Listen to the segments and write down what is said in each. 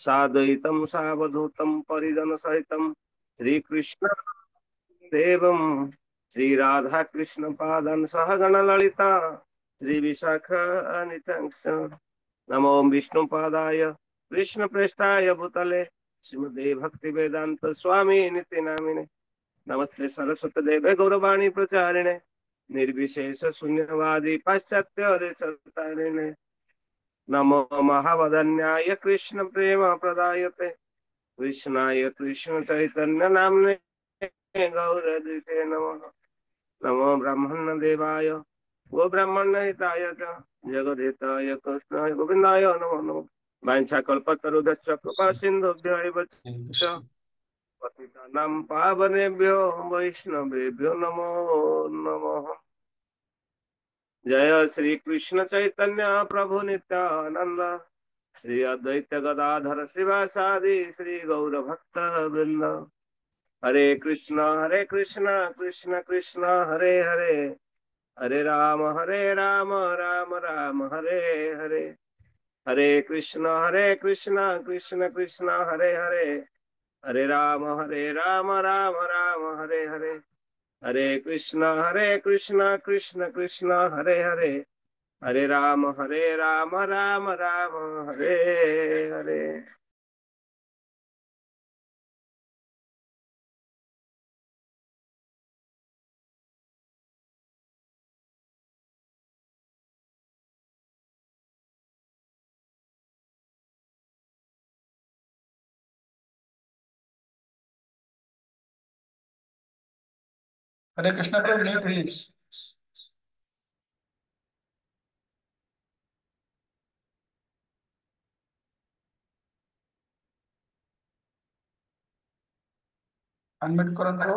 साद्वैतं सावधूतं परिजन सहितं श्रीकृष्ण देवं श्री राधा कृष्ण पादन सहगण ललिता श्री विशाखान्वितांश्च नमो विष्णुपादाय कृष्ण प्रेष्ठाय भूतले श्रीमते भक्ति वेदांत स्वामी नित्य नामिने नमस्ते सरस्वती देवे गौरवाणी प्रचारिणे निर्विशेष शून्यवादी पाश्चात्य देशतारिणे नमो महावदन्याय कृष्ण प्रेम प्रदायते कृष्णाय कृष्ण चैतन्य नामने गौरदीते नमः नमो ब्रह्मण्य देवाय गो ब्रह्मण्य हिताय च जगद्धिताय कृष्णाय गोविंदाय नमो नमः वाञ्छाकल्पतरुभ्यश्च कृपा सिन्धुभ्यो एव च पतितानां पावनेभ्यो वैष्णवेभ्यो नमो नमः। जय श्री कृष्ण चैतन्य प्रभु नित्यानंद श्री अद्वैत गदाधर श्रीवासादि श्री गौर भक्त वृंद हरे कृष्ण कृष्ण कृष्ण हरे हरे हरे राम राम राम हरे हरे हरे कृष्ण कृष्ण कृष्ण हरे हरे हरे राम राम राम हरे हरे हरे कृष्ण कृष्ण कृष्ण हरे हरे हरे राम राम राम हरे हरे। हरे कृष्ण प्रभु नहीं प्लीज। अनम्यूट करंतु।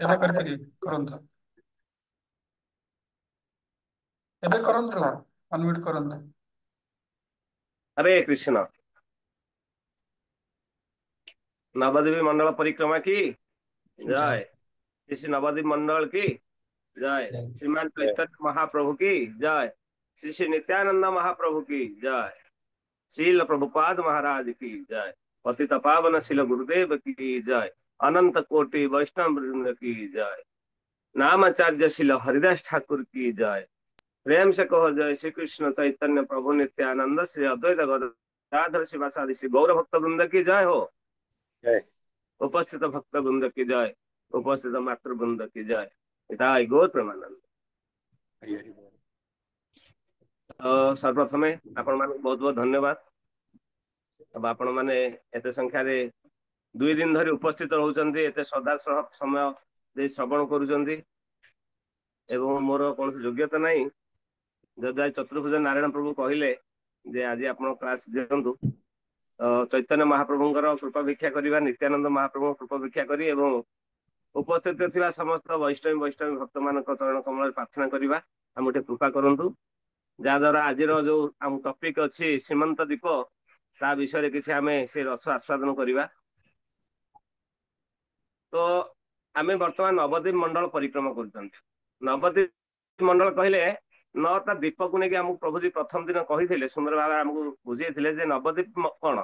ଏବେ କରିପାରିବେ କରନ୍ତୁ ଏବେ କରନ୍ତୁ अनम्यूट କରନ୍ତୁ। हरे कृष्ण। नवद्वीप मंडल परिक्रमा की जय। श्री नवद्वीप मंडल की जय। श्रीमान चैतन्य महाप्रभु की जय। श्री श्री नित्यानंद महाप्रभु की जय। श्रील प्रभुपाद महाराज की जय। पतित पावन शिल गुरुदेव की जय। अनंत कोटि वैष्णव वृंद की जय। नामाचार्य शिल हरिदास ठाकुर की जय। प्रेम से कहो जय श्री कृष्ण चैतन्य प्रभु नित्यानंद श्री अद्वैत गदाधर शिवासादि श्री गौर भक्त वृंद की जय हो। उपस्थित भक्त वृंद की जय। उपस्थित मातृ वृंद की जय। इताई गौर प्रेमानंद। सर्वप्रथमे आपण मान बहुत बहुत धन्यवाद। अब आपण माने एते संख्या रे 2 दिन धरी उपस्थित रहउचंदी एते सदा समय दे श्रवण करूचंदी एवं मोर कौन योग्यता नहीं जदि चतुर्भुज नारायण प्रभु कहले जे आज आपण क्लास दियंतु चैतन्य महाप्रभुंकर कृपा भिक्षा करिबा नित्यानंद महाप्रभु कृपा भिक्षा करी एवं उपस्थित थिबा समस्त वैष्णव भक्त मान चरण कमल प्रार्थना करिबा हम कृपा करंतु जहाद्वारा आज जो आम टपिक अच्छी सीमंत दीप ता विषय किसी आम से रस आस्वादन करवा। तो आम बर्तमान नवद्वीप मंडल परिक्रमा कर नवद्वीप मंडल कहले 9टा दीप को लेकिन आमको प्रभुजी प्रथम दिन कही सुंदर भाव आमको बुझे नवद्वीप कौन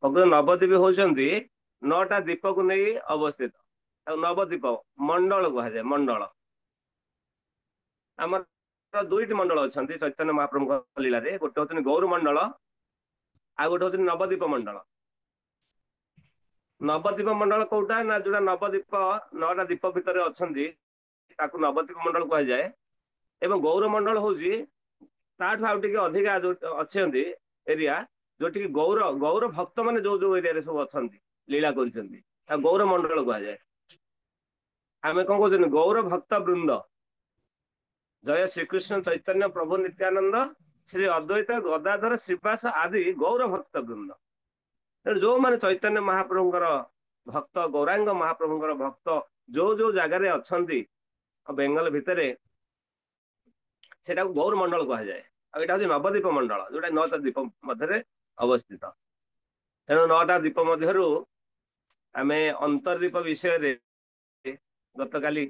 प्रकृत नवद्वीप होती 9टा दीप को नहीं अवस्थित नवद्वीप मंडल कहुए मंडल आम 2टी मंडल अच्छा चैतन्य महाप्रभु लीला गोटे हूँ गौर मंडल आ गोटे हूँ नवद्वीप मंडल। नवद्वीप मंडल कौटा ना जो नवद्वीप 9टा दीप भितर अच्छा नवद्वीप मंडल कहुए एवं गौर मंडल हूँ ताठू आउ टे अधिका जो अच्छा एरिया जो गौर गौर भक्त मैंने जो जो एरिया सब अच्छा लीला कर गौर मंडल कहुए आम कौन कहते गौर भक्त वृंद जय श्रीकृष्ण चैतन्य प्रभु नित्यानंद श्री अद्वैत गदाधर श्रीवास आदि गौर भक्त वृंद जो माने चैतन्य महाप्रभुंकर भक्त गौरांग महाप्रभुंकर भक्त जो जो जगार अच्छा बेंगल भितर से गौर मंडल कहुए यहाँ हूँ नवद्वीप मंडल जोटा 9टा द्वीप मध्य अवस्थित तेणु 9टा द्वीप मध्य आम अंतर्द्वीप विषय गत काली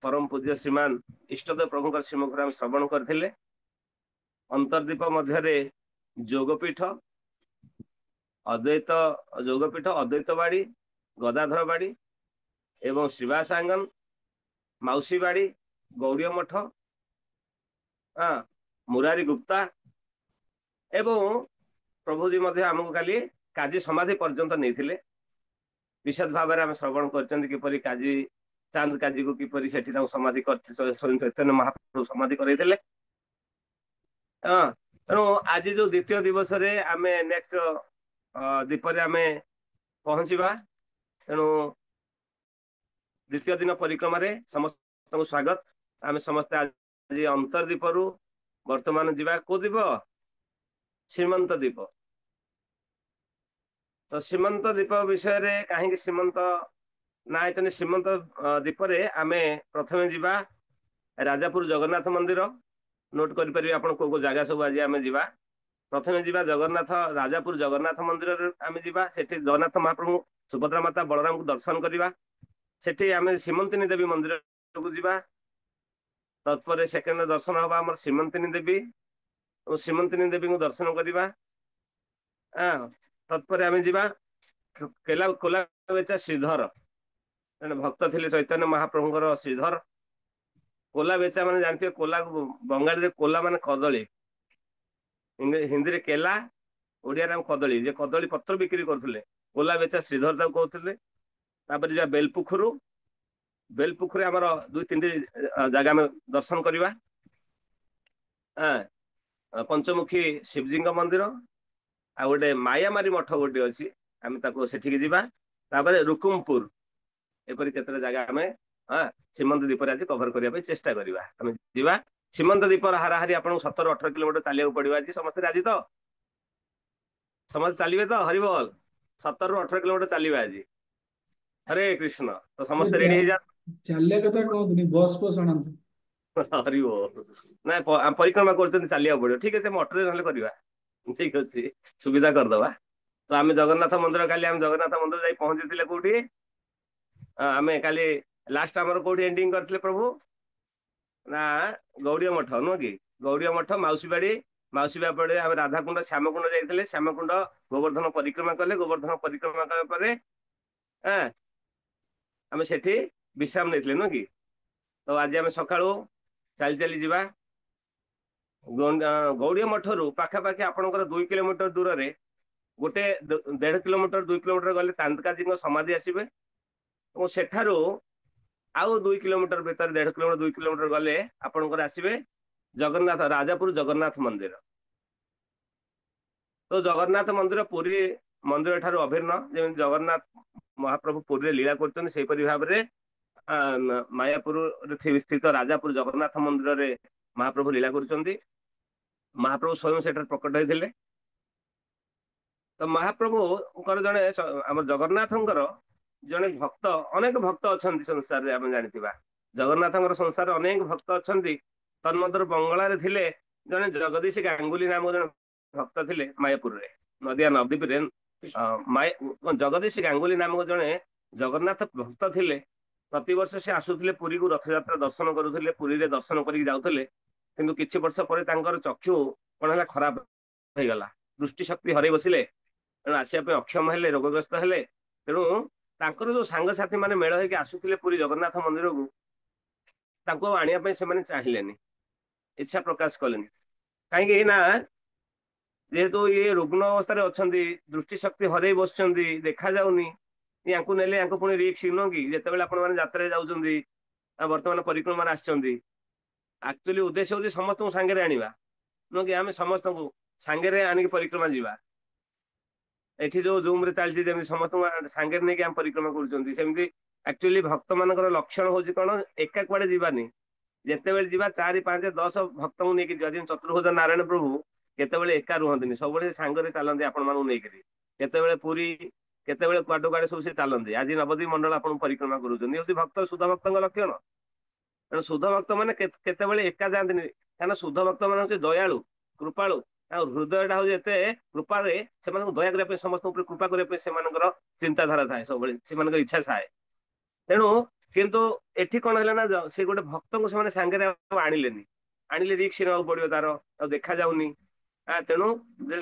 परम पूज्य श्रीमान इष्टदेव प्रभुଙ୍କର श्रीमुखରେ ଆମେ ଶ୍ରବଣ କରିଥିଲେ। ଅନ୍ତର୍ଦୀପ ମଧ୍ୟରେ ଯୋଗପୀଠ, ଅଦ୍ୱୈତ ଯୋଗପୀଠ, ଅଦ୍ୱୈତ ବାଡି, ଗଦାଧର ବାଡି ଏବଂ ଶ୍ରୀବାସ ଆଙ୍ଗନ, ମାଉସୀ ବାଡି, ଗୌଡୀୟ ମଠ, ମୁରାରୀ ଗୁପ୍ତା ଏବଂ ପ୍ରଭୁଜୀ ମଧ୍ୟ ଆମକୁ କାଲି କାଜୀ ସମାଧି ପର୍ଯ୍ୟନ୍ତ ନେଇଥିଲେ। ବିଶଦ ଭାବରେ ଆମେ ଶ୍ରବଣ କରିଛନ୍ତି କିପରି କାଜୀ ଚାନ୍ଦ କାଜୀକୁ କିପରି ସେଠି ତାଙ୍କୁ ସମାଧି ସ୍ୱୟଂ ଚୈତନ୍ୟ ମହାପ୍ରଭୁ ସମାଧି କରାଇଥିଲେ। ତେଣୁ ଆଜି ଯୋଉ ଦ୍ୱିତୀୟ ଦିବସରେ ଆମେ ନେକ୍ସଟ ଦ୍ୱୀପରେ ଆମେ ପହଞ୍ଚିବା। ତେଣୁ ଦ୍ୱିତୀୟ ଦିନ ପରିକ୍ରମାରେ ସମସ୍ତଙ୍କୁ ସ୍ୱାଗତ। ଆମେ ସମସ୍ତେ ଆଜି ଅନ୍ତର୍ଦୀପରୁ ବର୍ତ୍ତମାନ ଯିବା କୋଉ ଦ୍ୱୀପ? ଶ୍ରୀମନ୍ତ ଦ୍ୱୀପ। ତ ଶ୍ରୀମନ୍ତ ଦ୍ୱୀପ ବିଷୟରେ କାହିଁକି ଶ୍ରୀମନ୍ତ ନା ହେଇଛନ୍ତି, ଶ୍ରୀମନ୍ତ ଦ୍ୱୀପରେ ଆମେ ପ୍ରଥମେ ଯିବା ରାଜାପୁର ଜଗନ୍ନାଥ ମନ୍ଦିର। ନୋଟ କରିପାରିବେ ଆପଣ କୋଉ କୋଉ ଜାଗା ସବୁ ଆଜି ଆମେ ଯିବା। ପ୍ରଥମେ ଯିବା ଜଗନ୍ନାଥ ରାଜାପୁର ଜଗନ୍ନାଥ ମନ୍ଦିରରେ ଆମେ ଯିବା। ସେଠି ଜଗନ୍ନାଥ ମହାପ୍ରଭୁ, ସୁଭଦ୍ରା ମାତା, ବଳରାମଙ୍କୁ ଦର୍ଶନ କରିବା। ସେଠି ଆମେ ଶ୍ରୀମନ୍ତିନୀ ଦେବୀ ମନ୍ଦିରକୁ ଯିବା। ତତ୍ପରେ ସେକେଣ୍ଡ ଦର୍ଶନ ହବା ଆମର ଶ୍ରୀମନ୍ତିନୀ ଦେବୀ ଓ ଶ୍ରୀମନ୍ତିନୀ ଦେବୀଙ୍କୁ ଦର୍ଶନ କରିବା। ତତ୍ପରେ ଆମେ ଯିବା କୋଲାବେଚା ଶ୍ରୀଧର, ଜଣେ ଭକ୍ତ ଥିଲେ ଚୈତନ୍ୟ ମହାପ୍ରଭୁଙ୍କର ଶ୍ରୀଧର। କୋଲାବେଚା ମାନେ ଜାଣିଥିବେ, କୋଲା ବଙ୍ଗାଳୀରେ କୋଲା ମାନେ କଦଳୀ, ହିନ୍ଦୀରେ କେଲା, ଓଡିଆରେ କଦଳୀ, ଯେ କଦଳୀ ପତ୍ର ବିକ୍ରି କରୁଥିଲେ କୋଲାବେଚା ଶ୍ରୀଧର ତାକୁ କହୁଥିଲେ। ତାପରେ ଯିବା ବେଲପୁଖୁରୁ। ବେଲପୁଖୁରୀ ଆମର 2-3ଟି ଜାଗା ଆମେ ଦର୍ଶନ କରିବା। ପଞ୍ଚମୁଖୀ ଶିବଜୀଙ୍କ ମନ୍ଦିର, ଆଉ ଗୋଟେ ମାୟାମାରୀ ମଠ ଗୋଟେ ଅଛି, ଆମେ ତାକୁ ସେଠିକି ଯିବା। ତାପରେ ରୁକୁମପୁର, ଏପରି କେତେଟା ଜାଗା ଆମେ ଶ୍ରୀମନ୍ତ ଦ୍ୱୀପରେ ଆଜି କଭର କରିବା ପାଇଁ ଚେଷ୍ଟା କରିବା। ଆମେ ଯିବା ଶ୍ରୀମନ୍ତ ଦ୍ୱୀପର ହାରାହାରି ଆପଣଙ୍କୁ 17-18 କିଲୋମିଟର ଚାଲିବାକୁ ପଡିବ। ଆଜି ସମସ୍ତେ ରାଜି ତ? ସମସ୍ତେ ଚାଲିବେ ତ? ହରିବୋଲ। 17-18 କିଲୋମିଟର ଚାଲିବା ଆଜି। ହରେ କୃଷ୍ଣ। ତ ସମସ୍ତେ ରେଡି ହେଇଯା। ଚାଲିବା କଥା କହୁଥିଲି, ବସ୍ ଫସ୍ ଆଣନ୍ତୁ। ହରିବୋଲ। ନାଇଁ ପରିକ୍ରମା କରୁଛନ୍ତି, ଚାଲିବାକୁ ପଡିବ। ଠିକ ଅଛି, ଆମେ ଅଟୋରେ ନହେଲେ କରିବା। ଠିକ ଅଛି, ସୁବିଧା କରିଦବା। ତ ଆମେ ଜଗନ୍ନାଥ ମନ୍ଦିର, କାଲି ଆମେ ଜଗନ୍ନାଥ ମନ୍ଦିର ଯାଇ ପହଞ୍ଚିଥିଲେ କୋଉଠି? ଆମେ କାଲି ଲାଷ୍ଟ ଆମର କୋଉଠି ଏଣ୍ଡିଂ କରିଥିଲେ ପ୍ରଭୁ? ନା ଗୌଡୀୟ ମଠ, ନୁହଁ କି? ଗୌଡୀୟ ମଠ, ମାଉସୀ ବାଡି, ମାଉସୀ ବାଡି ପରେ ଆମେ ରାଧାକୁଣ୍ଡ, ଶ୍ୟାମକୁଣ୍ଡ ଯାଇଥିଲେ। ଶ୍ୟାମକୁଣ୍ଡ ଗୋବର୍ଦ୍ଧନ ପରିକ୍ରମା କଲେ। ଗୋବର୍ଦ୍ଧନ ପରିକ୍ରମା କଲା ପରେ ଆମେ ସେଠି ବିଶ୍ରାମ ନେଇଥିଲେ, ନୁହଁ କି? ତ ଆଜି ଆମେ ସକାଳୁ ଚାଲି ଚାଲି ଯିବା। ଗୌଡୀୟ ମଠରୁ ପାଖାପାଖି ଆପଣଙ୍କର 2 କିଲୋମିଟର ଦୂରରେ, ଗୋଟେ 1.5 କିଲୋମିଟର 2 କିଲୋମିଟର ଗଲେ ତାନ୍ତକାଜୀଙ୍କ ସମାଧି ଆସିବେ। ଏବଂ ସେଠାରୁ ଆଉ 2 କିଲୋମିଟର ଭିତରେ, 1.5 କିଲୋମିଟର 2 କିଲୋମିଟର ଗଲେ ଆପଣଙ୍କର ଆସିବେ ଜଗନ୍ନାଥ, ରାଜାପୁର ଜଗନ୍ନାଥ ମନ୍ଦିର। ତ ଜଗନ୍ନାଥ ମନ୍ଦିର ପୁରୀ ମନ୍ଦିର ଠାରୁ ଅଭିନ୍ନ। ଯେମିତି ଜଗନ୍ନାଥ ମହାପ୍ରଭୁ ପୁରୀରେ ଲୀଳା କରୁଛନ୍ତି, ସେହିପରି ଭାବରେ ମାୟାପୁରରେ ସ୍ଥିତ ରାଜାପୁର ଜଗନ୍ନାଥ ମନ୍ଦିରରେ ମହାପ୍ରଭୁ ଲୀଳା କରୁଛନ୍ତି। ମହାପ୍ରଭୁ ସ୍ୱୟଂ ସେଠାରେ ପ୍ରକଟ ହେଇଥିଲେ। ତ ମହାପ୍ରଭୁଙ୍କର ଜଣେ, ଆମର ଜଗନ୍ନାଥଙ୍କର ଜଣେ ଭକ୍ତ, ଅନେକ ଭକ୍ତ ଅଛନ୍ତି ସଂସାରରେ, ଆମେ ଜାଣିଥିବା ଜଗନ୍ନାଥଙ୍କର ସଂସାରରେ ଅନେକ ଭକ୍ତ ଅଛନ୍ତି। ତନ୍ମଧ୍ୟରୁ ବଙ୍ଗଳାରେ ଥିଲେ ଜଣେ ଜଗଦୀଶ ଗାଙ୍ଗୁଲି ନାମକ ଜଣେ ଭକ୍ତ ଥିଲେ। ମାୟାପୁରରେ ନଦିଆ ନବଦ୍ୱୀପରେ ଜଗଦୀଶ ଗାଙ୍ଗୁଲି ନାମକ ଜଣେ ଜଗନ୍ନାଥ ଭକ୍ତ ଥିଲେ। ପ୍ରତିବର୍ଷ ସେ ଆସୁଥିଲେ ପୁରୀକୁ, ରଥଯାତ୍ରା ଦର୍ଶନ କରୁଥିଲେ, ପୁରୀରେ ଦର୍ଶନ କରିକି ଯାଉଥିଲେ। କିନ୍ତୁ କିଛି ବର୍ଷ ପରେ ତାଙ୍କର ଚକ୍ଷୁ କଣ ହେଲା, ଖରାପ ହେଇଗଲା, ଦୃଷ୍ଟି ଶକ୍ତି ହରେଇ ବସିଲେ। ତେଣୁ ଆସିବା ପାଇଁ ଅକ୍ଷମ ହେଲେ, ରୋଗଗ୍ରସ୍ତ ହେଲେ। ତେଣୁ ତାଙ୍କର ଯୋଉ ସାଙ୍ଗସାଥି ମାନେ ମେଳ ହେଇକି ଆସୁଥିଲେ ପୁରୀ ଜଗନ୍ନାଥ ମନ୍ଦିରକୁ, ତାଙ୍କୁ ଆଉ ଆଣିବା ପାଇଁ ସେମାନେ ଚାହିଁଲେନି, ଇଚ୍ଛା ପ୍ରକାଶ କଲେନି। କାହିଁକି ନା ଯେହେତୁ ଇଏ ରୁଗ୍ଣ ଅବସ୍ଥାରେ ଅଛନ୍ତି, ଦୃଷ୍ଟି ଶକ୍ତି ହରେଇ ବସିଛନ୍ତି, ଦେଖାଯାଉନି, ୟାଙ୍କୁ ନେଲେ ୟାଙ୍କୁ ପୁଣି ରିକ୍ସ, ନୁହଁ କି? ଯେତେବେଳେ ଆପଣ ମାନେ ଯାତ୍ରାରେ ଯାଉଛନ୍ତି, ବର୍ତ୍ତମାନ ପରିକ୍ରମାରେ ଆସିଛନ୍ତି, ଆକ୍ଚୁଆଲି ଉଦ୍ଦେଶ୍ୟ ହଉଛି ସମସ୍ତଙ୍କୁ ସାଙ୍ଗରେ ଆଣିବା, ନୁହଁ କି? ଆମେ ସମସ୍ତଙ୍କୁ ସାଙ୍ଗରେ ଆଣିକି ପରିକ୍ରମା ଯିବା। ଏଠି ଯୋଉ ଜୁମ ରେ ଚାଲିଛି, ଯେମିତି ସମସ୍ତଙ୍କୁ ସାଙ୍ଗରେ ନେଇକି ଆମେ ପରିକ୍ରମା କରୁଛନ୍ତି, ସେମିତି ଆକ୍ଚୁଆଲି ଭକ୍ତ ମାନଙ୍କର ଲକ୍ଷଣ ହଉଛି କଣ, ଏକା କୁଆଡେ ଯିବାନି। ଯେତେବେଳେ ଯିବା 4, 5, 10 ଭକ୍ତଙ୍କୁ ନେଇକି ଯିବା। ଯେମିତି ଚତୁର୍ଭୁଜ ନାରାୟଣ ପ୍ରଭୁ କେତେବେଳେ ଏକା ରୁହନ୍ତିନି, ସବୁବେଳେ ସାଙ୍ଗରେ ଚାଲନ୍ତି ଆପଣ ମାନଙ୍କୁ ନେଇକରି। କେତେବେଳେ ପୁରୀ, କେତେବେଳେ କୁଆଡୁ କୁଆଡେ ସବୁ ସେ ଚାଲନ୍ତି। ଆଜି ନବଦ୍ୱୀପ ମଣ୍ଡଳ ଆପଣଙ୍କୁ ପରିକ୍ରମା କରୁଛନ୍ତି, ହଉଛି ଭକ୍ତ, ଶୁଦ୍ଧ ଭକ୍ତଙ୍କ ଲକ୍ଷଣ। ତେଣୁ ଶୁଦ୍ଧ ଭକ୍ତ ମାନେ କେତେବେଳେ ଏକା ଯାଆନ୍ତିନି, କାରଣ ଶୁଦ୍ଧ ଭକ୍ତ ମାନେ ହଉଛି ଦୟାଳୁ, କୃପାଳୁ। ଆଉ ହୃଦୟଟା ହଉଛି ଏତେ କୃପାରେ, ସେମାନଙ୍କୁ ଦୟା କରିବା ପାଇଁ, ସମସ୍ତଙ୍କ ଉପରେ କୃପା କରିବା ପାଇଁ ସେମାନଙ୍କର ଚିନ୍ତାଧାରା ଥାଏ, ସବୁବେଳେ ସେମାନଙ୍କର ଇଚ୍ଛା ଥାଏ। ତେଣୁ କିନ୍ତୁ ଏଠି କଣ ହେଲା ନା ସେ ଗୋଟେ ଭକ୍ତଙ୍କୁ ସେମାନେ ସାଙ୍ଗରେ ଆଉ ଆଣିଲେନି। ଆଣିଲେ ରିକ୍ସ ନେବାକୁ ପଡିବ, ତାର ଆଉ ଦେଖା ଯାଉନି। ତେଣୁ ଯେ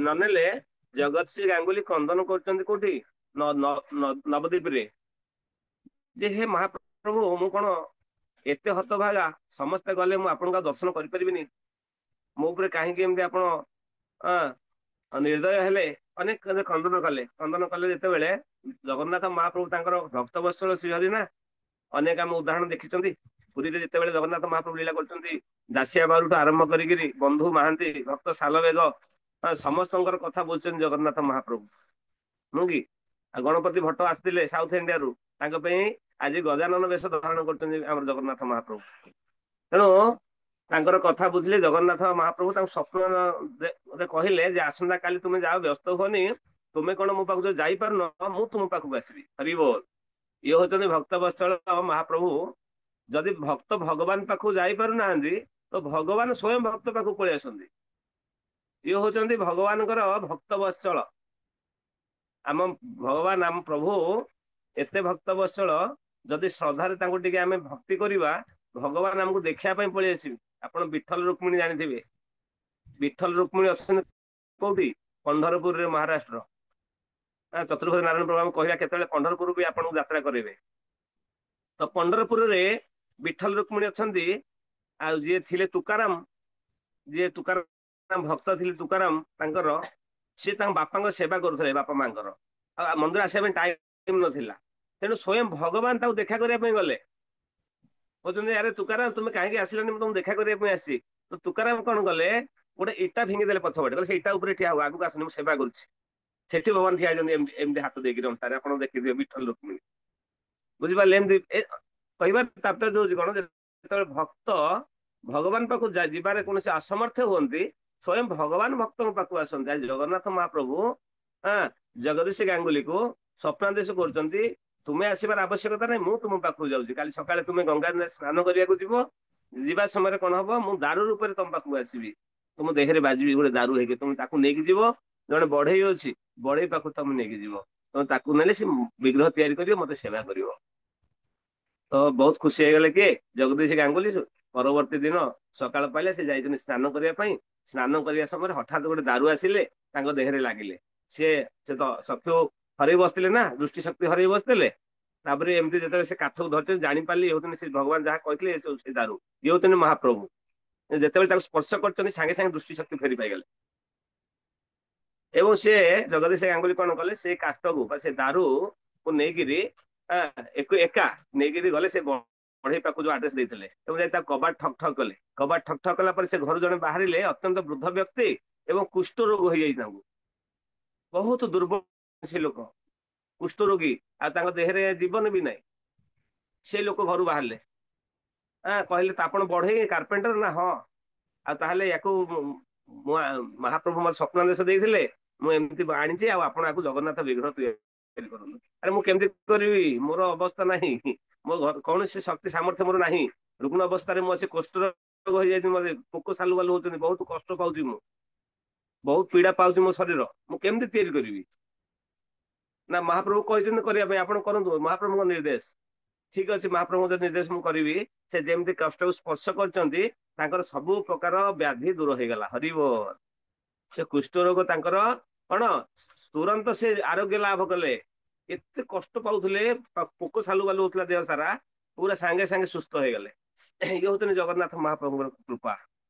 ନନେଲେ ଜଗତ ଶ୍ରୀ ଗାଙ୍ଗୁଲି କ୍ରନ୍ଦନ କରୁଛନ୍ତି କୋଉଠି? ନବଦ୍ୱୀପରେ। ଯେ ହେ ମହାପ୍ରଭୁ, ମୁଁ କଣ ଏତେ ହତଭାଗା, ସମସ୍ତେ ଗଲେ ମୁଁ ଆପଣଙ୍କୁ ଆଉ ଦର୍ଶନ କରିପାରିବିନି। ମୋ ଉପରେ କାହିଁକି ଏମିତି ଆପଣ ନିର୍ଦ୍ଦୟ ହେଲେ? ଅନେକ ଖଣ୍ଡନ କଲେ। ଖଣ୍ଡନ କଲେ ଯେତେବେଳେ ଜଗନ୍ନାଥ ମହାପ୍ରଭୁ ତାଙ୍କର ଭକ୍ତ ବତ୍ସଳ ଶ୍ରୀହରି ନା, ଅନେକ ଆମେ ଉଦାହରଣ ଦେଖିଛନ୍ତି। ପୁରୀରେ ଯେତେବେଳେ ଜଗନ୍ନାଥ ମହାପ୍ରଭୁ ଲୀଳା କରୁଛନ୍ତି, ଦାସିଆ ବାଉରୀଠୁ ଆରମ୍ଭ କରିକିରି ବନ୍ଧୁ ମହାନ୍ତି, ଭକ୍ତ ସାଲବେଗ, ସମସ୍ତଙ୍କର କଥା ବୁଝୁଛନ୍ତି ଜଗନ୍ନାଥ ମହାପ୍ରଭୁ, ନୁହଁ କି? ଆଉ ଗଣପତି ଭଟ୍ଟ ଆସିଥିଲେ ସାଉଥ ଇଣ୍ଡିଆରୁ, ତାଙ୍କ ପାଇଁ ଆଜି ଗଜାନନ ବେଶ ଧାରଣ କରୁଛନ୍ତି ଆମର ଜଗନ୍ନାଥ ମହାପ୍ରଭୁ। ତେଣୁ ତାଙ୍କର କଥା ବୁଝିଲେ ଜଗନ୍ନାଥ ମହାପ୍ରଭୁ। ତାଙ୍କୁ ସ୍ୱପ୍ନ କହିଲେ ଯେ ଆସନ୍ତା କାଲି ତୁମେ ଯାଅ, ବ୍ୟସ୍ତ ହୁଅନି। ତୁମେ କଣ ମୋ ପାଖକୁ ଯାଇପାରୁନ, ମୁଁ ତୁମ ପାଖକୁ ଆସିବି। ହରି ବୋଲ। ଇଏ ହଉଛନ୍ତି ଭକ୍ତ ବତ୍ସଳ ମହାପ୍ରଭୁ। ଯଦି ଭକ୍ତ ଭଗବାନ ପାଖକୁ ଯାଇପାରୁନାହାନ୍ତି, ତ ଭଗବାନ ସ୍ୱୟଂ ଭକ୍ତ ପାଖକୁ ପଳେଇ ଆସନ୍ତି। ଇଏ ହଉଛନ୍ତି ଭଗବାନଙ୍କର ଭକ୍ତ ବତ୍ସଳ। ଆମ ଭଗବାନ, ଆମ ପ୍ରଭୁ ଏତେ ଭକ୍ତ ବତ୍ସଳ, ଯଦି ଶ୍ରଦ୍ଧାରେ ତାଙ୍କୁ ଟିକେ ଆମେ ଭକ୍ତି କରିବା, ଭଗବାନ ଆମକୁ ଦେଖିବା ପାଇଁ ପଳେଇ ଆସିବେ। ଆପଣ ବିଠଲ ରୁକ୍ମିଣୀ ଜାଣିଥିବେ। ବିଠଲ ରୁକ୍ମିଣୀ ଅଛନ୍ତି କୋଉଠି? ପଣ୍ଢରପୁରରେ, ମହାରାଷ୍ଟ୍ର। ଚତୁର୍ଭୁଜ ନାରାୟଣ ପ୍ରଭୁ କହିବା କେତେବେଳେ ପଣ୍ଢରପୁର ବି ଆପଣଙ୍କୁ ଯାତ୍ରା କରିବେ। ତ ପଣ୍ଢରପୁରରେ ବିଠଲ ରୁକ୍ମିଣୀ ଅଛନ୍ତି। ଆଉ ଯିଏ ଥିଲେ ତୁକାରାମ, ଯିଏ ତୁକାରାମ ଭକ୍ତ ଥିଲେ, ତୁକାରାମ ତାଙ୍କର, ସିଏ ତାଙ୍କ ବାପାଙ୍କ ସେବା କରୁଥିଲେ, ବାପା ମାଙ୍କର। ଆଉ ମନ୍ଦିର ଆସିବା ପାଇଁ ଟାଇମ ନଥିଲା। ତେଣୁ ସ୍ୱୟଂ ଭଗବାନ ତାକୁ ଦେଖା କରିବା ପାଇଁ ଗଲେ। କହୁଛନ୍ତି ଆରେ ତୁକାରାମ, ତୁମେ କାହିଁକି ଆସିଲନି? ମୁଁ ତମକୁ ଦେଖା କରିବା ପାଇଁ ଆସିଛି। ତ ତୁକାରାମ କଣ କଲେ? ଗୋଟେ ଇଟା ଫିଙ୍ଗିଦେଲେ ପଛପଟେ, କହିଲେ ସେ ଇଟା ଉପରେ ଠିଆ ହୁଅ, ଆଗକୁ ଆସନି, ମୁଁ ସେବା କରୁଛି। ସେଠି ଭଗବାନ ଠିଆ ହେଇଛନ୍ତି ଏମିତି ହାତ ଦେଇକି ଅଣ୍ଟାରେ। ଆପଣ ଦେଖିଥିବେ ବିଠଲ ରୁକ୍ମିଣୀ। ବୁଝିପାରିଲେ? ଏମିତି କହିବାର ତାତ୍ପର୍ଯ୍ୟ ହଉଛି କଣ? ଯେତେବେଳେ ଭକ୍ତ ଭଗବାନ ପାଖକୁ ଯିବାରେ କୌଣସି ଅସମର୍ଥ ହୁଅନ୍ତି, ସ୍ୱୟଂ ଭଗବାନ ଭକ୍ତଙ୍କ ପାଖକୁ ଆସନ୍ତି। ଆଜି ଜଗନ୍ନାଥ ମହାପ୍ରଭୁ ଜଗଦୀଶ ଗାଙ୍ଗୁଲିକୁ ସ୍ୱପ୍ନାଦେଶ କରୁଛନ୍ତି, ତୁମେ ଆସିବାର ଆବଶ୍ୟକତା ନାହିଁ, ମୁଁ ତୁମ ପାଖକୁ ଯାଉଛି। କାଲି ସକାଳେ ତୁମେ ଗଙ୍ଗାରେ ସ୍ନାନ କରିବାକୁ ଯିବ। ଯିବା ସମୟରେ କଣ ହବ? ମୁଁ ଦାରୁ ରୂପରେ ତମ ପାଖକୁ ଆସିବି, ତୁମ ଦେହରେ ବାଜିବି ଗୋଟେ ଦାରୁ ହେଇକି। ତମେ ତାକୁ ନେଇକି ଯିବ। ଜଣେ ବଢେଇ ଅଛି, ବଢେଇ ପାଖକୁ ତମେ ନେଇକି ଯିବ। ତମେ ତାକୁ ନେଲେ ସେ ବିଗ୍ରହ ତିଆରି କରିବ, ମତେ ସେବା କରିବ। ତ ବହୁତ ଖୁସି ହେଇଗଲେ କିଏ? ଜଗଦୀଶ ଗାଙ୍ଗୁଲି। ପରବର୍ତ୍ତୀ ଦିନ ସକାଳ ପାଇଲେ, ସେ ଯାଇଛନ୍ତି ସ୍ନାନ କରିବା ପାଇଁ। ସ୍ନାନ କରିବା ସମୟରେ ହଠାତ୍ ଗୋଟେ ଦାରୁ ଆସିଲେ, ତାଙ୍କ ଦେହରେ ଲାଗିଲେ। ସେ ତ ଚକ୍ଷୁ ହରେଇ ବସିଥିଲେ ନା, ଦୃଷ୍ଟି ଶକ୍ତି ହରେଇ ବସିଥିଲେ। ତାପରେ ଏମିତି ଯେତେବେଳେ ସେ କାଠକୁ ଧରିଛନ୍ତି, ଜାଣିପାରିଲେ ଇଏ ହଉଛନ୍ତି ସେ ଭଗବାନ ଯାହା କହିଥିଲେ, ସେ ଦାରୁ। ଇଏ ହଉଛନ୍ତି ମହାପ୍ରଭୁ। ଯେତେବେଳେ ତାକୁ ସ୍ପର୍ଶ କରିଛନ୍ତି, ସାଙ୍ଗେ ସାଙ୍ଗେ ଦୃଷ୍ଟି ଶକ୍ତି ଫେରି ପାଇଗଲେ। ଏବଂ ସେ ଜଗଦୀଶ ଗାଙ୍ଗୁଲି କଣ କଲେ? ସେ କାଠକୁ ବା ସେ ଦାରୁକୁ ନେଇକିରି ଏକା ନେଇକିରି ଗଲେ ସେ ବଢେଇ ପାଖକୁ ଯୋଉ ଆଡ୍ରେସ ଦେଇଥିଲେ, ଏବଂ ଯାଇ ତାକୁ କବାଟ ଠକ୍ ଠକ୍ କଲେ। କବାଟ ଠକ୍ ଠକ୍ କଲା ପରେ ସେ ଘରୁ ଜଣେ ବାହାରିଲେ, ଅତ୍ୟନ୍ତ ବୃଦ୍ଧ ବ୍ୟକ୍ତି, ଏବଂ କୁଷ୍ଠ ରୋଗ ହେଇଯାଇଛି ତାଙ୍କୁ। ବହୁତ ଦୁର୍ବଳ ସେ ଲୋକ, କୁଷ୍ଠ ରୋଗୀ, ଆଉ ତାଙ୍କ ଦେହରେ ଜୀବନ ବି ନାହିଁ। ସେ ଲୋକ ଘରୁ ବାହାରିଲେ। କହିଲେ, ତ ଆପଣ ବଢେଇ କାର୍ପେଣ୍ଟର? ନା ହଁ। ଆଉ ତାହେଲେ ୟାକୁ ମହାପ୍ରଭୁ ମୋର ସ୍ୱପ୍ନାଦେଶ ଦେଇଥିଲେ, ମୁଁ ଏମିତି ଆଣିଛି, ଆଉ ଆପଣ ୟାକୁ ଜଗନ୍ନାଥ ବିଗ୍ରହ ତିଆରି କରନ୍ତୁ। ଆରେ ମୁଁ କେମିତି କରିବି? ମୋର ଅବସ୍ଥା ନାହିଁ, ମୋ କୌଣସି ଶକ୍ତି ସାମର୍ଥ୍ୟ ମୋର ନାହିଁ। ରୁଗ୍ଣ ଅବସ୍ଥାରେ ମୁଁ ଆସି କୁଷ୍ଠ ରୋଗ ହେଇଯାଇଛି, ମତେ ପୋକ ସାଲୁ ବାଲୁ ହଉଛନ୍ତି, ବହୁତ କଷ୍ଟ ପାଉଛି, ମୁଁ ବହୁତ ପୀଡା ପାଉଛି ମୋ ଶରୀର, ମୁଁ କେମିତି ତିଆରି କରିବି? ନା ମହାପ୍ରଭୁ କହିଛନ୍ତି କରିବା ପାଇଁ, ଆପଣ କରନ୍ତୁ, ମହାପ୍ରଭୁଙ୍କ ନିର୍ଦ୍ଦେଶ। ଠିକ ଅଛି, ମହାପ୍ରଭୁଙ୍କ ନିର୍ଦ୍ଦେଶ ମୁଁ କରିବି। ସେ ଯେମିତି କଷ୍ଟକୁ ସ୍ପର୍ଶ କରିଛନ୍ତି, ତାଙ୍କର ସବୁ ପ୍ରକାର ବ୍ୟାଧି ଦୂର ହେଇଗଲା। ହରି ବୋଲ। ସେ କୁଷ୍ଠ ରୋଗ ତାଙ୍କର କଣ ତୁରନ୍ତ ସେ ଆରୋଗ୍ୟ ଲାଭ କଲେ। ଏତେ କଷ୍ଟ ପାଉଥିଲେ, ପୋକ ସାଲୁ ବାଲୁ ହଉଥିଲା ଦେହ ସାରା, ପୁରା ସାଙ୍ଗେ ସାଙ୍ଗେ ସୁସ୍ଥ ହେଇଗଲେ। ଇଏ ହଉଛନ୍ତି ଜଗନ୍ନାଥ ମହାପ୍ରଭୁଙ୍କର କୃପା।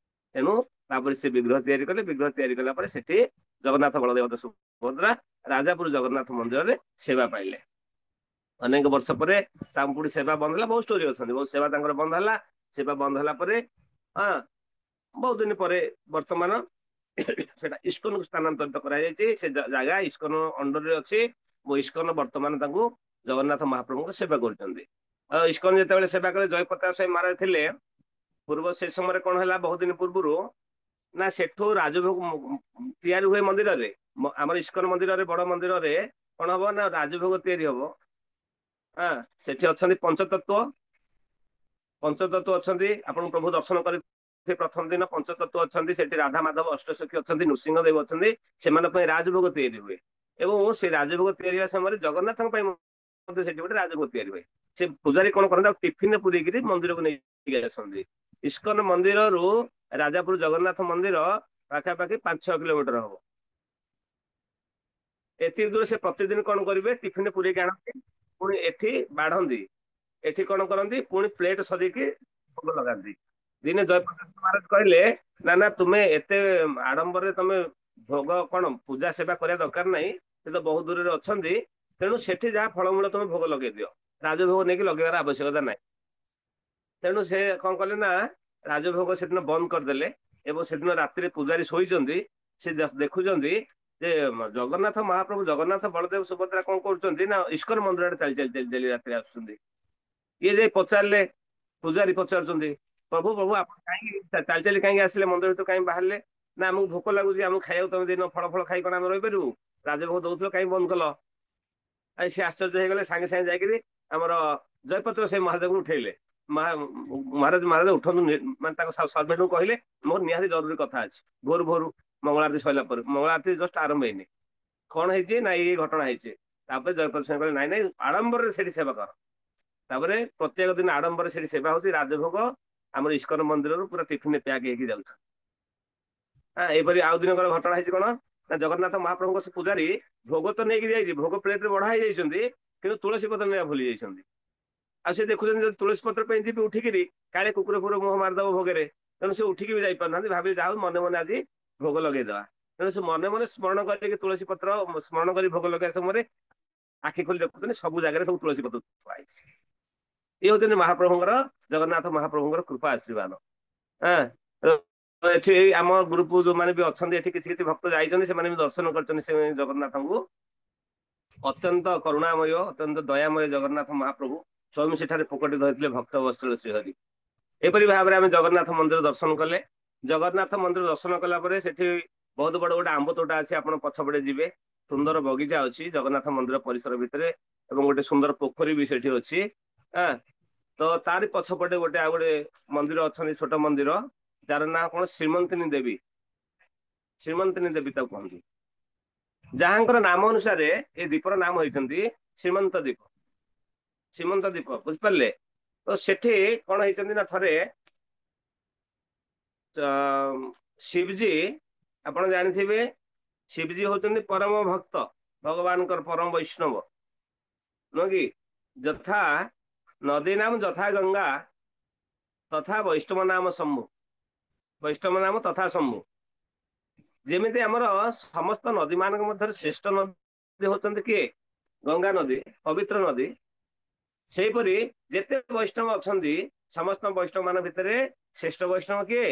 ତେଣୁ ତାପରେ ସେ ବିଗ୍ରହ ତିଆରି କଲେ। ବିଗ୍ରହ ତିଆରି କଲା ପରେ ସେଠି ଜଗନ୍ନାଥ, ବଳଦେବ, ସୁଭଦ୍ରା ରାଜାପୁର ଜଗନ୍ନାଥ ମନ୍ଦିରରେ ସେବା ପାଇଲେ। ଅନେକ ବର୍ଷ ପରେ ତାଙ୍କୁ ପୁଣି ସେବା ବନ୍ଦ ହେଲା। ବହୁତ ଷ୍ଟୋରି ଅଛନ୍ତି, ବହୁତ ସେବା ତାଙ୍କର ବନ୍ଦ ହେଲା। ସେବା ବନ୍ଦ ହେଲା ପରେ ବହୁତ ଦିନ ପରେ ବର୍ତ୍ତମାନ ସେଟା ଇସ୍କନକୁ ସ୍ଥାନାନ୍ତରିତ କରାଯାଇଛି। ସେ ଜାଗା ଇସ୍କନ ଅଣ୍ଡରରେ ଅଛି। ଇସ୍କନ ବର୍ତ୍ତମାନ ତାଙ୍କୁ ଜଗନ୍ନାଥ ମହାପ୍ରଭୁଙ୍କ ସେବା କରୁଛନ୍ତି। ଆଉ ଇସ୍କନ ଯେତେବେଳେ ସେବା କଲେ, ଜୟପ୍ରତାପ ସ୍ୱାଇଁ ମହାରାଜ ଥିଲେ ପୂର୍ବ, ସେ ସମୟରେ କଣ ହେଲା? ବହୁତ ଦିନ ପୂର୍ବରୁ ନା ସେଠୁ ରାଜଭୋଗ ତିଆରି ହୁଏ ମନ୍ଦିରରେ। ଆମର ଇସ୍କନ ମନ୍ଦିରରେ, ବଡ ମନ୍ଦିରରେ କଣ ହବ ନା ରାଜଭୋଗ ତିଆରି ହବ। ସେଠି ଅଛନ୍ତି ପଞ୍ଚତତ୍ତ୍ୱ। ପଞ୍ଚତତ୍ତ୍ୱ ଅଛନ୍ତି, ଆପଣଙ୍କୁ ପ୍ରଭୁ ଦର୍ଶନ କରି ପ୍ରଥମ ଦିନ ପଞ୍ଚତତ୍ତ୍ୱ ଅଛନ୍ତି ସେଠି। ରାଧା ମାଧବ ଅଷ୍ଟସଖୀ ଅଛନ୍ତି, ନୃସିଂହ ଦେବ ଅଛନ୍ତି। ସେମାନଙ୍କ ପାଇଁ ରାଜଭୋଗ ତିଆରି ହୁଏ। ଏବଂ ସେ ରାଜଭୋଗ ତିଆରି ହେବା ସମୟରେ ଜଗନ୍ନାଥଙ୍କ ପାଇଁ ମଧ୍ୟ ସେଠି ଗୋଟେ ରାଜଭୋଗ ତିଆରି ହୁଏ। ସେ ପୂଜାରୀ କଣ କରନ୍ତି, ଆଉ ଟିଫିନ ପୁରେଇକିରି ମନ୍ଦିରକୁ ନେଇକି ଆସନ୍ତି। ଇସ୍କନ ମନ୍ଦିରରୁ ରାଜାପୁର ଜଗନ୍ନାଥ ମନ୍ଦିର ପାଖାପାଖି 5-6 କିଲୋମିଟର ହବ। ଏତିକି ଦୂର ସେ ପ୍ରତିଦିନ କଣ କରିବେ, ଟିଫିନ ପୁରେଇକି ଆଣନ୍ତି, ପୁଣି ଏଠି ବାଢନ୍ତି। ଏଠି କଣ କରନ୍ତି, ପୁଣି ପ୍ଲେଟ ସଜେଇକି ଭୋଗ ଲଗାନ୍ତି। ଦିନେ ଜୟପ୍ରକାଶ ମହାରାଜ କହିଲେ, ନା ନା ତୁମେ ଏତେ ଆଡମ୍ବରରେ ତମେ ଭୋଗ କଣ ପୂଜା ସେବା କରିବା ଦରକାର ନାହିଁ, ସେ ତ ବହୁତ ଦୂରରେ ଅଛନ୍ତି, ତେଣୁ ସେଠି ଯାହା ଫଳମୂଳ ତମେ ଭୋଗ ଲଗେଇ ଦିଅ, ରାଜଭୋଗ ନେଇକି ଲଗେଇବାର ଆବଶ୍ୟକତା ନାହିଁ। ତେଣୁ ସେ କଣ କଲେ ନା ରାଜଭୋଗ ସେଦିନ ବନ୍ଦ କରିଦେଲେ, ଏବଂ ସେଦିନ ରାତିରେ ପୂଜାରୀ ଶୋଇଛନ୍ତି, ସେ ଦେଖୁଛନ୍ତି ଯେ ଜଗନ୍ନାଥ ମହାପ୍ରଭୁ ଜଗନ୍ନାଥ ବଳଦେବ ସୁଭଦ୍ରା କଣ କରୁଛନ୍ତି ନା ଇସ୍କନ ମନ୍ଦିର ଆଡେ ଚାଲି ଚାଲି ଚାଲି ଚାଲି ରାତିରେ ଆସୁଛନ୍ତି। ଇଏ ଯାଇ ପଚାରିଲେ, ପୂଜାରୀ ପଚାରୁଛନ୍ତି, ପ୍ରଭୁ ପ୍ରଭୁ ଆପଣ କାହିଁକି ଚାଲି ଚାଲି କାହିଁକି ଆସିଲେ, ମନ୍ଦିର ଭିତରୁ କାହିଁକି ବାହାରିଲେ? ନା ଆମକୁ ଭୋକ ଲାଗୁଛି, ଆମକୁ ଖାଇବାକୁ ତମେ ଦିନ ଫଳ ଫଳ ଖାଇ କଣ ଆମେ ରହିପାରିବୁ, ରାଜଭୋଗ ଦଉଥିଲ କାହିଁକି ବନ୍ଦ କଲ? ଆଉ ସେ ଆଶ୍ଚର୍ଯ୍ୟ ହେଇଗଲେ, ସାଙ୍ଗେ ସାଙ୍ଗେ ଯାଇକିରି ଆମର ଜୟପତ୍ର ସେ ମହାଦେବଙ୍କୁ ଉଠେଇଲେ। ମହାରାଜ ମହାରାଜ ଉଠନ୍ତୁ, ମାନେ ତାଙ୍କ ସର୍ଭେଣ୍ଟଙ୍କୁ କହିଲେ, ମୋର ନିହାତି ଜରୁରୀ କଥା ଅଛି। ଭୋରୁ ଭୋରୁ ମଙ୍ଗଳ ଆରତୀ ସରିଲା ପରେ, ମଙ୍ଗଳ ଆରତୀ ଜଷ୍ଟ ଆରମ୍ଭ ହେଇନି, କଣ ହେଇଛି ନା ଏଇ ଘଟଣା ହେଇଛି। ତାପରେ ଜୟପତ୍ର ସିଂହ କହିଲେ, ନାଇଁ ନାଇଁ ଆଡମ୍ବରରେ ସେଠି ସେବା କର। ତାପରେ ପ୍ରତ୍ୟେକ ଦିନ ଆଡମ୍ବରରେ ସେଠି ସେବା ହଉଛି, ରାଜଭୋଗ ଆମର ଇସ୍କନ ମନ୍ଦିରରୁ ପୁରା ଟିଫିନ ପ୍ୟାକ୍ ହେଇକି ଯାଉଛି। ଏଇପରି ଆଉ ଦିନଙ୍କର ଘଟଣା ହେଇଛି କଣ ନା, ଜଗନ୍ନାଥ ମହାପ୍ରଭୁଙ୍କ ସେ ପୂଜାରୀ ଭୋଗ ତ ନେଇକି ଯାଇଛି, ଭୋଗ ପ୍ଲେଟରେ ବଢା ହେଇଯାଇଛନ୍ତି, କିନ୍ତୁ ତୁଳସୀ ପତ୍ର ନେବା ଭୁଲି ଯାଇଛନ୍ତି। ଆଉ ସେ ଦେଖୁଛନ୍ତି ଯଦି ତୁଳସୀ ପତ୍ର ପାଇଁ ଯିବି ଉଠିକିରି, କାଳେ କୁକୁର ଫୁକୁର ମୁହଁ ମାରିଦବ ଭୋଗରେ, ତେଣୁ ସେ ଉଠିକି ବି ଯାଇପାରୁନାହାନ୍ତି, ଭାବି ଯାହା ହଉ ମନେ ମନେ ଆଜି ଭୋଗ ଲଗେଇଦବା। ତେଣୁ ସେ ମନେ ମନେ ସ୍ମରଣ କରିକି ତୁଳସୀ ପତ୍ର ସ୍ମରଣ କରି ଭୋଗ ଲଗେଇବା ସମୟରେ ଆଖି ଖୋଲି ଦେଖୁଛନ୍ତି ସବୁ ଜାଗାରେ ସବୁ ତୁଳସୀ ପତ୍ର ଥୁଆ ହେଇଛି। ଇଏ ହଉଛନ୍ତି ମହାପ୍ରଭୁଙ୍କର, ଜଗନ୍ନାଥ ମହାପ୍ରଭୁଙ୍କର କୃପା ଆଶୀର୍ବାଦ। ଏଠି ଆମ ଗ୍ରୁପ ଯୋଉମାନେ ବି ଅଛନ୍ତି, ଏଠି କିଛି କିଛି ଭକ୍ତ ଯାଇଛନ୍ତି, ସେମାନେ ବି ଦର୍ଶନ କରିଛନ୍ତି ସେ ଜଗନ୍ନାଥଙ୍କୁ। ଅତ୍ୟନ୍ତ କରୁଣାମୟ, ଅତ୍ୟନ୍ତ ଦୟାମୟ ଜଗନ୍ନାଥ ମହାପ୍ରଭୁ ସ୍ୱୟଂ ସେଠାରେ ପୋକଟି ଧରିଥିଲେ ଭକ୍ତ ବତ୍ସଳ ଶ୍ରୀହରି। ଏପରି ଭାବରେ ଆମେ ଜଗନ୍ନାଥ ମନ୍ଦିର ଦର୍ଶନ କଲେ। ଜଗନ୍ନାଥ ମନ୍ଦିର ଦର୍ଶନ କଲା ପରେ ସେଠି ବହୁତ ବଡ ଗୋଟେ ଆମ୍ବ ତୋଟା ଅଛି, ଆପଣ ପଛପଟେ ଯିବେ, ସୁନ୍ଦର ବଗିଚା ଅଛି ଜଗନ୍ନାଥ ମନ୍ଦିର ପରିସର ଭିତରେ, ଏବଂ ଗୋଟେ ସୁନ୍ଦର ପୋଖରୀ ବି ସେଠି ଅଛି। ତ ତାରି ପଛପଟେ ଗୋଟେ ଆଉ ଗୋଟେ ମନ୍ଦିର ଅଛନ୍ତି, ଛୋଟ ମନ୍ଦିର, ଯାର ନାଁ କଣ ଶ୍ରୀମନ୍ତିନୀ ଦେବୀ। ଶ୍ରୀମନ୍ତିନୀ ଦେବୀ ତାକୁ କୁହନ୍ତି, ଯାହାଙ୍କର ନାମ ଅନୁସାରେ ଏ ଦ୍ୱୀପର ନାମ ହେଇଛନ୍ତି ଶ୍ରୀମନ୍ତ ଦ୍ୱୀପ। ଶ୍ରୀମନ୍ତ ଦ୍ୱୀପ ବୁଝିପାରିଲେ? ତ ସେଠି କଣ ହେଇଛନ୍ତି ନା, ଥରେ ଶିବଜୀ, ଆପଣ ଜାଣିଥିବେ ଶିବଜୀ ହଉଛନ୍ତି ପରମ ଭକ୍ତ, ଭଗବାନଙ୍କର ପରମ ବୈଷ୍ଣବ, ନୁହଁ କି? ଯଥା ନଦୀ ନାମ ଯଥା ଗଙ୍ଗା, ତଥା ବୈଷ୍ଣବ ନାମ ଶମ୍ଭୁ। ବୈଷ୍ଣବ ନାମ ତଥା ଶମ୍ଭୁ। ଯେମିତି ଆମର ସମସ୍ତ ନଦୀ ମାନଙ୍କ ମଧ୍ୟରେ ଶ୍ରେଷ୍ଠ ନଦୀ ହଉଛନ୍ତି କିଏ? ଗଙ୍ଗା ନଦୀ, ପବିତ୍ର ନଦୀ। ସେହିପରି ଯେତେ ବୈଷ୍ଣବ ଅଛନ୍ତି, ସମସ୍ତ ବୈଷ୍ଣବ ମାନଙ୍କ ଭିତରେ ଶ୍ରେଷ୍ଠ ବୈଷ୍ଣବ କିଏ?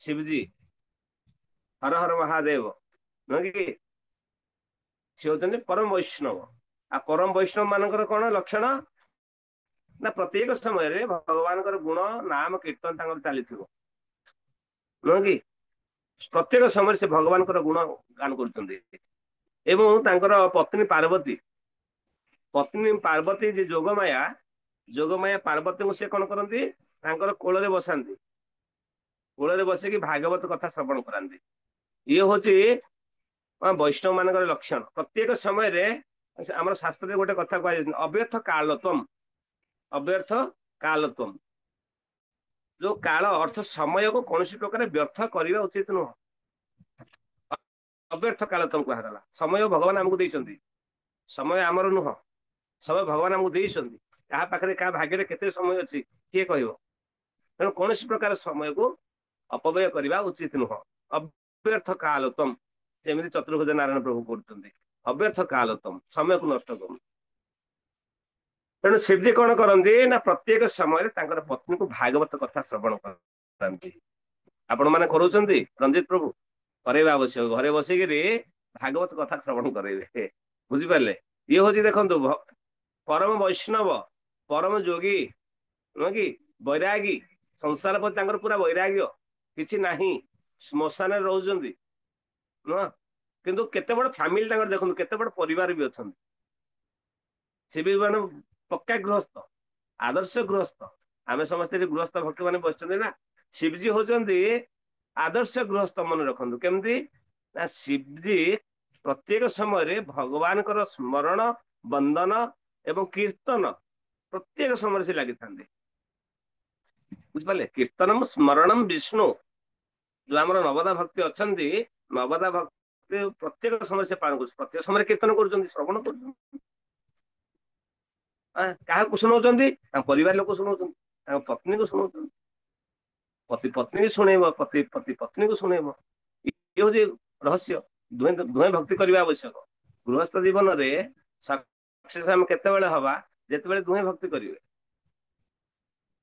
ଶିବଜୀ। ହର ହର ମହାଦେବ, ନୁହେଁ କି? ସେ ହଉଛନ୍ତି ପରମ ବୈଷ୍ଣବ। ଆଉ ପରମ ବୈଷ୍ଣବ ମାନଙ୍କର କଣ ଲକ୍ଷଣ ନା, ପ୍ରତ୍ୟେକ ସମୟରେ ଭଗବାନଙ୍କର ଗୁଣ ନାମ କୀର୍ତ୍ତନ ତାଙ୍କର ଚାଲିଥିବ, ନୁହଁ କି? ପ୍ରତ୍ୟେକ ସମୟରେ ସେ ଭଗବାନଙ୍କର ଗୁଣ ଗାନ କରୁଛନ୍ତି। ଏବଂ ତାଙ୍କର ପତ୍ନୀ ପାର୍ବତୀ, ପତ୍ନୀ ପାର୍ବତୀ ଯେ ଯୋଗମାୟା, ଯୋଗମାୟା ପାର୍ବତୀଙ୍କୁ ସେ କଣ କରନ୍ତି, ତାଙ୍କର କୋଳରେ ବସାନ୍ତି, କୋଳରେ ବସିକି ଭାଗବତ କଥା ଶ୍ରବଣ କରାନ୍ତି। ଇଏ ହଉଛି ବୈଷ୍ଣବ ମାନଙ୍କର ଲକ୍ଷଣ। ପ୍ରତ୍ୟେକ ସମୟରେ ଆମର ଶାସ୍ତ୍ରରେ ଗୋଟେ କଥା କୁହାଯାଇଛି, ଅବ୍ୟର୍ଥ କାଳତ୍ୱମ୍, ଅବ୍ୟର୍ଥ କାଳତ୍ୱମ୍। ଯୋଉ କାଳ ଅର୍ଥ ସମୟକୁ କୌଣସି ପ୍ରକାର ବ୍ୟର୍ଥ କରିବା ଉଚିତ ନୁହଁ। ଅବ୍ୟର୍ଥ କାଳତ୍ୱମ୍ କୁହାଗଲା। ସମୟ ଭଗବାନ ଆମକୁ ଦେଇଛନ୍ତି, ସମୟ ଆମର ନୁହଁ, ସମୟ ଭଗବାନ ଆମକୁ ଦେଇଛନ୍ତି। କାହା ପାଖରେ କାହା ଭାଗ୍ୟରେ କେତେ ସମୟ ଅଛି କିଏ କହିବ? ତେଣୁ କୌଣସି ପ୍ରକାର ସମୟକୁ ଅପବ୍ୟୟ କରିବା ଉଚିତ ନୁହଁ। ଅବ୍ୟର୍ଥ କାଳତ୍ୱମ୍, ଯେମିତି ଚତୁର୍ଭୁଜ ନାରାୟଣ ପ୍ରଭୁ କରୁଛନ୍ତି, ଅବ୍ୟର୍ଥ କାଳତ୍ୱମ୍, ସମୟକୁ ନଷ୍ଟ କରୁ। ତେଣୁ ଶିବଜୀ କଣ କରନ୍ତି ନା, ପ୍ରତ୍ୟେକ ସମୟରେ ତାଙ୍କର ପତ୍ନୀକୁ ଭାଗବତ କଥା ଶ୍ରବଣ କରନ୍ତି। ଆପଣ ମାନେ କରୁଛନ୍ତି ରଞ୍ଜିତ ପ୍ରଭୁ? କରେଇବା ଆବଶ୍ୟକ। ଘରେ ବସିକିରି ଭାଗବତ କଥା ଶ୍ରବଣ କରେଇବେ, ବୁଝିପାରିଲେ? ଇଏ ହଉଛି ଦେଖନ୍ତୁ ପରମ ବୈଷ୍ଣବ, ପରମ ଯୋଗୀ, ନୁହେଁ କି? ବୈରାଗୀ, ସଂସାର ପ୍ରତି ତାଙ୍କର ପୁରା ବୈରାଗ୍ୟ, କିଛି ନାହିଁ, ଶ୍ମଶାନରେ ରହୁଛନ୍ତି, ନୁହଁ? କିନ୍ତୁ କେତେ ବଡ ଫ୍ୟାମିଲି ତାଙ୍କର, ଦେଖନ୍ତୁ କେତେ ବଡ ପରିବାର ବି ଅଛନ୍ତି। ସେ ବି ମାନେ ପକ୍କା ଗୃହସ୍ଥ, ଆଦର୍ଶ ଗୃହସ୍ଥ। ଆମେ ସମସ୍ତେ ଏଠି ଗୃହସ୍ଥ ଭକ୍ତ ମାନେ ବସିଛନ୍ତି ନା, ଶିବଜୀ ହଉଛନ୍ତି ଆଦର୍ଶ ଗୃହସ୍ଥ। ମନେ ରଖନ୍ତୁ, କେମିତି ନା ଶିବଜୀ ପ୍ରତ୍ୟେକ ସମୟରେ ଭଗବାନଙ୍କର ସ୍ମରଣ, ବନ୍ଦନ ଏବଂ କୀର୍ତ୍ତନ प्रत्येक समय से लगी था बुझिपारे कीर्तनम स्मरणम विष्णु जो आम नवदा भक्ति अच्छा नवदा भक्ति प्रत्येक समय से पालन कर प्रत्येक समय कीर्तन कर श्रवण कर क्या शुणा परिवार लोक शुणा पत्नी को शुणा पति पत्नी को शुणेब पति पति पत्नी को शुणेब ये हूँ रहस्य दुहे दुहे भक्ति करने आवश्यक गृहस्थ जीवन में सक्सेस आम केतबेले हवा जिते दुहे भक्ति करेंगे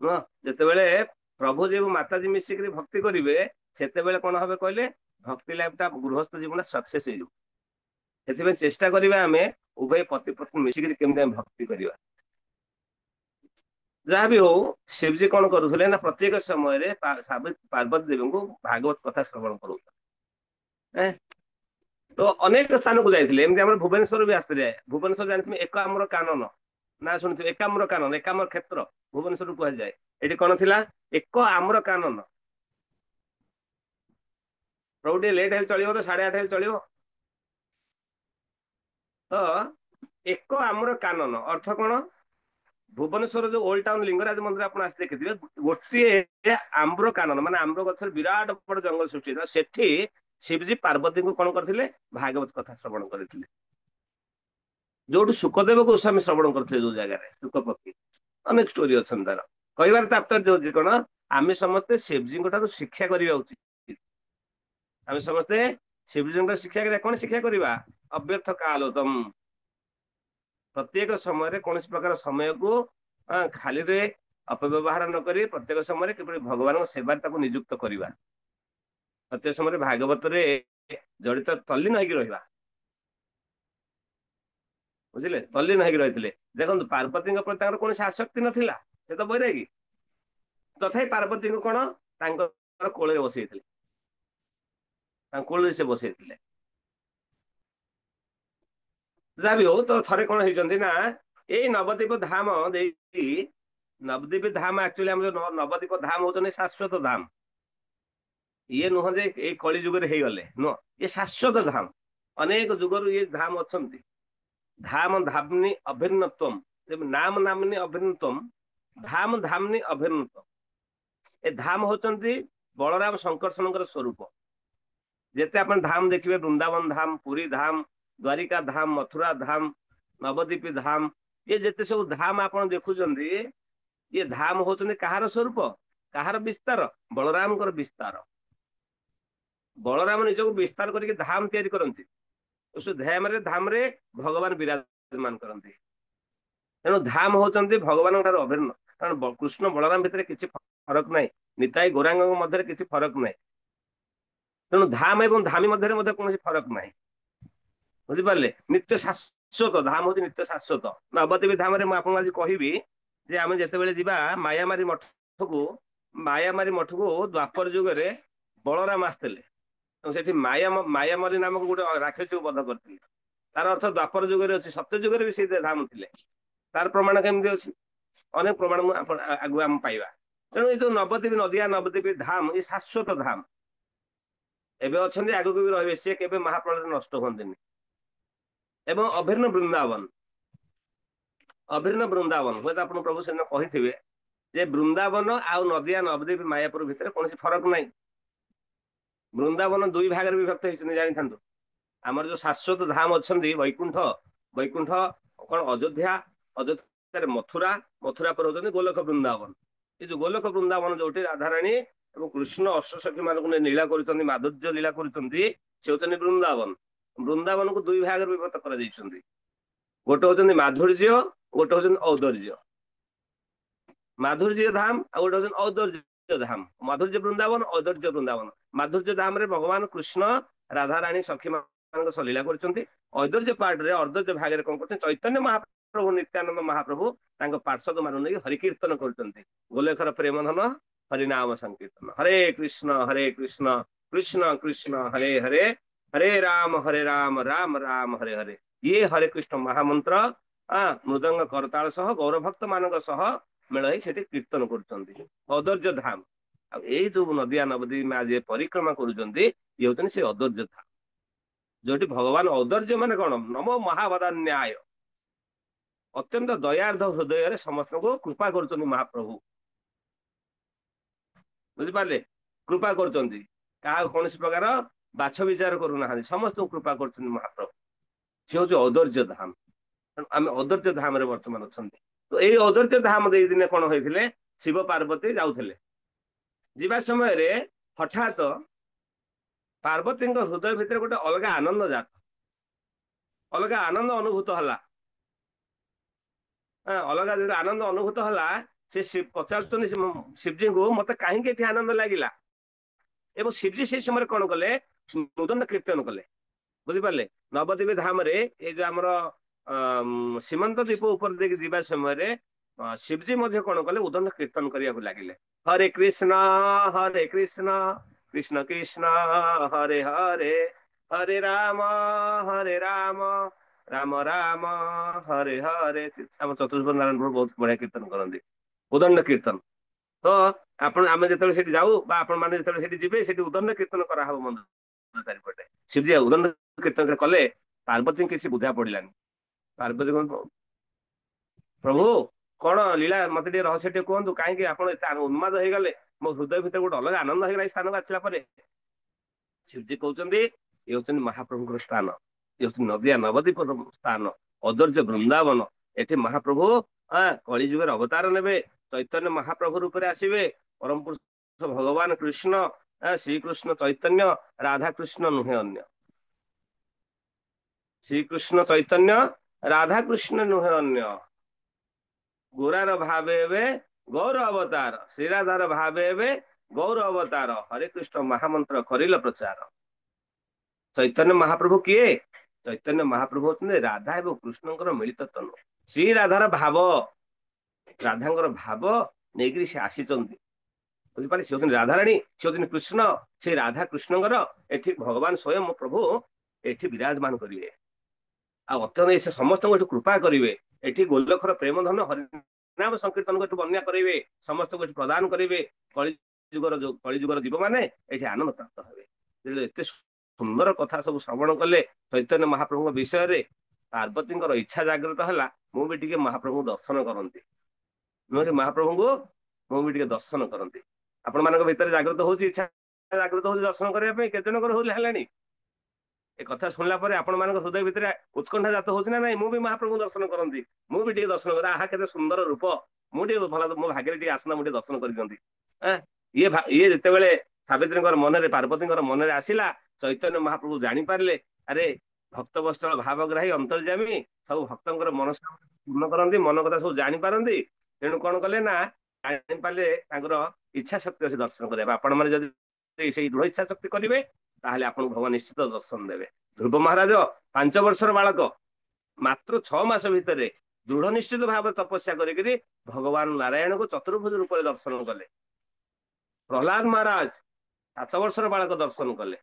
नुह जिते प्रभु जी माता जी मिसिक भक्ति करेंगे से कौन हम कहले भक्ति लाइफ टा गृहस्थ जीवन सक्सेस हो चेष्टा करवा आम उभय पति पत्नी मिसिक केमी भक्ति करवा जहाँ भी हो शिवजी कौन करुले ना प्रत्येक समय पार्वती देवी को भागवत कथा श्रवण करूँ तो अनेक स्थान को जाते भुवनेश्वर भी आसते भुवनेश्वर जानते एक आमर कानन ना शुणी एकाम्र कानन एकाम्र क्षेत्र भुवनेश्वर कह जाए ये कौन थी एक आम्र कानन प्रभु टे लेट है चलो तो 8:30 चलो तो एक आम्र कानन अर्थ कौन भुवनेश्वर जो ओल्ड टाउन लिंगराज मंदिर आप देखिए गोटे आम्र कानन माने आम्र गचर विराट बड़ जंगल सृष्टि सेठी शिवजी पार्वती को कौन करते भागवत कथा श्रवण करते जो सुखदेव गोस्वामी श्रवण करते जो जगह सुख पक्षी अनेक स्टोरी अच्छी तार कह तात्पर्य कौन आम समस्ते शिवजी शिक्षा करवा उचित आम समस्ते शिवजी शिक्षा करा कौन शिक्षा करवा अव्यर्थ कालोतम प्रत्येक समय कौन प्रकार समय को खाली रे अपव्यवहार न करी प्रत्येक समय कि भगवान सेवा नियुक्त करवा प्रत्येक समय भागवत रे जड़ित तल्लीन होगी रहा बुझे तल्लीन होगी रही देखो पार्वती कौन आसक्ति नाला से तो बैरागी तथा पार्वती को कौन कोल बसई कोल से बसई जहाँ भी हो तो थे कौन होती ना ये नवद्वीप धाम नवद्वीप धाम एक्चुअली आम नवद्वीप धाम होते शाश्वत धाम ये नुह जे ये कली जुगे हो गले नुह ये शाश्वत धाम अनेक जुगर ये धाम अच्छा धाम धामनी अभिन्नत्व नाम नामनी अभिन्नत्व धाम धामनी अभिन्नत्व ए धाम होती बलराम शंकरषण स्वरूप जिते आप धाम देखिए वृंदावन धाम पुरी धाम द्वारिका धाम मथुरा धाम नवद्वीप धाम ये जिते सब धाम आप देखुं ये धाम होती कहार स्वरूप कहार विस्तार बलराम विस्तार बलराम निजक विस्तार करके धाम तैयारी करती उस धाम रे भगवान विराजमान करते तेणु धाम होती भगवान अभिन्न कारण कृष्ण बलराम भितर किसी फरक ना निताई गौरांग मध्य किसी फरक ना तेणु धाम एवं धामी मध्य कौन फरक ना बुझिपारे नित्य शाश्वत धाम हूँ नित्य शाश्वत नवद्वीप धाम मुझे आज कहि आम जिते जा मायामारी मठ को द्वापर जुगे बलराम आसते से मायामारी नामक गोटे राक्षस को बध करते तार अर्थ द्वापर जुगे अच्छी सत्य जुगे भी सी धाम थे तार प्रमाण केमती अच्छी अनेक प्रमाण आगु आम पाइबा तेणु ये जो नवद्वीप नदिया नवद्वीप धाम ये शाश्वत धाम एवं अच्छा आगू भी रही सी के महाप्रलय नष्ट हमें एवं अभिन्न वृंदावन हूँ आप प्रभु से कही वृंदावन आउ नदिया नवद्वीप मायापुर भितर कौन फरक ना वृंदावन दुई भाग विभक्त होती जानी था आमर जो शाश्वत धाम अच्छा वैकुंठ वैकुंठ कौन अयोध्या अयोध्या मथुरा मथुरा पर होती गोलख वृंदावन ये जो गोलख वृंदावन जो राधाराणी और कृष्ण अष्टसखी मानक लीला कर माधुर्य लीला कर वृंदावन वृंदावन को दुई भाग विभक्त कर गोटे होती माधुर्य गोटे होती औदर्य माधुर्य धाम आ गोटे होती औदर्य धाम माधुर्य वृंदावन औदर्य वृंदावन माधुर्य धाम रे भगवान कृष्ण राधाराणी सखी मान लीला कर ऐदर्य पार्ट रे अर्दर्य भाग कौन कर चैतन्य महाप्रभु नित्यानंद महाप्रभु पार्षद मान नहीं हरिकीर्तन कर गोलेखर प्रेम धन हरिनाम संकीर्तन हरे कृष्ण कृष्ण कृष्ण हरे हरे हरे राम राम राम हरे हरे ये हरे कृष्ण महामंत्र मृदंग करताल सह गौरभक्त मान सह मेल से कीर्तन कर औदर्य धाम आई जो नदिया नवद्वीप में आज परिक्रमा कर से औदर्य धाम जो भगवान औदर्य मान कौन नमो महावदान्याय ଅତ୍ୟନ୍ତ ଦୟାର୍ଦ୍ଧ ହୃଦୟରେ ସମସ୍ତଙ୍କୁ କୃପା କରୁଛନ୍ତି ମହାପ୍ରଭୁ। ବୁଝିପାରିଲେ? କୃପା କରୁଛନ୍ତି, କାହାକୁ କୌଣସି ପ୍ରକାର ବାଛ ବିଚାର କରୁନାହାନ୍ତି, ସମସ୍ତଙ୍କୁ କୃପା କରୁଛନ୍ତି ମହାପ୍ରଭୁ। ସେ ହଉଛି ଔଦର୍ଯ୍ୟ ଧାମ। ଆମେ ଔଦର୍ଯ୍ୟ ଧାମରେ ବର୍ତ୍ତମାନ ଅଛନ୍ତି। ତ ଏଇ ଔଦର୍ଯ୍ୟ ଧାମ ଦେଇ ଦିନେ କଣ ହେଇଥିଲେ, ଶିବ ପାର୍ବତୀ ଯାଉଥିଲେ। ଯିବା ସମୟରେ ହଠାତ୍ ପାର୍ବତୀଙ୍କ ହୃଦୟ ଭିତରେ ଗୋଟେ ଅଲଗା ଆନନ୍ଦ ଜାତ, ଅଲଗା ଆନନ୍ଦ ଅନୁଭୂତ ହେଲା। ଅଲଗା ଯେତେବେଳେ ଆନନ୍ଦ ଅନୁଭୂତ ହେଲା, ସେ ପଚାରୁଛନ୍ତି ଶିବଜୀଙ୍କୁ, ମତେ କାହିଁକି ଏଠି ଆନନ୍ଦ ଲାଗିଲା? ଏବଂ ଶିବଜୀ ସେଇ ସମୟରେ କଣ କଲେ, ନୂତନ କୀର୍ତ୍ତନ କଲେ। ବୁଝିପାରିଲେ? ନବଦ୍ୱୀପ ଧାମରେ ଏଇ ଯୋଉ ଆମର ସୀମନ୍ତ ଦ୍ୱୀପ ଉପରେ ଦେଇକି ଯିବା ସମୟରେ ଶିବଜୀ ମଧ୍ୟ କଣ କଲେ, ଉଦଣ୍ଡ କୀର୍ତ୍ତନ କରିବାକୁ ଲାଗିଲେ। ହରେ କୃଷ୍ଣ କୃଷ୍ଣ କୃଷ୍ଣ ହରେ ହରେ, ହରେ ରାମ ରାମ ରାମ ହରେ ହରେ। ଆମ ଚତୁର୍ଭୁଜ ନାରାୟଣ ପ୍ରଭୁ ବହୁତ ବଢିଆ କୀର୍ତ୍ତନ କରନ୍ତି, ଉଦଣ୍ଡ କୀର୍ତ୍ତନ। ତ ଆମେ ଯେତେବେଳେ ସେଠି ଯାଉ, ବା ଆପଣ ମାନେ ଯେତେବେଳେ ସେଠି ଯିବେ, ସେଠି ଉଦଣ୍ଡ କୀର୍ତ୍ତନ କରାହବ ମନ୍ଦିର ଚାରିପଟେ। ଶିବଜୀ ଉଦଣ୍ଡ କୀର୍ତ୍ତନ କଲେ, ପାର୍ବତୀଙ୍କୁ କିଛି ବୁଝା ପଡିଲାନି। ପାର୍ବତୀ ପ୍ରଭୁ କଣ ଲୀଳା, ମତେ ଟିକେ ରହସ୍ୟ ଟିକେ କୁହନ୍ତୁ, କାହିଁକି ଆପଣ ଏତେ ଉନ୍ମାଦ ହେଇଗଲେ? ମୋ ହୃଦୟ ଭିତରେ ଗୋଟେ ଅଲଗା ଆନନ୍ଦ ହେଇଗଲା ଏଇ ସ୍ଥାନକୁ ଆସିଲା ପରେ। ଶିବଜୀ କହୁଛନ୍ତି, ଇଏ ହଉଛନ୍ତି ମହାପ୍ରଭୁଙ୍କର ସ୍ଥାନ, ଇଏ ହଉଛି ନଦିଆ ନବଦ୍ୱୀପର ସ୍ଥାନ, ଔଦର୍ଯ୍ୟ ବୃନ୍ଦାବନ। ଏଠି ମହାପ୍ରଭୁ କଳି ଯୁଗରେ ଅବତାର ନେବେ, ଚୈତନ୍ୟ ମହାପ୍ରଭୁ ରୂପରେ ଆସିବେ। ପରମ ପୁରୁଷ ଭଗବାନ କୃଷ୍ଣ, ଶ୍ରୀକୃଷ୍ଣ ଚୈତନ୍ୟ, ରାଧାକୃଷ୍ଣ ନୁହେଁ ଅନ୍ୟ। ଶ୍ରୀକୃଷ୍ଣ ଚୈତନ୍ୟ, ରାଧାକୃଷ୍ଣ ନୁହେଁ ଅନ୍ୟ। ଗୋରାର ଭାବେ ଏବେ ଗୌର ଅବତାର, ଶ୍ରୀରାଧାର ଭାବେ ଏବେ ଗୌର ଅବତାର। ହରେ କୃଷ୍ଣ ମହାମନ୍ତ୍ର କରିଲ ପ୍ରଚାର। ଚୈତନ୍ୟ ମହାପ୍ରଭୁ କିଏ? ଚୈତନ୍ୟ ମହାପ୍ରଭୁ ହଉଛନ୍ତି ରାଧା ଏବଂ କୃଷ୍ଣଙ୍କର ମିଳିତ ତନୁ। ଶ୍ରୀ ରାଧାର ଭାବ, ରାଧାଙ୍କର ଭାବ ନେଇକରି ସେ ଆସିଛନ୍ତି। ବୁଝିପାରିଲେ? ସେ ହଉଛନ୍ତି ରାଧାରାଣୀ, ସେ ହଉଛନ୍ତି କୃଷ୍ଣ। ସେ ରାଧା କୃଷ୍ଣଙ୍କର ଏଠି ଭଗବାନ ସ୍ୱୟଂ ପ୍ରଭୁ ଏଠି ବିରାଜମାନ କରିବେ। ଆଉ ଅତ୍ୟନ୍ତ ସେ ସମସ୍ତଙ୍କୁ ଏଠୁ କୃପା କରିବେ। ଏଠି ଗୋଲଖର ପ୍ରେମ ଧନ ହରିନାମ ସଂକୀର୍ତ୍ତନକୁ ଏଠୁ ବନ୍ୟା କରିବେ, ସମସ୍ତଙ୍କୁ ଏଠି ପ୍ରଦାନ କରିବେ। କଳିଯୁଗର ଜୀବମାନେ ଏଠି ଆନନ୍ଦ ପ୍ରାପ୍ତ ହେବେ। ଏତେ ସୁନ୍ଦର କଥା ସବୁ ଶ୍ରବଣ କଲେ ଚୈତନ୍ୟ ମହାପ୍ରଭୁଙ୍କ ବିଷୟରେ। ପାର୍ବତୀଙ୍କର ଇଚ୍ଛା ଜାଗ୍ରତ ହେଲା, ମୁଁ ବି ଟିକେ ମହାପ୍ରଭୁଙ୍କୁ ଦର୍ଶନ କରନ୍ତି। ନୁହେଁ କି? ମହାପ୍ରଭୁଙ୍କୁ ମୁଁ ବି ଟିକେ ଦର୍ଶନ କରନ୍ତି। ଆପଣ ମାନଙ୍କ ଭିତରେ ଜାଗ୍ରତ ହଉଛି, ଇଚ୍ଛା ଜାଗ୍ରତ ହଉଛି ଦର୍ଶନ କରିବା ପାଇଁ? କେତେ ଜଣଙ୍କର ହେଲାଣି? ଏ କଥା ଶୁଣିଲା ପରେ ଆପଣ ମାନଙ୍କ ହୃଦୟ ଭିତରେ ଉତ୍କଣ୍ଠା ଜାତ ହଉଛି ନା ନାଇଁ? ମୁଁ ବି ମହାପ୍ରଭୁଙ୍କୁ ଦର୍ଶନ କରନ୍ତି, ମୁଁ ବି ଟିକେ ଦର୍ଶନ କରେ। ଆହା କେତେ ସୁନ୍ଦର ରୂପ, ମୁଁ ଟିକେ ଭଲ, ମୋ ଭାଗ୍ୟରେ ଟିକେ ଆସନ୍ତା, ମୁଁ ଟିକେ ଦର୍ଶନ କରିଦିଅନ୍ତି। ଇଏ ଯେତେବେଳେ ସାବିତ୍ରୀଙ୍କର ମନରେ, ପାର୍ବତୀଙ୍କର ମନରେ ଆସିଲା, ଚୈତନ୍ୟ ମହାପ୍ରଭୁ ଜାଣିପାରିଲେ, ଆରେ ଭକ୍ତ ବତ୍ସଳ ଭାବଗ୍ରାହୀ ଅନ୍ତର୍ଯାମୀ, ସବୁ ଭକ୍ତଙ୍କର ମନସ୍କାମନା ପୂର୍ଣ୍ଣ କରନ୍ତି, ମନ କଥା ସବୁ ଜାଣିପାରନ୍ତି। ତେଣୁ କଣ କଲେ ନା, ଜାଣିପାରିଲେ ତାଙ୍କର ଇଚ୍ଛା ଶକ୍ତି ଅଛି ଦର୍ଶନ କରିବା। ଆପଣ ମାନେ ଯଦି ସେଇ ଦୃଢ ଇଚ୍ଛା ଶକ୍ତି କରିବେ, ତାହେଲେ ଆପଣଙ୍କୁ ଭଗବାନ ନିଶ୍ଚିତ ଦର୍ଶନ ଦେବେ। ଧ୍ରୁବ ମହାରାଜ 5 ବର୍ଷର ବାଳକ, ମାତ୍ର 6 ମାସ ଭିତରେ ଦୃଢ ନିଶ୍ଚିତ ଭାବରେ ତପସ୍ୟା କରିକିରି ଭଗବାନ ନାରାୟଣଙ୍କୁ ଚତୁର୍ଭୁଜ ରୂପରେ ଦର୍ଶନ କଲେ। ପ୍ରହ୍ଲାଦ ମହାରାଜ 7 ବର୍ଷର ବାଳକ ଦର୍ଶନ କଲେ।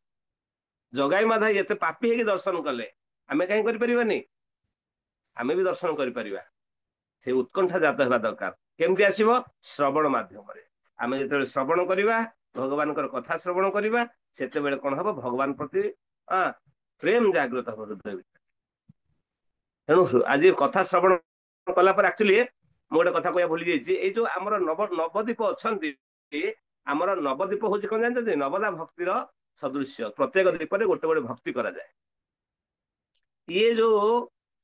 ଜଗାଇ ମାଧାଇ ଏତେ ପାପୀ ହେଇକି ଦର୍ଶନ କଲେ, ଆମେ କାହିଁ କରିପାରିବାନି? ଆମେ ବି ଦର୍ଶନ କରିପାରିବା। ସେ ଉତ୍କଣ୍ଠା ଜାତ ହେବା ଦରକାର। କେମିତି ଆସିବ? ଶ୍ରବଣ ମାଧ୍ୟମରେ। ଆମେ ଯେତେବେଳେ ଶ୍ରବଣ କରିବା, ଭଗବାନଙ୍କର କଥା ଶ୍ରବଣ କରିବା, ସେତେବେଳେ କଣ ହବ? ଭଗବାନ ପ୍ରତି ପ୍ରେମ ଜାଗ୍ରତ ହବ ହୃଦୟ ଭିତରେ। ତେଣୁ ଆଜି କଥା ଶ୍ରବଣ କଲା ପରେ, ଆକ୍ଚୁଆଲି ମୁଁ ଗୋଟେ କଥା କହିବା ଭୁଲି ଯାଇଛି। ଏଇ ଯୋଉ ଆମର ନବଦ୍ୱୀପ ଅଛନ୍ତି, ଆମର ନବଦ୍ୱୀପ ହଉଛି କଣ ଜାଣିଛନ୍ତି? ନବଦା ଭକ୍ତିର ସଦୃଶ୍ୟ। ପ୍ରତ୍ୟେକ ଦ୍ୱୀପରେ ଗୋଟେ ଗୋଟେ ଭକ୍ତି କରାଯାଏ। ଇଏ ଯୋଉ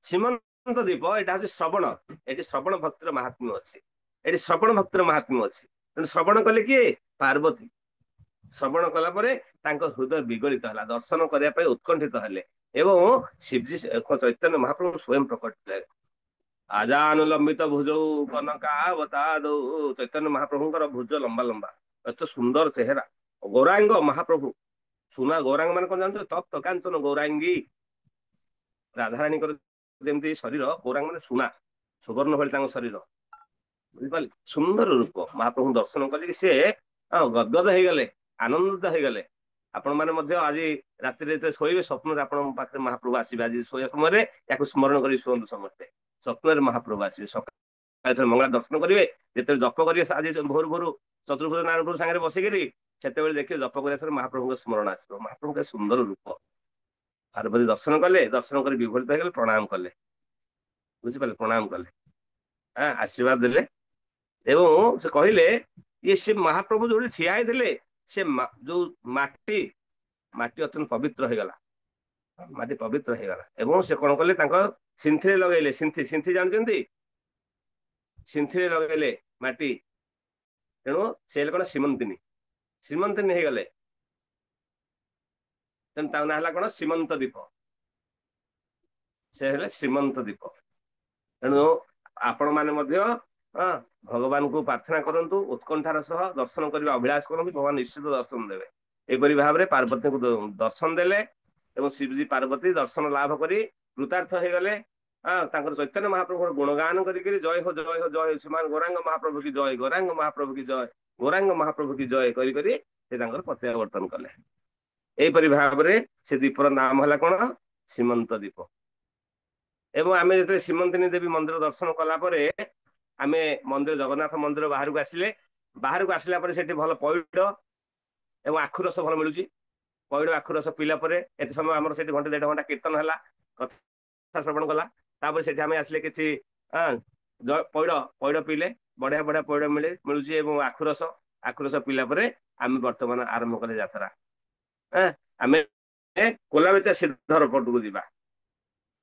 ସୀମନ୍ତ ଦ୍ୱୀପ, ଏଇଟା ହଉଛି ଶ୍ରବଣ। ଏଠି ଶ୍ରବଣ ଭକ୍ତିର ମାହାତ୍ମ୍ୟ ଅଛି। ଏଠି ଶ୍ରବଣ ଭକ୍ତିର ମାହାତ୍ମ୍ୟ ଅଛି। ତେଣୁ ଶ୍ରବଣ କଲେ କିଏ? ପାର୍ବତୀ। ଶ୍ରବଣ କଲା ପରେ ତାଙ୍କ ହୃଦୟ ବିଗଳିତ ହେଲା, ଦର୍ଶନ କରିବା ପାଇଁ ଉତ୍କଣ୍ଠିତ ହେଲେ। ଏବଂ ଶିବଜୀ ଚୈତନ୍ୟ ମହାପ୍ରଭୁ ସ୍ୱୟଂ ପ୍ରକଟ ହେଲେ। ଆଜାନୁଲମ୍ବିତ ଭୁଜୌ କନକାବତାଦୌ। ଚୈତନ୍ୟ ମହାପ୍ରଭୁଙ୍କର ଭୁଜ ଲମ୍ବା ଲମ୍ବା, ଏତେ ସୁନ୍ଦର ଚେହେରା। ଗୌରାଙ୍ଗ ମହାପ୍ରଭୁ, ସୁନା ଗୌରାଙ୍ଗ ମାନେ କଣ ଜାଣିଛ? ତପ୍ତ କାଞ୍ଚନ ଗୌରାଙ୍ଗୀ। ରାଧାରାଣୀଙ୍କର ଯେମିତି ଶରୀର, ଗୌରାଙ୍ଗ ମାନେ ସୁନା, ସୁବର୍ଣ୍ଣ ଭଳି ତାଙ୍କ ଶରୀର। ବୁଝିପାରିଲେ? ସୁନ୍ଦର ରୂପ। ମହାପ୍ରଭୁଙ୍କୁ ଦର୍ଶନ କରିକି ସେ ଗଦଗଦ ହେଇଗଲେ, ଆନନ୍ଦିତ ହେଇଗଲେ। ଆପଣ ମାନେ ମଧ୍ୟ ଆଜି ରାତିରେ ଯେତେବେଳେ ଶୋଇବେ, ସ୍ୱପ୍ନରେ ଆପଣଙ୍କ ପାଖରେ ମହାପ୍ରଭୁ ଆସିବେ। ଆଜି ଶୋଇବା ସମୟରେ ୟାକୁ ସ୍ମରଣ କରି ଶୁଅନ୍ତୁ ସମସ୍ତେ। ସ୍ୱପ୍ନରେ ମହାପ୍ରଭୁ ଆସିବେ। ସକାଳେ ମଙ୍ଗଳା ଦର୍ଶନ କରିବେ, ଯେତେବେଳେ ଜପ କରିବେ, ଆଜି ଭୋରୁ ଭୋରୁ ଚତୁର୍ଭୁଜ ନାରାୟଣ ପ୍ରଭୁ ସାଙ୍ଗରେ ବସିକିରି, ସେତେବେଳେ ଦେଖିବେ ଜପ କରିବା ସମୟରେ ମହାପ୍ରଭୁଙ୍କ ସ୍ମରଣ ଆସିବ। ମହାପ୍ରଭୁଙ୍କ ସୁନ୍ଦର ରୂପ। ପାର୍ବତୀ ଦର୍ଶନ କଲେ, ଦର୍ଶନ କରି ବିଭୋରିତ ହେଇଗଲେ, ପ୍ରଣାମ କଲେ। ବୁଝିପାରିଲେ, ପ୍ରଣାମ କଲେ, ଆଶୀର୍ବାଦ ଦେଲେ ଏବଂ ସେ କହିଲେ ଇଏ ସେ ମହାପ୍ରଭୁ ଯୋଉଠି ଠିଆ ହେଇଥିଲେ ସେ ଯୋଉ ମାଟି ମାଟି ଅତ୍ୟନ୍ତ ପବିତ୍ର ହେଇଗଲା, ମାଟି ପବିତ୍ର ହେଇଗଲା ଏବଂ ସେ କଣ କଲେ ତାଙ୍କ ସିନ୍ଥିରେ ଲଗେଇଲେ, ସିନ୍ଥି ସିନ୍ଥି ଜାଣିଛନ୍ତି, ସିନ୍ଥିରେ ଲଗେଇଲେ ମାଟି, ତେଣୁ ସେ ହେଲେ କଣ ଶ୍ରୀମନ୍ତିନୀ, ଶ୍ରୀମନ୍ତିନୀ ହେଇଗଲେ, ତେଣୁ ତାଙ୍କ ନାଁ ହେଲା କଣ ଶ୍ରୀମନ୍ତ ଦୀପ, ସେ ହେଲେ ଶ୍ରୀମନ୍ତ ଦୀପ। ତେଣୁ ଆପଣ ମାନେ ମଧ୍ୟ ଭଗବାନଙ୍କୁ ପ୍ରାର୍ଥନା କରନ୍ତୁ, ଉତ୍କଣ୍ଠାର ସହ ଦର୍ଶନ କରିବା ଅଭିଳାଷ କରନ୍ତୁ, ଭଗବାନ ନିଶ୍ଚିତ ଦର୍ଶନ ଦେବେ। ଏପରି ଭାବରେ ପାର୍ବତୀଙ୍କୁ ଦର୍ଶନ ଦେଲେ ଏବଂ ଶିବଜୀ ପାର୍ବତୀ ଦର୍ଶନ ଲାଭ କରି କୃତାର୍ଥ ହେଇଗଲେ। ତାଙ୍କର ଚୈତନ୍ୟ ମହାପ୍ରଭୁଙ୍କର ଗୁଣଗାନ କରିକିରି ଜୟ ହୋ ଜୟ ହୋ ଜୟ ଶ୍ରୀମାନ ଗୌରାଙ୍ଗ ମହାପ୍ରଭୁ କି ଜୟ, ଗୌରାଙ୍ଗ ମହାପ୍ରଭୁ କି ଜୟ, ଗୌରାଙ୍ଗ ମହାପ୍ରଭୁ କି ଜୟ କରି କରି ସେ ତାଙ୍କର ପ୍ରତ୍ୟାବର୍ତ୍ତନ କଲେ। ଏହିପରି ଭାବରେ ସେ ଦ୍ୱୀପର ନାମ ହେଲା କଣ, ଶ୍ରୀମନ୍ତ ଦ୍ୱୀପ। ଏବଂ ଆମେ ଯେତେବେଳେ ଶ୍ରୀମନ୍ତିନୀ ଦେବୀ ମନ୍ଦିର ଦର୍ଶନ କଲା ପରେ ଆମେ ମନ୍ଦିର ଜଗନ୍ନାଥ ମନ୍ଦିର ବାହାରକୁ ଆସିଲେ, ବାହାରକୁ ଆସିଲା ପରେ ସେଠି ଭଲ ପଇଡ଼ ଏବଂ ଆଖୁ ରସ ଭଲ ମିଳୁଛି, ପଇଡ଼ ଆଖୁ ରସ ପିଇଲା ପରେ ଏତେ ସମୟ ଆମର ସେଠି ଘଣ୍ଟେ 1.5 ଘଣ୍ଟା କୀର୍ତ୍ତନ ହେଲା, କଥା ଶ୍ରବଣ କଲା, ତାପରେ ସେଠି ଆମେ ଆସିଲେ କିଛି ପଇଡ଼ ପଇଡ଼ ପିଇଲେ, ବଢିଆ ବଢିଆ ପଇଡ଼ ମିଳୁଛି ଏବଂ ଆଖୁ ରସ ପିଇଲା ପରେ ଆମେ ବର୍ତ୍ତମାନ ଆରମ୍ଭ କଲେ ଯାତ୍ରା। ଆମେ କୋଲାବେଚା ଶ୍ରୀଧର ପଟକୁ ଯିବା।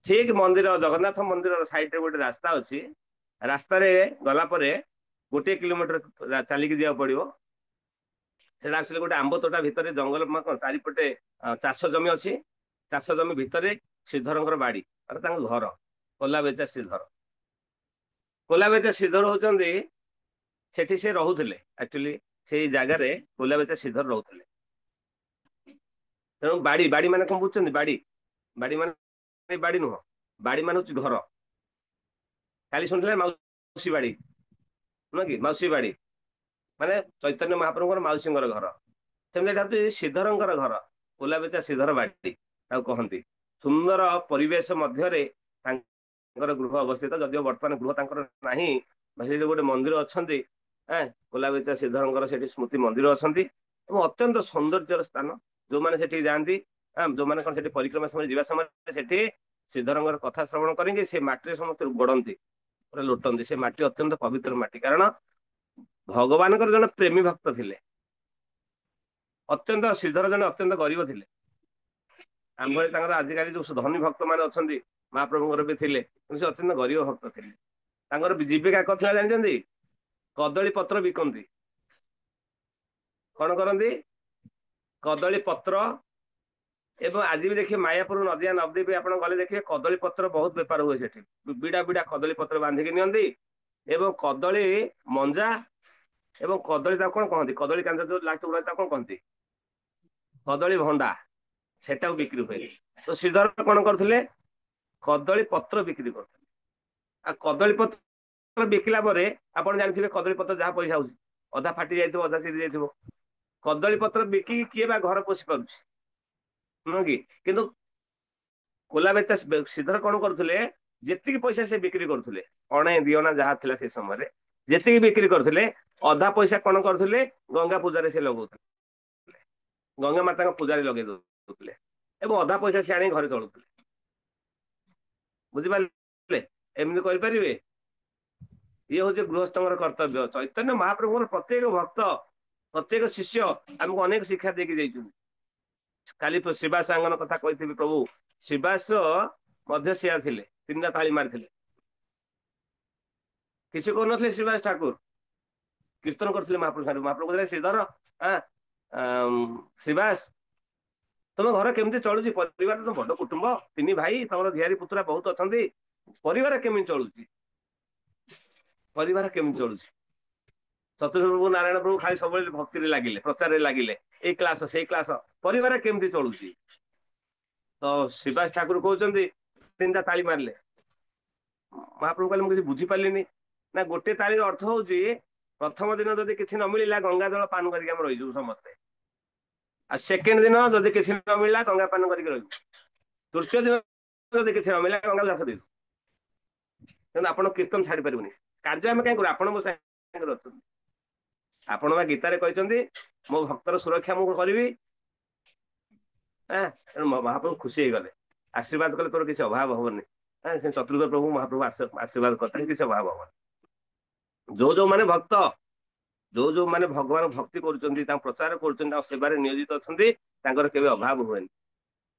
ଠିକ ମନ୍ଦିର ଜଗନ୍ନାଥ ମନ୍ଦିରର ସାଇଡରେ ଗୋଟେ ରାସ୍ତା ଅଛି, ରାସ୍ତାରେ ଗଲା ପରେ 1 କିଲୋମିଟର ଚାଲିକି ଯିବାକୁ ପଡିବ। ସେଟା ଆସିଲେ ଗୋଟେ ଆମ୍ବ ତୋଟା ଭିତରେ ଜଙ୍ଗଲ ଚାରିପଟେ ଚାଷ ଜମି ଅଛି, ଚାଷ ଜମି ଭିତରେ ଶ୍ରୀଧରଙ୍କର ବାଡି, ତାଙ୍କ ଘର କୋଲାବେଚା ଶ୍ରୀଧର। କୋଲାବେଚା ଶ୍ରୀଧର ହଉଛନ୍ତି ସେଠି ସେ ରହୁଥିଲେ, ଆକ୍ଚୁଆଲି ସେଇ ଜାଗାରେ କୋଲାବେଚା ଶ୍ରୀଧର ରହୁଥିଲେ। ତେଣୁ ବାଡି ବାଡି ମାନେ କଣ ବୁଝୁଛନ୍ତି, ବାଡି ବାଡି ମାନେ ବାଡି ନୁହଁ, ବାଡି ମାନେ ହଉଛି ଘର। କାଲି ଶୁଣିଥିଲେ ମାଉସୀ ବାଡି, ନୁହଁ କି, ମାଉସୀ ବାଡି ମାନେ ଚୈତନ୍ୟ ମହାପ୍ରଭୁଙ୍କର ମାଉସୀଙ୍କର ଘର, ସେମିତି ଏଇଟା ହଉଛି ଶ୍ରୀଧରଙ୍କର ଘର, କୋଲାବେଚା ଶ୍ରୀଧର ବାଡି ତାକୁ କହନ୍ତି। ସୁନ୍ଦର ପରିବେଶ ମଧ୍ୟରେ ତାଙ୍କର ଗୃହ ଅବସ୍ଥିତ, ଯଦିଓ ବର୍ତ୍ତମାନ ଗୃହ ତାଙ୍କର ନାହିଁ, ସେଠି ଗୋଟେ ମନ୍ଦିର ଅଛନ୍ତି, କୋଲାବେଚା ଶ୍ରୀଧରଙ୍କର ସେଠି ସ୍ମୃତି ମନ୍ଦିର ଅଛନ୍ତି ଏବଂ ଅତ୍ୟନ୍ତ ସୌନ୍ଦର୍ଯ୍ୟର ସ୍ଥାନ। ଯୋଉମାନେ ସେଠିକି ଯାଆନ୍ତି, ଯୋଉମାନେ କଣ ସେଠି ପରିକ୍ରମା ସମୟରେ ଯିବା ସମୟରେ ସେଠି ଶ୍ରୀଧରଙ୍କର କଥା ଶ୍ରବଣ କରିକି ସେ ମାଟିରେ ସମସ୍ତେ ଗଡନ୍ତି, ପୁରା ଲୋଟନ୍ତି। ସେ ମାଟି ଅତ୍ୟନ୍ତ ପବିତ୍ର ମାଟି, କାରଣ ଭଗବାନଙ୍କର ଜଣେ ପ୍ରେମୀ ଭକ୍ତ ଥିଲେ, ଅତ୍ୟନ୍ତ ଶ୍ରୀଧର ଜଣେ ଅତ୍ୟନ୍ତ ଗରିବ ଥିଲେ। ଆମଭଳି ତାଙ୍କର ଆଜିକାଲି ଯୋଉ ଧନୀ ଭକ୍ତ ମାନେ ଅଛନ୍ତି ମହାପ୍ରଭୁଙ୍କର ବି ଥିଲେ, କିନ୍ତୁ ସେ ଅତ୍ୟନ୍ତ ଗରିବ ଭକ୍ତ ଥିଲେ। ତାଙ୍କର ଜୀବିକା କଣ ଥିଲା ଜାଣିଛନ୍ତି, କଦଳୀ ପତ୍ର ବିକନ୍ତି। କଣ କରନ୍ତି, କଦଳୀ ପତ୍ର, ଏବଂ ଆଜି ବି ଦେଖିବେ ମାୟାପୁର ନଦିଆ ନବଦ୍ୱୀପ ଆପଣ ଗଲେ ଦେଖିବେ କଦଳୀ ପତ୍ର ବହୁତ ବେପାର ହୁଏ ସେଠି, ବିଡା ବିଡା କଦଳୀ ପତ୍ର ବାନ୍ଧିକି ନିଅନ୍ତି ଏବଂ କଦଳୀ ମଞ୍ଜା ଏବଂ କଦଳୀ ତାକୁ କଣ କହନ୍ତି, କଦଳୀ କାନ୍ଦ ଯୋଉ ଲାଷ୍ଟ ଗୁଡା ତାକୁ କଣ କହନ୍ତି, କଦଳୀ ଭଣ୍ଡା, ସେଟାକୁ ବିକ୍ରି ହୁଏ। ତ ଶ୍ରୀଧର କଣ କରୁଥିଲେ, କଦଳୀ ପତ୍ର ବିକ୍ରି କରୁଥିଲେ। ଆଉ କଦଳୀ ପତ୍ର ବିକିଲା ପରେ ଆପଣ ଜାଣିଥିବେ କଦଳୀ ପତ୍ର ଯାହା ପଇସା ହଉଛି, ଅଧା ଫାଟି ଯାଇଥିବ, ଅଧା ସିରି ଯାଇଥିବ। କଦଳୀ ପତ୍ର ବିକିକି କିଏ ବା ଘର ପୋଷି ପାରୁଛି, ନୁହଁ କି? କିନ୍ତୁ କୋଲାବେଚା ଶ୍ରୀଧର କଣ କରୁଥିଲେ, ଯେତିକି ପଇସା ସେ ବିକ୍ରି କରୁଥିଲେ, ଅଣେ ଦିଅଣା ଯାହା ଥିଲା ସେ ସମୟରେ, ଯେତିକି ବିକ୍ରି କରୁଥିଲେ ଅଧା ପଇସା କଣ କରୁଥିଲେ, ଗଙ୍ଗା ପୂଜାରେ ସେ ଲଗଉଥିଲେ, ଗଙ୍ଗା ମାତାଙ୍କ ପୂଜାରେ ଲଗେଇ ଦଉଥିଲେ ଏବଂ ଅଧା ପଇସା ସେ ଆଣିକି ଘରେ ଚଳୁଥିଲେ। ବୁଝିପାରିଲେ, ଏମିତି କରିପାରିବେ? ଇଏ ହଉଛି ଗୃହସ୍ଥଙ୍କର କର୍ତ୍ତବ୍ୟ। ଚୈତନ୍ୟ ମହାପ୍ରଭୁଙ୍କର ପ୍ରତ୍ୟେକ ଭକ୍ତ, ପ୍ରତ୍ୟେକ ଶିଷ୍ୟ ଆମକୁ ଅନେକ ଶିକ୍ଷା ଦେଇକି ଯାଇଛନ୍ତି। କାଲି ଶିବାସ ସାଙ୍ଗଙ୍କ କଥା କହିଥିଲି, ପ୍ରଭୁ ଶିବାସ ମଧ୍ୟ ସେୟା ଥିଲେ, 3ଟା ତାଳି ମାରିଥିଲେ, କିଛି କରୁନଥିଲେ। ଶ୍ରୀବାସ ଠାକୁର କୀର୍ତ୍ତନ କରୁଥିଲେ ମହାପ୍ରଭୁ ସାଙ୍ଗରେ। ମହାପ୍ରଭୁ କହିଲେ, ଶ୍ରୀଧର ଶିବାସ ତମ ଘର କେମିତି ଚଳୁଛି, ପରିବାର ତ ବଡ କୁଟୁମ୍ବ, 3 ଭାଇ, ତମର ଝିଆରୀ ପୁତୁରା ବହୁତ ଅଛନ୍ତି, ପରିବାର କେମିତି ଚଳୁଛି, ପରିବାର କେମିତି ଚଳୁଛି? ଚତୁର୍ପ୍ରଭୁ ନାରାୟଣ ପ୍ରଭୁ ଖାଲି ସବୁବେଳେ ଭକ୍ତିରେ ଲାଗିଲେ, ପ୍ରଚାରରେ ଲାଗିଲେ, ଏଇ କ୍ଲାସ ସେଇ କ୍ଲାସ, ପରିବାର କେମିତି ଚଳୁଛି? ତ ଶିବାସ ଠାକୁର କହୁଛନ୍ତି, 3ଟା ତାଳି ମାରିଲେ। ମହାପ୍ରଭୁ କହିଲେ, ମୁଁ କିଛି ବୁଝିପାରିଲିନି। ନା, ଗୋଟେ ତାଳିର ଅର୍ଥ ହଉଛି, ପ୍ରଥମ ଦିନ ଯଦି କିଛି ନ ମିଳିଲା ଗଙ୍ଗା ଜଳ ପାନ କରିକି ଆମେ ରହିଯିବୁ ସମସ୍ତେ, ଆଉ ସେକେଣ୍ଡ ଦିନ ଯଦି କିଛି ନ ମିଳିଲା ଗଙ୍ଗା ପାନ କରିକି ରହିବୁ, ତୃତୀୟ ଦିନ ଯଦି କିଛି ନ ମିଳିଲା ଗଙ୍ଗା ଚାଷ ଦେଇଛୁ। ତେଣୁ ଆପଣ କୀର୍ତ୍ତନ ଛାଡି ପାରିବୁନି। କାର୍ଯ୍ୟ ଆମେ କାହିଁ କରୁ, ଆପଣ ମୋ ସାଙ୍ଗରେ ଅଛନ୍ତି। ଆପଣ ବା ଗୀତାରେ କହିଛନ୍ତି, ମୋ ଭକ୍ତର ସୁରକ୍ଷା ମୁଁ କରିବି। ତେଣୁ ମହାପ୍ରଭୁ ଖୁସି ହେଇଗଲେ, ଆଶୀର୍ବାଦ କଲେ, ତୋର କିଛି ଅଭାବ ହବନି। ସେ ଚତୁର୍ଥ ପ୍ରଭୁ ମହାପ୍ରଭୁ ଆଶୀର୍ବାଦ କରିଥିଲେ କିଛି ଅଭାବ ହବନି। ଯୋଉମାନେ ଭକ୍ତ, ଯୋଉମାନେ ଭଗବାନ ଭକ୍ତି କରୁଛନ୍ତି, ତାଙ୍କ ପ୍ରଚାର କରୁଛନ୍ତି, ତାଙ୍କ ସେବାରେ ନିୟୋଜିତ ଅଛନ୍ତି, ତାଙ୍କର କେବେ ଅଭାବ ହୁଏନି।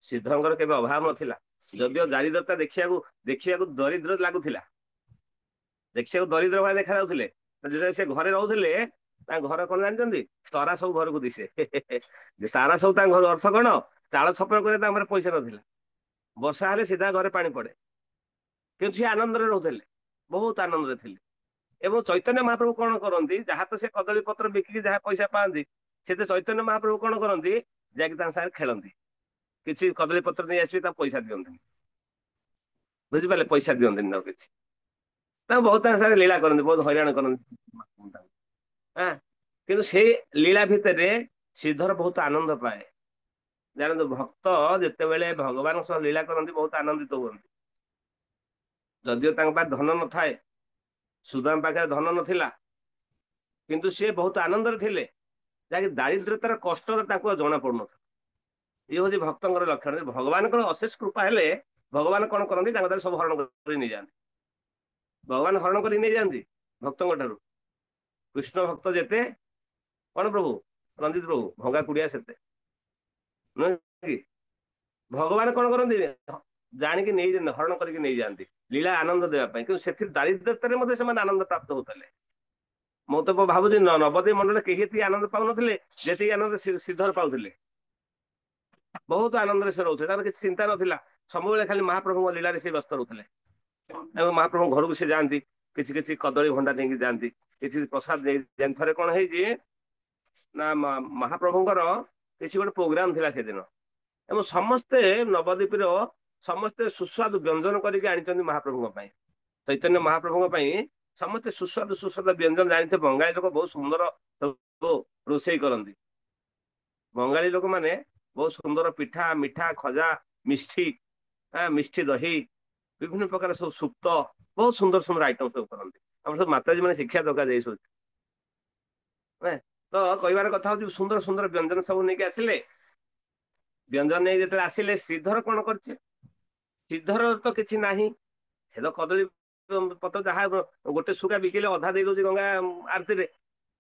ସିଦ୍ଧଙ୍କର କେବେ ଅଭାବ ନଥିଲା। ଯଦିଓ ଦାରିଦ୍ରତା ଦେଖିବାକୁ ଦରିଦ୍ର ଲାଗୁଥିଲା, ଦେଖିବାକୁ ଦରିଦ୍ର ଭଳିଆ ଦେଖା ଯାଉଥିଲେ, ଯେତେବେଳେ ସେ ଘରେ ରହୁଥିଲେ ତାଙ୍କ ଘର କଣ ଜାଣିଛନ୍ତି? ତରା ସବୁ ଘରକୁ ଦିଶେ। ସାରା ସବୁ ତାଙ୍କ ଘର ଅର୍ଥ କଣ? ଚାଳ ଛପର କରିବା ତାଙ୍କ ଘରେ ପଇସା ନଥିଲା। ବର୍ଷା ହେଲେ ସିଧା ଘରେ ପାଣି ପଡେ, କିନ୍ତୁ ସେ ଆନନ୍ଦରେ ରହୁଥିଲେ, ବହୁତ ଆନନ୍ଦରେ ଥିଲେ। ଏବଂ ଚୈତନ୍ୟ ମହାପ୍ରଭୁ କଣ କରନ୍ତି? ଯାହା ତ ସେ କଦଳୀ ପତ୍ର ବିକିକି ଯାହା ପଇସା ପାଆନ୍ତି, ସେତେ ଚୈତନ୍ୟ ମହାପ୍ରଭୁ କଣ କରନ୍ତି? ଯାଇକି ତାଙ୍କ ସାଙ୍ଗରେ ଖେଳନ୍ତି। କିଛି କଦଳୀ ପତ୍ର ନେଇ ଆସିବେ, ତାଙ୍କୁ ପଇସା ଦିଅନ୍ତିନି। ବୁଝିପାରିଲେ? ପଇସା ଦିଅନ୍ତିନି ତାଙ୍କୁ କିଛି। ତାଙ୍କୁ ବହୁତ ତାଙ୍କ ସାଙ୍ଗରେ ଲୀଳା କରନ୍ତି, ବହୁତ ହଇରାଣ କରନ୍ତି। ହଁ, କିନ୍ତୁ ସେଇ ଲୀଳା ଭିତରେ ଶ୍ରୀଧର ବହୁତ ଆନନ୍ଦ ପାଏ। ଜାଣନ୍ତୁ, ଭକ୍ତ ଯେତେବେଳେ ଭଗବାନଙ୍କ ସହ ଲୀଳା କରନ୍ତି ବହୁତ ଆନନ୍ଦିତ ହୁଅନ୍ତି। ଯଦିଓ ତାଙ୍କ ପାଖରେ ଧନ ନଥାଏ, ସୁଦାମ ପାଖରେ ଧନ ନଥିଲା, କିନ୍ତୁ ସିଏ ବହୁତ ଆନନ୍ଦରେ ଥିଲେ, ଯାହାକି ଦାରିଦ୍ର୍ୟତାର କଷ୍ଟରେ ତାଙ୍କୁ ଆଉ ଜଣା ପଡୁନଥିଲା। ଇଏ ହଉଛି ଭକ୍ତଙ୍କର ଲକ୍ଷଣ। ଭଗବାନଙ୍କର ଅଶେଷ କୃପା ହେଲେ ଭଗବାନ କଣ କରନ୍ତି? ତାଙ୍କ ଦ୍ୱାରା ସବୁ ହରଣ କରି ନେଇଯାଆନ୍ତି। ଭଗବାନ ହରଣ କରି ନେଇଯାଆନ୍ତି ଭକ୍ତଙ୍କ ଠାରୁ। କୃଷ୍ଣ ଭକ୍ତ ଯେତେ, କଣ ପ୍ରଭୁ? ରଞ୍ଜିତ ପ୍ରଭୁ, ଭଙ୍ଗା କୁଡିଆ ସେତେ, ନୁହେଁ କି? ଭଗବାନ କଣ କରନ୍ତି? ଜାଣିକି ନେଇଯାଆନ୍ତି, ହରଣ କରିକି ନେଇଯାଆନ୍ତି, ଲୀଳା ଆନନ୍ଦ ଦେବା ପାଇଁ। କିନ୍ତୁ ସେଥିରେ ଦାରିଦ୍ର୍ୟତାରେ ମଧ୍ୟ ସେମାନେ ଆନନ୍ଦ ପ୍ରାପ୍ତ ହଉଥିଲେ। ମୁଁ ତ ଭାବୁଛି ନବଦ୍ୱୀପ ମଣ୍ଡଳରେ କେହି ଏତିକି ଆନନ୍ଦ ପାଉନଥିଲେ ଯେତିକି ଆନନ୍ଦ ଶ୍ରୀଧର ପାଉଥିଲେ। ବହୁତ ଆନନ୍ଦରେ ସେ ରହୁଥିଲେ, ତାଙ୍କର କିଛି ଚିନ୍ତା ନଥିଲା। ସବୁବେଳେ ଖାଲି ମହାପ୍ରଭୁଙ୍କ ଲୀଳାରେ ସେ ବ୍ୟସ୍ତ ରହୁଥିଲେ। ଏବଂ ମହାପ୍ରଭୁଙ୍କ ଘରକୁ ସେ ଯାଆନ୍ତି, କିଛି କିଛି କଦଳୀ ଭଣ୍ଡା ନେଇକି ଯାଆନ୍ତି, କିଛି ପ୍ରସାଦ ନେଇକି। ଥରେ କଣ ହେଇଛି ନା, ମହାପ୍ରଭୁଙ୍କର କିଛି ଗୋଟେ ପ୍ରୋଗ୍ରାମ ଥିଲା ସେଦିନ, ଏବଂ ସମସ୍ତେ ନବଦ୍ୱୀପର ସମସ୍ତେ ସୁସ୍ୱାଦୁ ବ୍ୟଞ୍ଜନ କରିକି ଆଣିଛନ୍ତି ମହାପ୍ରଭୁଙ୍କ ପାଇଁ। ଚୈତନ୍ୟ ମହାପ୍ରଭୁଙ୍କ ପାଇଁ ସମସ୍ତେ ସୁସ୍ୱାଦୁ ସୁସ୍ୱାଦୁ ବ୍ୟଞ୍ଜନ। ଜାଣିଥିବେ, ବଙ୍ଗାଳୀ ଲୋକ ବହୁତ ସୁନ୍ଦର ରୋଷେଇ କରନ୍ତି। ବଙ୍ଗାଳୀ ଲୋକମାନେ ବହୁତ ସୁନ୍ଦର ପିଠା, ମିଠା, ଖଜା, ମିଷ୍ଟି, ମିଷ୍ଟି ଦହି, ବିଭିନ୍ନ ପ୍ରକାର ସବୁ ସୁପ୍ତ, ବହୁତ ସୁନ୍ଦର ସୁନ୍ଦର ଆଇଟମ ସବୁ କରନ୍ତି। ଆମର ସବୁ ମାତାଜୀ ମାନେ ଶିକ୍ଷା ଦରକାର ଏଇ ସବୁ। ତ କହିବାର କଥା ହଉଛି, ସୁନ୍ଦର ସୁନ୍ଦର ବ୍ୟଞ୍ଜନ ସବୁ ନେଇକି ଆସିଲେ। ବ୍ୟଞ୍ଜନ ନେଇ ଯେତେବେଳେ ଆସିଲେ, ଶ୍ରୀଧର କଣ କରିଛି? ଶ୍ରୀଧର ତ କିଛି ନାହିଁ, ସେ ତ କଦଳୀ ପତ୍ର ଯାହା ଗୋଟେ ସୁଗା ବିକିଲେ ଅଧା ଦେଇ ଦଉଛି ଗଙ୍ଗା ଆରତିରେ,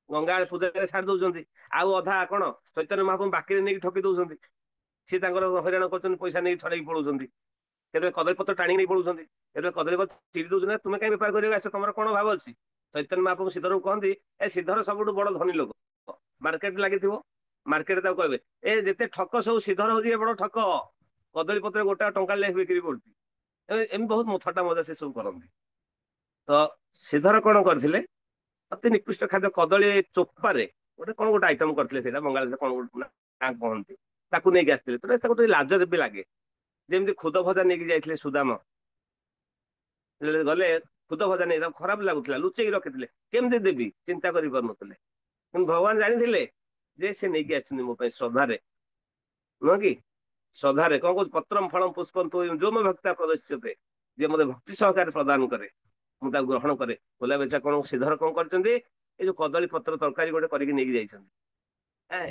ଗଙ୍ଗା ପୂଜାରେ ଛାଡି ଦଉଛନ୍ତି। ଆଉ ଅଧା କଣ ଚୈତନ୍ୟ ମହାପ୍ରଭୁ ବାକିରେ ନେଇକି ଠକି ଦଉଛନ୍ତି। ସିଏ ତାଙ୍କର ହଇରାଣ କରୁଛନ୍ତି, ପଇସା ନେଇକି ଛଡେଇକି ପଳଉଛନ୍ତି। କେତେବେଳେ କଦଳୀ ପତ୍ର ଟାଣିକି ନେଇ ପଳଉଛନ୍ତି, କେତେବେଳେ କଦଳୀ ପତ୍ର ଚିରି ଦଉଛନ୍ତି। ତୁମେ କାଇଁ ବେପାର କରିବାକୁ ଆସ? ତମର କଣ ଭାବ ଅଛି? ଚୈତନ୍ୟ ମହାପ୍ରଭୁ ଶ୍ରୀଧରକୁ କହନ୍ତି, ଏ ଶ୍ରୀଧର ସବୁଠୁ ବଡ ଧନୀ ଲୋକ, ମାର୍କେଟ ଲାଗିଥିବ, ମାର୍କେଟ ତାକୁ କହିବେ, ଏ ଯେତେ ଠକ ସବୁ ଶ୍ରୀଧର ହଉଛି ଏ ବଡ ଠକ, କଦଳୀ ପତ୍ର ଗୋଟା ଟଙ୍କା ଲେଖା ବିକ୍ରି କରୁଛି। ଏମିତି ବହୁତ ଥଟ୍ଟା ମଜା ସେ ସବୁ କରନ୍ତି। ତ ଶ୍ରୀଧର କଣ କରିଥିଲେ? ଅତି ନିକୃଷ୍ଟ ଖାଦ୍ୟ କଦଳୀ ଚୋପାରେ କଣ ଗୋଟେ ଆଇଟମ କରିଥିଲେ, ସେଇଟା ବଙ୍ଗାଳୀରେ କଣ ଗୋଟେ ନା କହନ୍ତି, ତାକୁ ନେଇକି ଆସିଥିଲେ। ତ ତାକୁ ଟିକେ ଲାଜ ବି ଲାଗେ। ଯେମିତି ଖୁଦ ଭଜା ନେଇକି ଯାଇଥିଲେ ସୁଦାମ, ଗଲେ ଖୁଦ ଭଜା ନେଇ, ତାକୁ ଖରାପ ଲାଗୁଥିଲା, ଲୁଚେଇକି ରଖିଥିଲେ, କେମିତି ଦେବି ଚିନ୍ତା କରିପାରୁନଥିଲେ। କିନ୍ତୁ ଭଗବାନ ଜାଣିଥିଲେ ଯେ ସେ ନେଇକି ଆସିଛନ୍ତି ମୋ ପାଇଁ ଶ୍ରଦ୍ଧାରେ, ନୁହଁ କି? ଶ୍ରଦ୍ଧାରେ କଣ କହୁଛି? ପତ୍ରମ ଫଳମ ପୁଷ୍ପମ ଯୋମ ଭକ୍ତା ପ୍ରଦର୍ଶ୍ୟତେ, ଯିଏ ମତେ ଭକ୍ତି ସହକାରେ ପ୍ରଦାନ କରେ, ମୁଁ ତାକୁ ଗ୍ରହଣ କରେ। ବୋଲା ବେଚା କଣ ଶ୍ରୀଧର କଣ କରିଛନ୍ତି? ଏଇ ଯୋଉ କଦଳୀ ପତ୍ର ତରକାରୀ ଗୋଟେ କରିକି ନେଇକି ଯାଇଛନ୍ତି,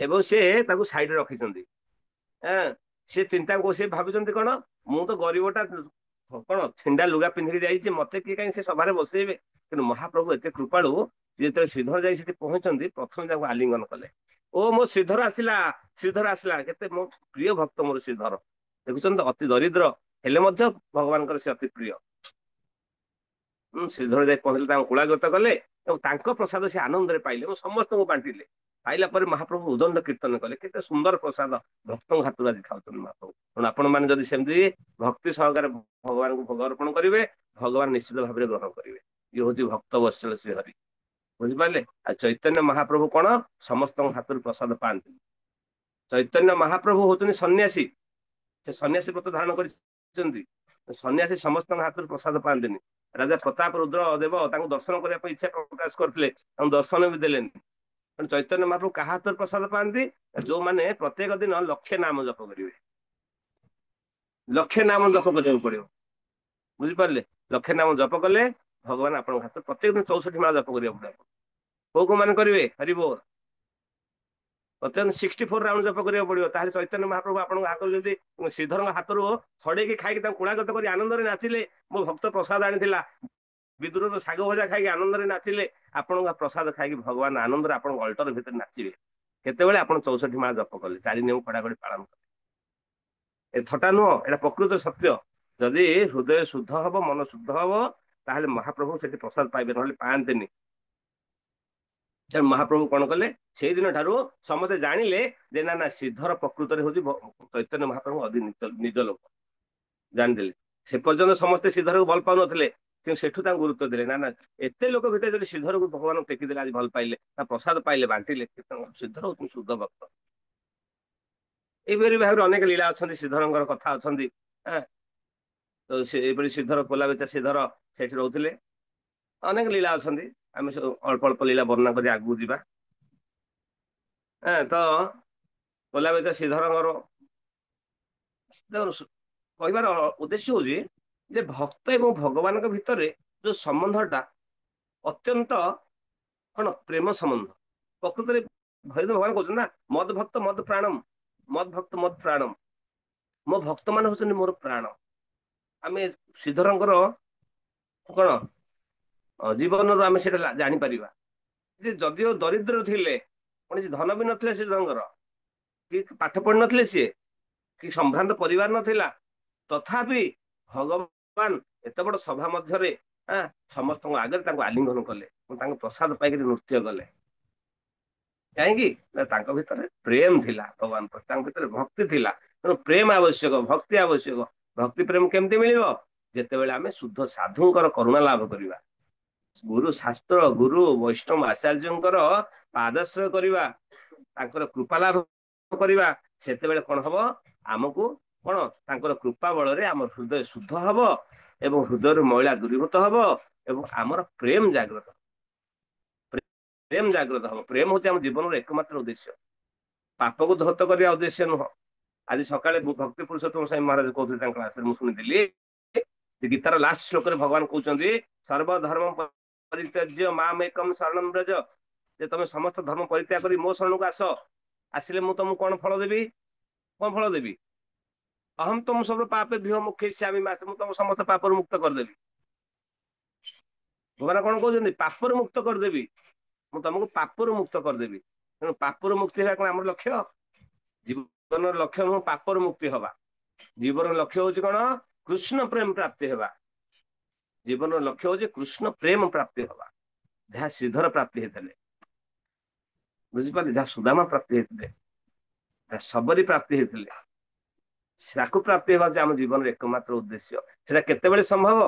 ଏବଂ ସେ ତାକୁ ସାଇଡରେ ରଖିଛନ୍ତି। ସେ ଚିନ୍ତା, ସେ ଭାବୁଛନ୍ତି କଣ, ମୁଁ ତ ଗରିବଟା, କଣ ଛିଣ୍ଡା ଲୁଗା ପିନ୍ଧିକି ଯାଇଛି, ମତେ କିଏ କାହିଁ ସେ ସଭାରେ ବସେଇବେ? କିନ୍ତୁ ମହାପ୍ରଭୁ ଏତେ କୃପାଳୁ, ଯେତେବେଳେ ଶ୍ରୀଧର ଯାଇ ସେଠି ପହଞ୍ଚନ୍ତି, ପ୍ରଥମେ ତାଙ୍କୁ ଆଲିଙ୍ଗନ କଲେ। ଓ ମୋ ଶ୍ରୀଧର ଆସିଲା, ଶ୍ରୀଧର ଆସିଲା। କେତେ ମୋ ପ୍ରିୟ ଭକ୍ତ ମୋର ଶ୍ରୀଧର। ଦେଖୁଛନ୍ତି, ଅତି ଦରିଦ୍ର ହେଲେ ମଧ୍ୟ ଭଗବାନଙ୍କର ସେ ଅତି ପ୍ରିୟ। ଶ୍ରୀଧର ଯାଇ ପହଞ୍ଚିଲେ, ତାଙ୍କୁ କୁଳାଗ୍ରତ କଲେ, ଏବଂ ତାଙ୍କ ପ୍ରସାଦ ସେ ଆନନ୍ଦରେ ପାଇଲେ ଏବଂ ସମସ୍ତଙ୍କୁ ବାଣ୍ଟିଲେ। ପାଇଲା ପରେ ମହାପ୍ରଭୁ ଉଦଣ୍ଡ କୀର୍ତ୍ତନ କଲେ। କେତେ ସୁନ୍ଦର ପ୍ରସାଦ ଭକ୍ତଙ୍କ ହାତରୁ ଆଜି ଖାଉଛନ୍ତି ମହାପ୍ରଭୁ। ତେଣୁ ଆପଣ ମାନେ ଯଦି ସେମିତି ଭକ୍ତି ସହକାରେ ଭଗବାନଙ୍କୁ ଭୋଗ ଅର୍ପଣ କରିବେ, ଭଗବାନ ନିଶ୍ଚିତ ଭାବରେ ଗ୍ରହଣ କରିବେ। ଇଏ ହଉଛି ଭକ୍ତ ବତ୍ସଳ ଶ୍ରୀହରି। ବୁଝିପାରିଲେ? ଆଉ ଚୈତନ୍ୟ ମହାପ୍ରଭୁ କଣ? ସମସ୍ତଙ୍କ ହାତରୁ ପ୍ରସାଦ ପାଆନ୍ତି। ଚୈତନ୍ୟ ମହାପ୍ରଭୁ ହଉଛନ୍ତି ସନ୍ନ୍ୟାସୀ, ସେ ସନ୍ନ୍ୟାସୀ ବ୍ରତ ଧାରଣ କରିଛନ୍ତି। ସନ୍ନ୍ୟାସୀ ସମସ୍ତଙ୍କ ହାତରୁ ପ୍ରସାଦ ପାଆନ୍ତିନି। ରାଜା ପ୍ରତାପ ରୁଦ୍ର ଦେବ ତାଙ୍କୁ ଦର୍ଶନ କରିବା ପାଇଁ ଇଚ୍ଛା ପ୍ରକାଶ କରିଥିଲେ, ତାଙ୍କୁ ଦର୍ଶନ ବି ଦେଲେନି। ଚୈତନ୍ୟ ମହାପ୍ରଭୁ କାହା ହାତରେ ପ୍ରସାଦ ପାଆନ୍ତି? ଯୋଉମାନେ ପ୍ରତ୍ୟେକ ଦିନ ଲକ୍ଷେ ନାମ ଜପ କରିବେ। ଲକ୍ଷେ ନାମ ଜପ କରିବାକୁ ପଡିବ, ବୁଝିପାରିଲେ? ଲକ୍ଷେ ନାମ ଜପ କଲେ ଭଗବାନ ଆପଣଙ୍କ ହାତରେ ପ୍ରତ୍ୟେକ ଦିନ 64 ମାଳ ଜପ କରିବାକୁ ପଡିବ। କୋଉ କୋଉ ମାନେ କରିବେ? ହରିବୋଲ। ବର୍ତ୍ତମାନ 64 ରାଉଣ୍ଡ ଜପ କରିବାକୁ ପଡିବ। ତାହେଲେ ଚୈତନ୍ୟ ମହାପ୍ରଭୁ ଆପଣଙ୍କ ହାତରୁ ଯଦି ଶ୍ରୀଧରଙ୍କ ହାତରୁ ଛଡେଇକି ଖାଇକି ତାଙ୍କୁ କୁଳାଗତ କରି ଆନନ୍ଦରେ ନାଚିଲେ, ମୋ ଭକ୍ତ ପ୍ରସାଦ ଆଣିଥିଲା, ବିଦୁରର ଶାଗ ଭଜା ଖାଇକି ଆନନ୍ଦରେ ନାଚିଲେ, ଆପଣଙ୍କ ପ୍ରସାଦ ଖାଇକି ଭଗବାନ ଆନନ୍ଦରେ ଆପଣଙ୍କ ଅଲ୍ଟର ଭିତରେ ନାଚିବେ। କେତେବେଳେ? ଆପଣ 64 ମାଳ ଜପ କଲେ, 4 ନିୟମ କଡାକଡି ପାଳନ କଲେ। ଏ ଥଟା ନୁହଁ, ଏଟା ପ୍ରକୃତ ସତ୍ୟ। ଯଦି ହୃଦୟ ଶୁଦ୍ଧ ହବ, ମନ ଶୁଦ୍ଧ ହବ, ତାହେଲେ ମହାପ୍ରଭୁ ସେଠି ପ୍ରସାଦ ପାଇବେ, ନହେଲେ ପାଆନ୍ତିନି। ମହାପ୍ରଭୁ କଣ କଲେ? ସେଇଦିନ ଠାରୁ ସମସ୍ତେ ଜାଣିଲେ ଯେ ନା ନା ଶ୍ରୀଧର ପ୍ରକୃତରେ ହଉଛି ଚୈତନ୍ୟ ମହାପ୍ରଭୁ ନିଜ ଲୋକ, ଜାଣିଦେଲେ। ସେ ପର୍ଯ୍ୟନ୍ତ ସମସ୍ତେ ଶ୍ରୀଧରକୁ ଭଲ ପାଉନଥିଲେ, କିନ୍ତୁ ସେଠୁ ତାଙ୍କୁ ଗୁରୁତ୍ୱ ଦେଲେ। ନା ନା ଏତେ ଲୋକ ଭିତରେ ଯଦି ଶ୍ରୀଧରକୁ ଭଗବାନ ଟେକିଦେଲେ, ଆଜି ଭଲ ପାଇଲେ, ତା ପ୍ରସାଦ ପାଇଲେ, ବାଣ୍ଟିଲେ, ଶ୍ରୀଧର ହଉଛନ୍ତି ଶୁଦ୍ଧ ଭକ୍ତ। ଏଇପରି ଭାବରେ ଅନେକ ଲୀଳା ଅଛନ୍ତି, ଶ୍ରୀଧରଙ୍କର କଥା ଅଛନ୍ତି। ତ ଏଇଭଳି ଶ୍ରୀଧର କୋଲାବେଚା ଶ୍ରୀଧର ସେଠି ରହୁଥିଲେ। ଅନେକ ଲୀଳା ଅଛନ୍ତି, ଆମେ ସବୁ ଅଳ୍ପ ଅଳ୍ପ ଲୀଳା ବର୍ଣ୍ଣନା କରି ଆଗକୁ ଯିବା। ତ କୋଲାବେଚା ଶ୍ରୀଧରଙ୍କର କହିବାର ଉଦ୍ଦେଶ୍ୟ ହଉଛି ଯେ ଭକ୍ତ ଏବଂ ଭଗବାନଙ୍କ ଭିତରେ ଯୋଉ ସମ୍ବନ୍ଧଟା ଅତ୍ୟନ୍ତ କଣ ପ୍ରେମ ସମ୍ବନ୍ଧ। ପ୍ରକୃତରେ ଭଗବାନ କହୁଛନ୍ତି ନା, ମଦ ଭକ୍ତ ମଦ ପ୍ରାଣମ, ମଦ ଭକ୍ତ ମଦ ପ୍ରାଣମ, ମୋ ଭକ୍ତ ମାନେ ହଉଛନ୍ତି ମୋର ପ୍ରାଣ। ଆମେ ଶ୍ରୀଧରଙ୍କର କଣ ଜୀବନରୁ ଆମେ ସେଇଟା ଜାଣିପାରିବା ଯେ ଯଦିଓ ଦରିଦ୍ର ଥିଲେ, କୌଣସି ଧନ ବି ନଥିଲେ ଶ୍ରୀଧରଙ୍କର, କି ପାଠ ପଢିନଥିଲେ ସିଏ, କି ସମ୍ଭ୍ରାନ୍ତ ପରିବାର ନଥିଲା, ତଥାପି ଭଗବାନ ଏତେ ବଡ ସଭା ମଧ୍ୟରେ ସମସ୍ତଙ୍କ ଆଗରେ ତାଙ୍କୁ ଆଲିଙ୍ଗନ କଲେ, ତାଙ୍କ ପ୍ରସାଦ ପାଇକରି ନୃତ୍ୟ କଲେ। କାହିଁକି? ନା ତାଙ୍କ ଭିତରେ ପ୍ରେମ ଥିଲା ଭଗବାନ ପ୍ରତି, ତାଙ୍କ ଭିତରେ ଭକ୍ତି ଥିଲା। ତେଣୁ ପ୍ରେମ ଆବଶ୍ୟକ, ଭକ୍ତି ଆବଶ୍ୟକ। ଭକ୍ତି ପ୍ରେମ କେମିତି ମିଳିବ? ଯେତେବେଳେ ଆମେ ଶୁଦ୍ଧ ସାଧୁଙ୍କର କରୁଣା ଲାଭ କରିବା, ଗୁରୁ ଶାସ୍ତ୍ର, ଗୁରୁ ବୈଷ୍ଣବ ଆଚାର୍ଯ୍ୟଙ୍କର ପାଦାଶ୍ରୟ କରିବା, ତାଙ୍କର କୃପା ଲାଭ କରିବା, ସେତେବେଳେ କଣ ହବ? ଆମକୁ କଣ ତାଙ୍କର କୃପା ବଳରେ ଆମ ହୃଦୟ ଶୁଦ୍ଧ ହବ ଏବଂ ହୃଦୟରୁ ମଇଳା ଦୂରୀଭୂତ ହବ ଏବଂ ଆମର ପ୍ରେମ ଜାଗ୍ରତ, ପ୍ରେମ ଜାଗ୍ରତ ହବ। ପ୍ରେମ ହଉଛି ଆମ ଜୀବନର ଏକମାତ୍ର ଉଦ୍ଦେଶ୍ୟ, ପାପକୁ ଧୌତ କରିବା ଉଦ୍ଦେଶ୍ୟ ନୁହଁ। ଆଜି ସକାଳେ ଭକ୍ତି ପୁରୁଷୋତ୍ତମ ସ୍ୱାମୀ ମହାରାଜ କହୁଥିଲେ ତାଙ୍କ କ୍ଲାସରେ, ମୁଁ ଶୁଣିଥିଲି। ଗୀତାର ଲାଷ୍ଟ ଶ୍ଲୋକରେ ଭଗବାନ କହୁଛନ୍ତି, ସର୍ବଧର୍ମ ପରିତ୍ୟଜ୍ୟ ମାମ ଏକମ ଶରଣଂ ବ୍ରଜ, ଯେ ତମେ ସମସ୍ତ ଧର୍ମ ପରିତ୍ୟାଗ କରି ମୋ ଶରଣକୁ ଆସ। ଆସିଲେ ମୁଁ ତମକୁ କଣ ଫଳ ଦେବି? କଣ ଫଳ ଦେବି? ଅହମ ତମ ସବୁ ପାପେ ଭିହ ମୁକ୍ଷେଇଷ୍ୟାମି ମାସ, ମୁଁ ତମ ସମସ୍ତ ପାପରୁ ମୁକ୍ତ କରିଦେବି। ଭଗବାନ କଣ କହୁଛନ୍ତି? ପାପରୁ ମୁକ୍ତ କରିଦେବି, ମୁଁ ତମକୁ ପାପରୁ ମୁକ୍ତ କରିଦେବି। ତେଣୁ ପାପରୁ ମୁକ୍ତି ହେବା କଣ ଆମର ଲକ୍ଷ୍ୟ? ଜୀବନର ଲକ୍ଷ୍ୟ ନୁହଁ ପାପରୁ ମୁକ୍ତି ହବା। ଜୀବନର ଲକ୍ଷ୍ୟ ହଉଛି କଣ? କୃଷ୍ଣ ପ୍ରେମ ପ୍ରାପ୍ତି ହେବା। ଜୀବନର ଲକ୍ଷ୍ୟ ହଉଛି କୃଷ୍ଣ ପ୍ରେମ ପ୍ରାପ୍ତି ହବା, ଯାହା ଶ୍ରୀଧର ପ୍ରାପ୍ତି ହେଇଥିଲେ, ବୁଝିପାରିଲେ, ଯାହା ସୁଦାମା ପ୍ରାପ୍ତି ହେଇଥିଲେ, ଯାହା ଶବରୀ ପ୍ରାପ୍ତି ହେଇଥିଲେ, ତାକୁ ପ୍ରାପ୍ତି ହେବା ଯେ ଆମ ଜୀବନର ଏକମାତ୍ର ଉଦ୍ଦେଶ୍ୟ। ସେଟା କେତେବେଳେ ସମ୍ଭବ?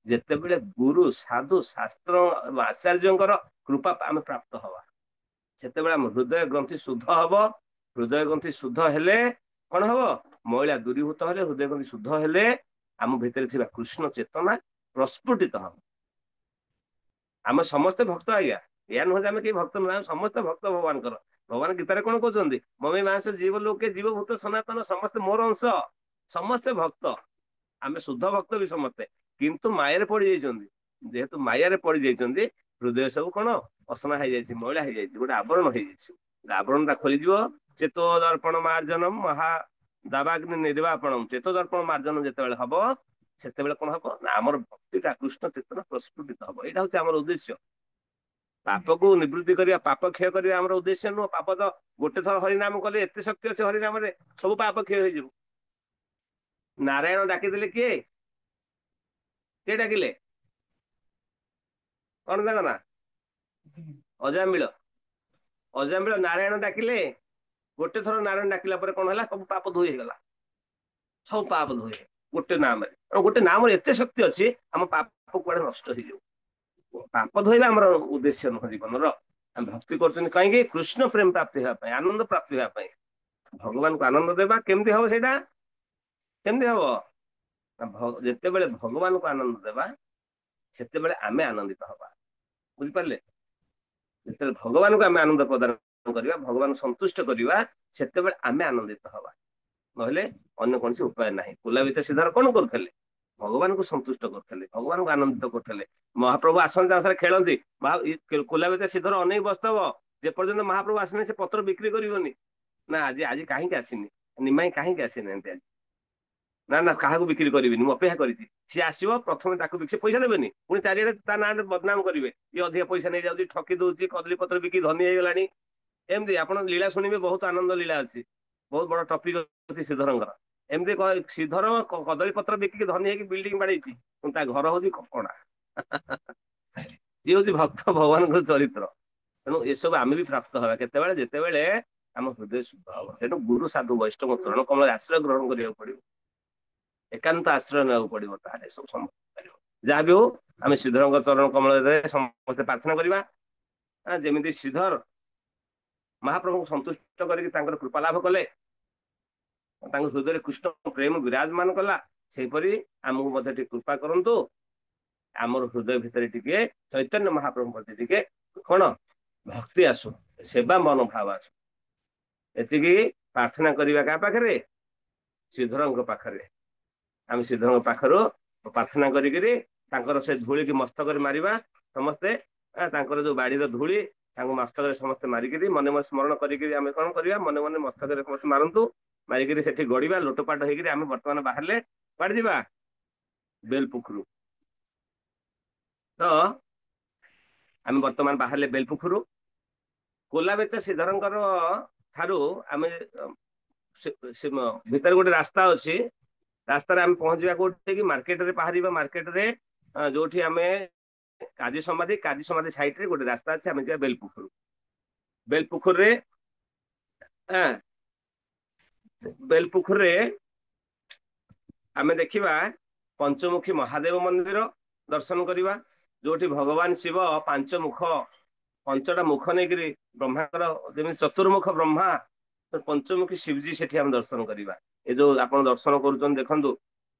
ଯେତେବେଳେ ଗୁରୁ ସାଧୁ ଶାସ୍ତ୍ର ଆଚାର୍ଯ୍ୟଙ୍କର କୃପା ଆମେ ପ୍ରାପ୍ତ ହବା, ସେତେବେଳେ ଆମ ହୃଦୟ ଗ୍ରନ୍ଥି ଶୁଦ୍ଧ ହବ। ହୃଦୟ ଗ୍ରନ୍ଥି ଶୁଦ୍ଧ ହେଲେ କଣ ହବ? ମଇଳା ଦୂରୀଭୂତ ହେଲେ, ହୃଦୟ ଗ୍ରନ୍ଥି ଶୁଦ୍ଧ ହେଲେ ଆମ ଭିତରେ ଥିବା କୃଷ୍ଣ ଚେତନା ପ୍ରସ୍ଫୁଟିତ ହବ। ଆମେ ସମସ୍ତେ ଭକ୍ତ ଆଜ୍ଞା, ଏୟା ନୁହଁ ଯେ ଆମେ କେହି ଭକ୍ତ ନୁହଁ, ଆମେ ସମସ୍ତେ ଭକ୍ତ ଭଗବାନଙ୍କର। ଭଗବାନ ଗୀତାରେ କଣ କହୁଛନ୍ତି? ମମି ମାଂସ ଜୀବ ଲୋକେ ଜୀବଭୂତ ସନାତନ, ସମସ୍ତେ ମୋର ଅଂଶ, ସମସ୍ତେ ଭକ୍ତ। ଆମେ ଶୁଦ୍ଧ ଭକ୍ତ ବି ସମସ୍ତେ, କିନ୍ତୁ ମାୟାରେ ପଡିଯାଇଛନ୍ତି। ଯେହେତୁ ମାୟାରେ ପଡିଯାଇଛନ୍ତି, ହୃଦୟ ସବୁ କଣ ଅସନା ହେଇଯାଇଛି, ମଇଳା ହେଇଯାଇଛି, ଗୋଟେ ଆବରଣ ହେଇଯାଇଛି। ଆବରଣ ଟା ଖୋଲିଯିବ। ଚେତୋ ଦର୍ପଣ ମାର୍ଜନମ ମହା ଦାବାଗ୍ନି ନିର୍ବାପଣମ, ଚେତୋ ଦର୍ପଣ ମାର୍ଜନ ଯେତେବେଳେ ହବ, ସେତେବେଳେ କଣ ହବ? ନା ଆମର ଭକ୍ତିଟା କୃଷ୍ଣ ଚେତନା ପ୍ରସ୍ଫୁଟିତ ହବ। ଏଇଟା ହଉଛି ଆମର ଉଦ୍ଦେଶ୍ୟ। ପାପକୁ ନିବୃତ୍ତି କରିବା, ପାପ କ୍ଷୟ କରିବା ଆମର ଉଦ୍ଦେଶ୍ୟ ନୁହଁ। ପାପ ତ ଗୋଟେ ଥର ହରିନାମ କଲେ, ଏତେ ଶକ୍ତି ଅଛି ହରିନାମରେ, ସବୁ ପାପ କ୍ଷୟ ହେଇଯିବ। ନାରାୟଣ ଡାକିଦେଲେ କିଏ? କିଏ ଡାକିଲେ? କଣ ତାଙ୍କ ନା? ଅଜାମିଳ। ଅଜାମିଳ ନାରାୟଣ ଡାକିଲେ, ଗୋଟେ ଥର ନାରାୟଣ ଡାକିଲା ପରେ କଣ ହେଲା? ସବୁ ପାପ ଧୋଇ ହେଇଗଲା, ସବୁ ପାପ ଧୋଇ, ଗୋଟେ ନାମରେ। ଗୋଟେ ନାମରେ ଏତେ ଶକ୍ତି ଅଛି, ଆମ ପାପ କୁଆଡେ ନଷ୍ଟ ହେଇଯିବ। ପାପ ଧୋଇବା ଆମର ଉଦ୍ଦେଶ୍ୟ ନୁହଁ ଜୀବନର। ଆମେ ଭକ୍ତି କରୁଛନ୍ତି କାହିଁକି? କୃଷ୍ଣ ପ୍ରେମ ପ୍ରାପ୍ତି ହେବା ପାଇଁ, ଆନନ୍ଦ ପ୍ରାପ୍ତି ହେବା ପାଇଁ, ଭଗବାନଙ୍କୁ ଆନନ୍ଦ ଦେବା। କେମିତି ହବ ସେଇଟା? କେମିତି ହବ? ଯେତେବେଳେ ଭଗବାନଙ୍କୁ ଆନନ୍ଦ ଦେବା, ସେତେବେଳେ ଆମେ ଆନନ୍ଦିତ ହବା। ବୁଝିପାରିଲେ? ଯେତେବେଳେ ଭଗବାନଙ୍କୁ ଆମେ ଆନନ୍ଦ ପ୍ରଦାନ କରିବା, ଭଗବାନଙ୍କୁ ସନ୍ତୁଷ୍ଟ କରିବା, ସେତେବେଳେ ଆମେ ଆନନ୍ଦିତ ହବା। ନହେଲେ ଅନ୍ୟ କୌଣସି ଉପାୟ ନାହିଁ। କୁଲାବିଚା ଶ୍ରୀଧର କଣ କରୁଥିଲେ? ଭଗବାନଙ୍କୁ ସନ୍ତୁଷ୍ଟ କରୁଥିଲେ, ଭଗବାନଙ୍କୁ ଆନନ୍ଦିତ କରୁଥିଲେ। ମହାପ୍ରଭୁ ଆସନ୍ତି ତାଙ୍କ ସାଙ୍ଗରେ ଖେଳନ୍ତି, କୁଲାବିଚା ଶ୍ରୀଧର ଅନେଇ ବସିଥିବ, ଯେପର୍ଯ୍ୟନ୍ତ ମହାପ୍ରଭୁ ଆସିନି ସେ ପତ୍ର ବିକ୍ରି କରିବନି। ନା ଆଜି ଆଜି କାହିଁକି ଆସିନି, ନିମାଇଁ କାହିଁକି ଆସିନାହାନ୍ତି ଆଜି, ନା ନା କାହାକୁ ବିକ୍ରି କରିବିନି, ମୁଁ ଅପେକ୍ଷା କରିଛି। ସିଏ ଆସିବ ପ୍ରଥମେ ତାକୁ ବିକ୍ରି, ପଇସା ଦେବେନି, ପୁଣି ଚାରିଆଡେ ତା ନାଁରେ ବଦନାମ କରିବେ, ଇଏ ଅଧିକା ପଇସା ନେଇଯାଉଛି, ଠକି ଦଉଛି, କଦଳୀ ପତ୍ର ବିକି ଧନୀ ହେଇଗଲାଣି। ଏମିତି ଆପଣ ଲୀଳା ଶୁଣିବେ, ବହୁତ ଆନନ୍ଦ ଲୀଳା ଅଛି, ବହୁତ ବଡ ଟପିକ ଅଛି ଶ୍ରୀଧରଙ୍କର। ଏମିତି ଶ୍ରୀଧର କଦଳୀ ପତ୍ର ବିକିକି ଧନୀ ହେଇକି ବିଲ୍ଡିଂ ବାଡେଇଛି, କିନ୍ତୁ ତା ଘର ହଉଛି କପଡା। ଇଏ ହଉଛି ଭକ୍ତ ଭଗବାନଙ୍କର ଚରିତ୍ର। ତେଣୁ ଏସବୁ ଆମେ ବି ପ୍ରାପ୍ତ ହେବା କେତେବେଳେ, ଯେତେବେଳେ ଆମ ହୃଦୟ ଶୁଦ୍ଧ ହବ। ତେଣୁ ଗୁରୁ ସାଧୁ ବୈଷ୍ଣବ ଚରଣ କମଳରେ ଆଶ୍ରୟ ଗ୍ରହଣ କରିବାକୁ ପଡିବ, ଏକାନ୍ତ ଆଶ୍ରୟ ନେବାକୁ ପଡିବ, ତାହେଲେ ସବୁ ସମ୍ଭବ ପାରିବ। ଯାହା ବି ହଉ, ଆମେ ଶ୍ରୀଧରଙ୍କ ଚରଣ କମଳରେ ସମସ୍ତେ ପ୍ରାର୍ଥନା କରିବା, ଯେମିତି ଶ୍ରୀଧର ମହାପ୍ରଭୁଙ୍କୁ ସନ୍ତୁଷ୍ଟ କରିକି ତାଙ୍କର କୃପା ଲାଭ କଲେ, ତାଙ୍କ ହୃଦୟରେ କୃଷ୍ଣ ପ୍ରେମ ବିରାଜମାନ କଲା, ସେହିପରି ଆମକୁ ମଧ୍ୟ ଟିକେ କୃପା କରନ୍ତୁ, ଆମର ହୃଦୟ ଭିତରେ ଟିକେ ଚୈତନ୍ୟ ମହାପ୍ରଭୁଙ୍କ ପ୍ରତି ଟିକେ କଣ ଭକ୍ତି ଆସୁ, ସେବା ମନୋଭାବ ଆସୁ। ଏତିକି ପ୍ରାର୍ଥନା କରିବା କାହା ପାଖରେ, ଶ୍ରୀଧରଙ୍କ ପାଖରେ। ଆମେ ଶ୍ରୀଧରଙ୍କ ପାଖରୁ ପ୍ରାର୍ଥନା କରିକିରି ତାଙ୍କର ସେ ଧୂଳିକି ମସ୍ତକରେ ମାରିବା ସମସ୍ତେ, ତାଙ୍କର ଯୋଉ ବାଡିର ଧୂଳି ତାଙ୍କୁ ମସ୍ତକରେ ସମସ୍ତେ ମାରିକିରି ମନେ ମନେ ସ୍ମରଣ କରିକିରି ଆମେ କଣ କରିବା, ମନେ ମନେ ମସ୍ତକରେ ସମସ୍ତେ ମାରନ୍ତୁ, ମାରିକିରି ସେଠି ଗଡିବା, ଲୋଟପାଟ ହେଇକିରି ଆମେ ବର୍ତ୍ତମାନ ବାହାରିଲେ କୁଆଡେ ଯିବା, ବେଲପୁଖରୁ। ତ ଆମେ ବର୍ତ୍ତମାନ ବାହାରିଲେ ବେଲପୁଖରୁ। କୋଲାବେଚା ଶ୍ରୀଧରଙ୍କର ଠାରୁ ଆମେ ଭିତରେ ଗୋଟେ ରାସ୍ତା ଅଛି, ରାସ୍ତାରେ ଆମେ ପହଞ୍ଚିବା କୋଉଠି କି ମାର୍କେଟରେ ବାହାରିବା। ମାର୍କେଟରେ ଯୋଉଠି ଆମେ କାଜୀ ସମାଧି ସାଇଡ ରେ ଗୋଟେ ରାସ୍ତା ଅଛି, ଆମେ ଯିବା ବେଲପୁଖରୁ। ବେଲପୁଖୁରରେ ବେଲପୁଖୁରରେ ଆମେ ଦେଖିବା ପଞ୍ଚମୁଖୀ ମହାଦେବ ମନ୍ଦିର ଦର୍ଶନ କରିବା, ଯୋଉଠି ଭଗବାନ ଶିବ ପାଞ୍ଚ ମୁଖ, ପାଞ୍ଚଟା ମୁଖ ନେଇକିରି, ବ୍ରହ୍ମାଙ୍କର ଯେମିତି ଚତୁର୍ମୁଖ ବ୍ରହ୍ମା, ପଞ୍ଚମୁଖୀ ଶିବଜୀ ସେଠି ଆମେ ଦର୍ଶନ କରିବା। ଏ ଯୋଉ ଆପଣ ଦର୍ଶନ କରୁଛନ୍ତି ଦେଖନ୍ତୁ,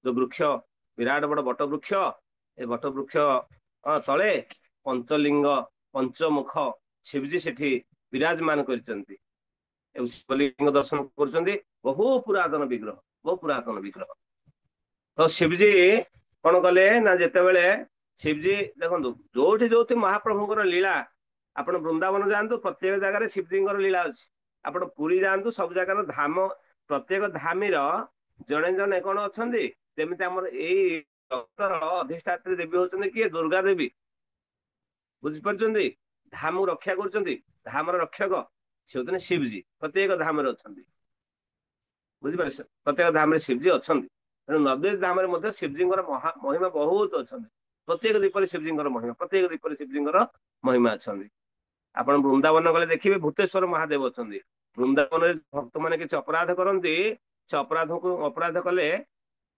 ଯୋଉ ବୃକ୍ଷ, ବିରାଟ ବଡ ବଟ ବୃକ୍ଷ, ଏ ବଟ ବୃକ୍ଷ ତଳେ ପଞ୍ଚଲିଙ୍ଗ ପଞ୍ଚମୁଖ ଶିବଜୀ ସେଠି ବିରାଜମାନ କରିଛନ୍ତି। ଶିବଲିଙ୍ଗ ଦର୍ଶନ କରୁଛନ୍ତି, ବହୁ ପୁରାତନ ବିଗ୍ରହ, ବହୁ ପୁରାତନ ବିଗ୍ରହ। ତ ଶିବଜୀ କଣ କଲେ ନା, ଯେତେବେଳେ ଶିବଜୀ ଦେଖନ୍ତୁ ଯୋଉଠି ଯୋଉଠି ମହାପ୍ରଭୁଙ୍କର ଲୀଳା, ଆପଣ ବୃନ୍ଦାବନ ଯାଆନ୍ତୁ, ପ୍ରତ୍ୟେକ ଜାଗାରେ ଶିବଜୀଙ୍କର ଲୀଳା ଅଛି। ଆପଣ ପୁରୀ ଯାଆନ୍ତୁ, ସବୁ ଜାଗାର ଧାମ, ପ୍ରତ୍ୟେକ ଧାମୀର ଜଣେ ଜଣେ କଣ ଅଛନ୍ତି, ଯେମିତି ଆମର ଏଇ ଅଧିଷ୍ଠାତ୍ରୀ ଦେବୀ ହଉଛନ୍ତି କିଏ, ଦୁର୍ଗା ଦେବୀ, ବୁଝିପାରୁଛନ୍ତି, ଧାମକୁ ରକ୍ଷା କରୁଛନ୍ତି, ଧାମର ରକ୍ଷକ ସେ ହଉଛନ୍ତି ଶିବଜୀ, ପ୍ରତ୍ୟେକ ଧାମରେ ଅଛନ୍ତି, ବୁଝିପାରିଲେ, ପ୍ରତ୍ୟେକ ଧାମରେ ଶିବଜୀ ଅଛନ୍ତି। ତେଣୁ ନବେଦ ଧାମରେ ମଧ୍ୟ ଶିବଜୀଙ୍କର ମହିମା ବହୁତ ଅଛନ୍ତି। ପ୍ରତ୍ୟେକ ଦୀପରେ ଶିବଜୀଙ୍କର ମହିମା, ପ୍ରତ୍ୟେକ ଦୀପରେ ଶିବଜୀଙ୍କର ମହିମା ଅଛନ୍ତି। ଆପଣ ବୃନ୍ଦାବନ ଗଲେ ଦେଖିବେ ଭୂତେଶ୍ଵର ମହାଦେବ ଅଛନ୍ତି। ବୃନ୍ଦାବନରେ ଭକ୍ତମାନେ କିଛି ଅପରାଧ କରନ୍ତି, ସେ ଅପରାଧ କଲେ,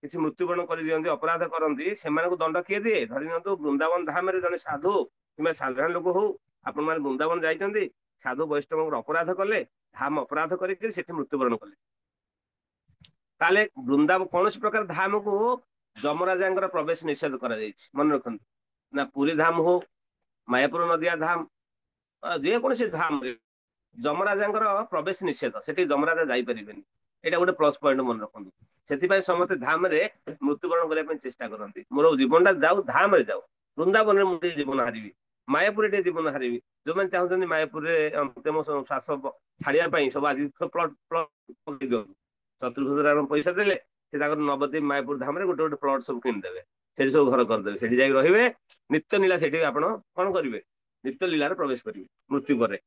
କିଛି ମୃତ୍ୟୁବରଣ କରିଦିଅନ୍ତି, ଅପରାଧ କରନ୍ତି, ସେମାନଙ୍କୁ ଦଣ୍ଡ କିଏ ଦିଏ, ଧରି ନିଅନ୍ତୁ ବୃନ୍ଦାବନ ଧାମରେ ଜଣେ ସାଧୁ କିମ୍ବା ସାଧାରଣ ଲୋକ ହଉ, ଆପଣ ମାନେ ବୃନ୍ଦାବନ ଯାଇଛନ୍ତି, ସାଧୁ ବୈଷ୍ଣବଙ୍କର ଅପରାଧ କଲେ, ଧାମ ଅପରାଧ କରିକି ସେଠି ମୃତ୍ୟୁବରଣ କଲେ, ତାହେଲେ ବୃନ୍ଦାବନ କୌଣସି ପ୍ରକାର ଧାମକୁ ଯମରାଜାଙ୍କର ପ୍ରବେଶ ନିଷେଧ କରାଯାଇଛି, ମନେ ରଖନ୍ତୁ। ନା ପୁରୀ ଧାମ ହଉ, ମାୟାପୁର ନଦିଆ ଧାମ, ଯେକୌଣସି ଧାମରେ ଯମରାଜାଙ୍କର ପ୍ରବେଶ ନିଷେଧ, ସେଠି ଯମରାଜା ଯାଇପାରିବେନି। ଏଇଟା ଗୋଟେ ପ୍ଲସ ପଏଣ୍ଟ, ମନେ ରଖନ୍ତୁ। ସେଥିପାଇଁ ସମସ୍ତେ ଧାମରେ ମୃତ୍ୟୁବରଣ କରିବା ପାଇଁ ଚେଷ୍ଟା କରନ୍ତି, ମୋର ଜୀବନଟା ଯାଉ ଧାମରେ ଯାଉ, ବୃନ୍ଦାବନରେ ମୁଁ ଟିକେ ଜୀବନ ହାରିବି, ମାୟାପୁରରେ ଟିକେ ଜୀବନ ହାରିବି। ଯୋଉମାନେ ଚାହୁଁଛନ୍ତି ମାୟାପୁରରେ ଶ୍ୱାସ ଛାଡିବା ପାଇଁ, ସବୁ ଆଜି ଚତୁର୍ଭୁଜ ପଇସା ଦେଲେ, ସେ ତାଙ୍କର ନବଦ୍ୱୀପ ମାୟାପୁର ଧାମରେ ଗୋଟେ ଗୋଟେ ପ୍ଲଟ ସବୁ କିଣିଦେବେ, ସେଠି ସବୁ ଘର କରିଦେବେ, ସେଠି ଯାଇକି ରହିବେ, ନିତ୍ୟ ନୀଳା ସେଠି ଆପଣ କଣ କରିବେ, ନିତ୍ୟ ଲୀଳାରେ ପ୍ରବେଶ କରିବେ ମୃତ୍ୟୁ ପରେ।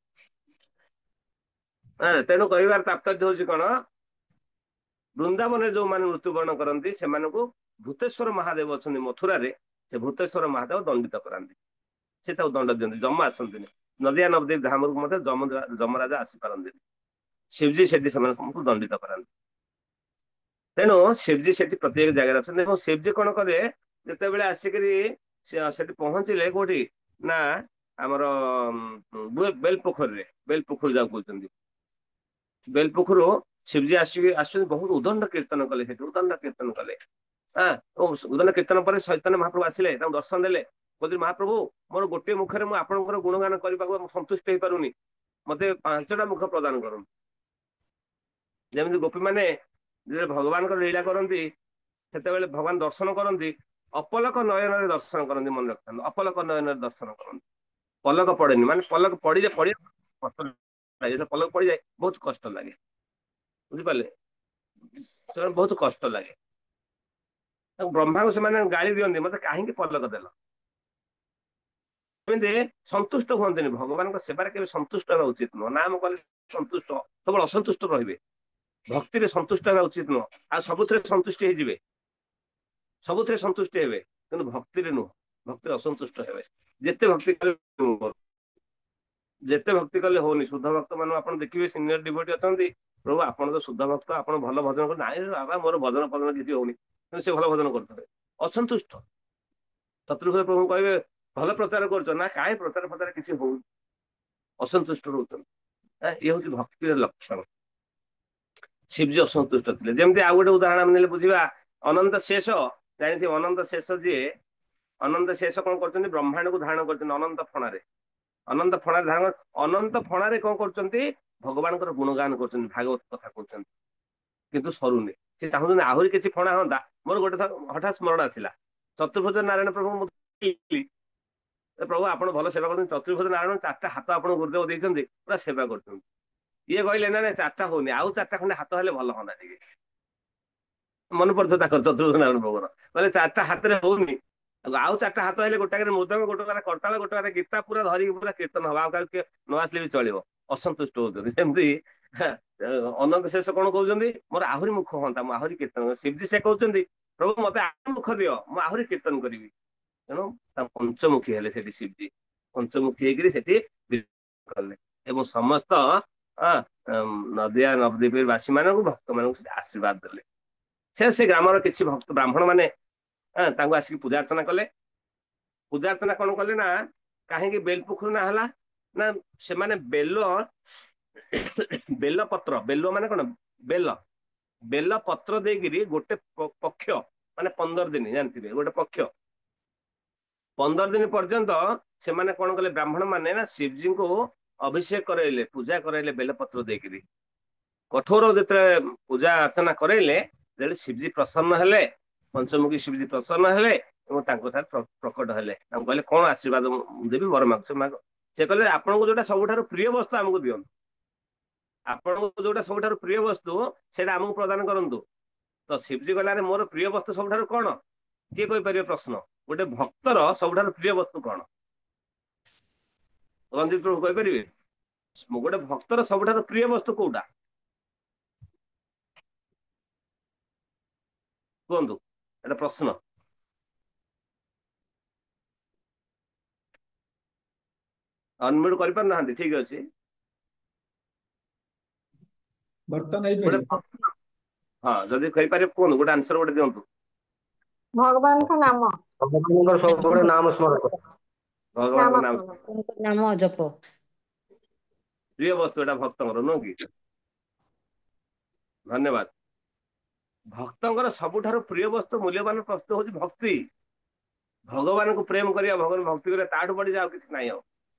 ତେଣୁ କହିବାର ତାତ୍ପର୍ଯ୍ୟ ହଉଛି କଣ, ବୃନ୍ଦାବନରେ ଯୋଉମାନେ ମୃତ୍ୟୁବରଣ କରନ୍ତି, ସେମାନଙ୍କୁ ଭୂତେଶ୍ଵର ମହାଦେବ ଅଛନ୍ତି ମଥୁରାରେ, ସେ ଭୂତେଶ୍ଵର ମହାଦେବ ଦଣ୍ଡିତ କରାନ୍ତି, ସେ ତାକୁ ଦଣ୍ଡ ଦିଅନ୍ତି, ଯମ ଆସନ୍ତିନି। ନଦିଆ ନବଦ୍ୱୀପ ଧାମକୁ ମଧ୍ୟ ଯମରାଜା ଆସିପାରନ୍ତିନି, ଶିବଜୀ ସେଠି ସେମାନଙ୍କୁ ଦଣ୍ଡିତ କରାନ୍ତି। ତେଣୁ ଶିବଜୀ ସେଠି ପ୍ରତ୍ୟେକ ଜାଗାରେ ଅଛନ୍ତି, ଏବଂ ଶିବଜୀ କଣ କରେ, ଯେତେବେଳେ ଆସିକରି ସେଠି ପହଞ୍ଚିଲେ କୋଉଠି ନା ଆମର ବେଲପୋଖରୀରେ, ବେଲପୋଖରୀ ଯାଉ କହୁଛନ୍ତି, ବେଲପୁଖରୁ ଶିବଜୀ ଆସୁଛନ୍ତି, ବହୁତ ଉଦଣ୍ଡ କୀର୍ତ୍ତନ କଲେ, ସେଠି ଉଦଣ୍ଡ କୀର୍ତ୍ତନ କଲେ। ଉଦଣ୍ଡ କୀର୍ତ୍ତନ ପରେ ଚୈତନ୍ୟ ମହାପ୍ରଭୁ ଆସିଲେ, ତାଙ୍କୁ ଦର୍ଶନ ଦେଲେ, କହୁଥିଲେ ମହାପ୍ରଭୁ ମୋର ଗୋଟିଏ ମୁଖରେ ମୁଁ ଆପଣଙ୍କର ଗୁଣଗାନ କରିବାକୁ ମୁଁ ସନ୍ତୁଷ୍ଟ ହେଇପାରୁନି, ମତେ 5ଟା ମୁଖ ପ୍ରଦାନ କରନ୍ତୁ। ଯେମିତି ଗୋପୀମାନେ ଯେତେବେଳେ ଭଗବାନଙ୍କର ଲୀଳା କରନ୍ତି, ସେତେବେଳେ ଭଗବାନ ଦର୍ଶନ କରନ୍ତି, ଅପଲକ ନୟନରେ ଦର୍ଶନ କରନ୍ତି, ମନେ ରଖିଥାନ୍ତୁ, ଅପଲକ ନୟନରେ ଦର୍ଶନ କରନ୍ତି, ପଲକ ପଡେନି, ମାନେ ପଲକ ପଡିଲେ କଷ୍ଟ ଲାଗେ, ଯେତେବେଳେ ପଲକ ପଡିଯାଏ ବହୁତ କଷ୍ଟ ଲାଗେ, ବୁଝିପାରିଲେ, ସେତେବେଳେ ବହୁତ କଷ୍ଟ ଲାଗେ। ତାକୁ ବ୍ରହ୍ମାଙ୍କୁ ସେମାନେ ଗାଳି ଦିଅନ୍ତି, ମତେ କାହିଁକି ପଲକ ଦେଲ। ଏମିତି ସନ୍ତୁଷ୍ଟ ହୁଅନ୍ତିନି, ଭଗବାନଙ୍କ ସେବାରେ କେବେ ସନ୍ତୁଷ୍ଟ ହେବା ଉଚିତ ନୁହଁ। ନାମ କଲେ ସନ୍ତୁଷ୍ଟ, ସବୁବେଳେ ଅସନ୍ତୁଷ୍ଟ ରହିବେ, ଭକ୍ତିରେ ସନ୍ତୁଷ୍ଟ ହେବା ଉଚିତ ନୁହଁ। ଆଉ ସବୁଥିରେ ସନ୍ତୁଷ୍ଟି ହେଇଯିବେ, ସବୁଥିରେ ସନ୍ତୁଷ୍ଟି ହେବେ, କିନ୍ତୁ ଭକ୍ତିରେ ନୁହଁ, ଭକ୍ତିରେ ଅସନ୍ତୁଷ୍ଟ ହେବେ। ଯେତେ ଭକ୍ତି କଲେ ଯେତେ ଭକ୍ତି କଲେ ହଉନି। ଶୁଦ୍ଧ ଭକ୍ତ ମାନଙ୍କୁ ଆପଣ ଦେଖିବେ, ସିନିୟର ଡିଭୋଟି ଅଛନ୍ତି, ପ୍ରଭୁ ଆପଣ ତ ଶୁଦ୍ଧ ଭକ୍ତ, ଆପଣ ଭଲ ଭଜନ କର, ନାଇଁ ବାବା ମୋର ଭଜନ ଫଜନ କିଛି ହଉନି, କିନ୍ତୁ ସେ ଭଲ ଭଜନ କରୁଥିବେ, ଅସନ୍ତୁଷ୍ଟ। ଶତ୍ରୁଘ୍ନ ପ୍ରଭୁ କହିବେ ଭଲ ପ୍ରଚାର କରୁଛ, ନା କାହିଁ ପ୍ରଚାର ଫଚାର କିଛି ହଉନି, ଅସନ୍ତୁଷ୍ଟ ରହୁଛନ୍ତି। ଇଏ ହଉଛି ଭକ୍ତିର ଲକ୍ଷଣ। ଶିବଜୀ ଅସନ୍ତୁଷ୍ଟ ଥିଲେ। ଯେମିତି ଆଉ ଗୋଟେ ଉଦାହରଣ ଆମେ ନେଲେ ବୁଝିବା, ଅନନ୍ତ ଶେଷ, ଜାଣିଥିବେ ଅନନ୍ତ ଶେଷ ଯିଏ, ଅନନ୍ତ ଶେଷ କଣ କରୁଛନ୍ତି, ବ୍ରହ୍ମାଣ୍ଡକୁ ଧାରଣ କରୁଛନ୍ତି ଅନନ୍ତ ଫଣାରେ। ଅନନ୍ତ ଫଣାରେ ଧାରଣ, ଅନନ୍ତ ଫଣାରେ କଣ କରୁଛନ୍ତି, ଭଗବାନଙ୍କର ଗୁଣଗାନ କରୁଛନ୍ତି, ଭାଗବତ କଥା କହୁଛନ୍ତି, କିନ୍ତୁ ସରୁନି। ସେ ଚାହୁଁଛନ୍ତି ଆହୁରି କିଛି ଫଣା ହୁଅନ୍ତା। ମୋର ଗୋଟେ ଥର ହଠାତ୍ ସ୍ମରଣ ଆସିଲା, ଚତୁର୍ଭୁଜ ନାରାୟଣ ପ୍ରଭୁ, ପ୍ରଭୁ ଆପଣ ଭଲ ସେବା କରୁଛନ୍ତି, ଚତୁର୍ଭୁଜ ନାରାୟଣ 4ଟା ହାତ ଆପଣ ଗୁରୁଦେବ ଦେଇଛନ୍ତି, ପୁରା ସେବା କରୁଛନ୍ତି। ଇଏ କହିଲେ ନା ନାଇଁ 4ଟା ହଉନି, ଆଉ 4ଟା ଖଣ୍ଡେ ହାତ ହେଲେ ଭଲ ହୁଅନ୍ତା ଟିକେ। ମନେ ପଡୁଥିବ ତାଙ୍କର ଚତୁର୍ଭୁଜ ନାରାୟଣ ପ୍ରଭୁର, କହିଲେ 4ଟା ହାତରେ ହଉନି, ଆଉ 4ଟା ହାତ ହେଲେ ଗୋଟାକରେ ମୃଦଙ୍ଗ, ଗୋଟାକରେ କରତାଳ, ଗୋଟାକରେ ଗୀତା ପୁରା ଧରିକି ପୁରା କୀର୍ତ୍ତନ ହବ, ଆଉ କାହାକୁ ନ ଆସିଲେ ବି ଚଳିବ। ଅସନ୍ତୁଷ୍ଟ ହଉଛନ୍ତି। ସେମିତି ଅନନ୍ତ ଶେଷ କଣ କହୁଛନ୍ତି, ମୋର ଆହୁରି ମୁଖ ହୁଅନ୍ତା, ମୁଁ ଆହୁରି କୀର୍ତ୍ତନ। ଶିବଜୀ ସେ କହୁଛନ୍ତି ପ୍ରଭୁ ମତେ ଆହୁରି ମୁଖ ଦିଅ, ମୁଁ ଆହୁରି କୀର୍ତ୍ତନ କରିବି। ତେଣୁ ତା ପଞ୍ଚମୁଖୀ ହେଲେ ସେଠି ଶିବଜୀ, ପଞ୍ଚମୁଖୀ ହେଇକିରି ସେଠି କଲେ, ଏବଂ ସମସ୍ତ ନଦିଆ ନବଦ୍ୱୀପ ବାସୀ ମାନଙ୍କୁ, ଭକ୍ତ ମାନଙ୍କୁ ଆଶୀର୍ବାଦ ଦେଲେ। ସେ ଗ୍ରାମର କିଛି ଭକ୍ତ ବ୍ରାହ୍ମଣ ମାନେ ତାଙ୍କୁ ଆସିକି ପୂଜା ଅର୍ଚ୍ଚନା କଲେ। ପୂଜା ଅର୍ଚ୍ଚନା କଣ କଲେ ନା, କାହିଁକି ବେଲପୁଖୁରୁ ନା ହେଲା ନା, ସେମାନେ ବେଲ ପତ୍ର, ବେଲ ମାନେ କଣ, ବେଲ, ବେଲ ପତ୍ର ଦେଇକିରି ଗୋଟେ ପକ୍ଷ, ମାନେ 15 ଦିନ, ଜାଣିଥିବେ ଗୋଟେ ପକ୍ଷ, 15 ଦିନ ପର୍ଯ୍ୟନ୍ତ ସେମାନେ କଣ କଲେ, ବ୍ରାହ୍ମଣ ମାନେ ନା ଶିବଜୀଙ୍କୁ ଅଭିଷେକ କରାଇଲେ, ପୂଜା କରାଇଲେ ବେଲପତ୍ର ଦେଇକିରି। କଠୋର ଯେତେବେଳେ ପୂଜା ଅର୍ଚ୍ଚନା କରାଇଲେ, ଯେତେବେଳେ ଶିବଜୀ ପ୍ରସନ୍ନ ହେଲେ, ପଞ୍ଚମୁଖୀ ଶିବଜୀ ପ୍ରସନ୍ନ ହେଲେ, ଏବଂ ତାଙ୍କ ଠାରେ ପ୍ରକଟ ହେଲେ। ତାଙ୍କୁ କହିଲେ କଣ ଆଶୀର୍ବାଦ ଦେବି, ବର ମାଗ। ସେ ମାଗ। ସେ କହିଲେ ଆପଣଙ୍କୁ ଯୋଉଟା ସବୁଠାରୁ ପ୍ରିୟ ବସ୍ତୁ ଆମକୁ ଦିଅନ୍ତୁ, ଆପଣଙ୍କୁ ଯୋଉଟା ସବୁଠାରୁ ପ୍ରିୟ ବସ୍ତୁ ସେଇଟା ଆମକୁ ପ୍ରଦାନ କରନ୍ତୁ। ତ ଶିବଜୀ କହିଲେ ମୋର ପ୍ରିୟ ବସ୍ତୁ ସବୁଠାରୁ କଣ, କିଏ କହିପାରିବେ ପ୍ରଶ୍ନ, ଗୋଟେ ଭକ୍ତର ସବୁଠାରୁ ପ୍ରିୟ ବସ୍ତୁ କଣ, ରଞ୍ଜିତ ପ୍ରଭୁ କହିପାରିବେ, ଗୋଟେ ଭକ୍ତର ସବୁଠାରୁ ପ୍ରିୟ ବସ୍ତୁ କୋଉଟା, କୁହନ୍ତୁ, ଏଟା ପ୍ରଶ୍ନ। ଅନମ୍ୟୁଟ କରିପାରୁନାହାନ୍ତି, ଠିକ ଅଛି। ବର୍ତ୍ତମାନ ଗୋଟେ ହେଇପାରିବ। ହଁ, ଯଦି କହିପାରିବେ କୁହନ୍ତୁ, ଗୋଟେ ଆନ୍ସର ଗୋଟେ ଦିଅନ୍ତୁ। ଭଗବାନଙ୍କ ନାମ, ଭଗବାନଙ୍କର ସବୁବେଳେ ନାମ ସ୍ମରଣ କର। ଭଗବାନଙ୍କ ନାମ ନାମ, ସ୍ମରଣ। ନାମ ଜପ। ପ୍ରିୟ ବସ୍ତୁ ଏଟା ଭକ୍ତଙ୍କର, ନୁହଁ କି? ଧନ୍ୟବାଦ। ଭକ୍ତଙ୍କର ସବୁଠାରୁ ପ୍ରିୟ ବସ୍ତୁ, ମୂଲ୍ୟବାନ ବସ୍ତୁ ହଉଛି ଭକ୍ତି। ଭଗବାନଙ୍କୁ ପ୍ରେମ କରିବା, ଭଗବାନ ଭକ୍ତି କରିବା, ତାଠୁ ବଢି ଆଉ କିଛି ନାହିଁ। ଆଉ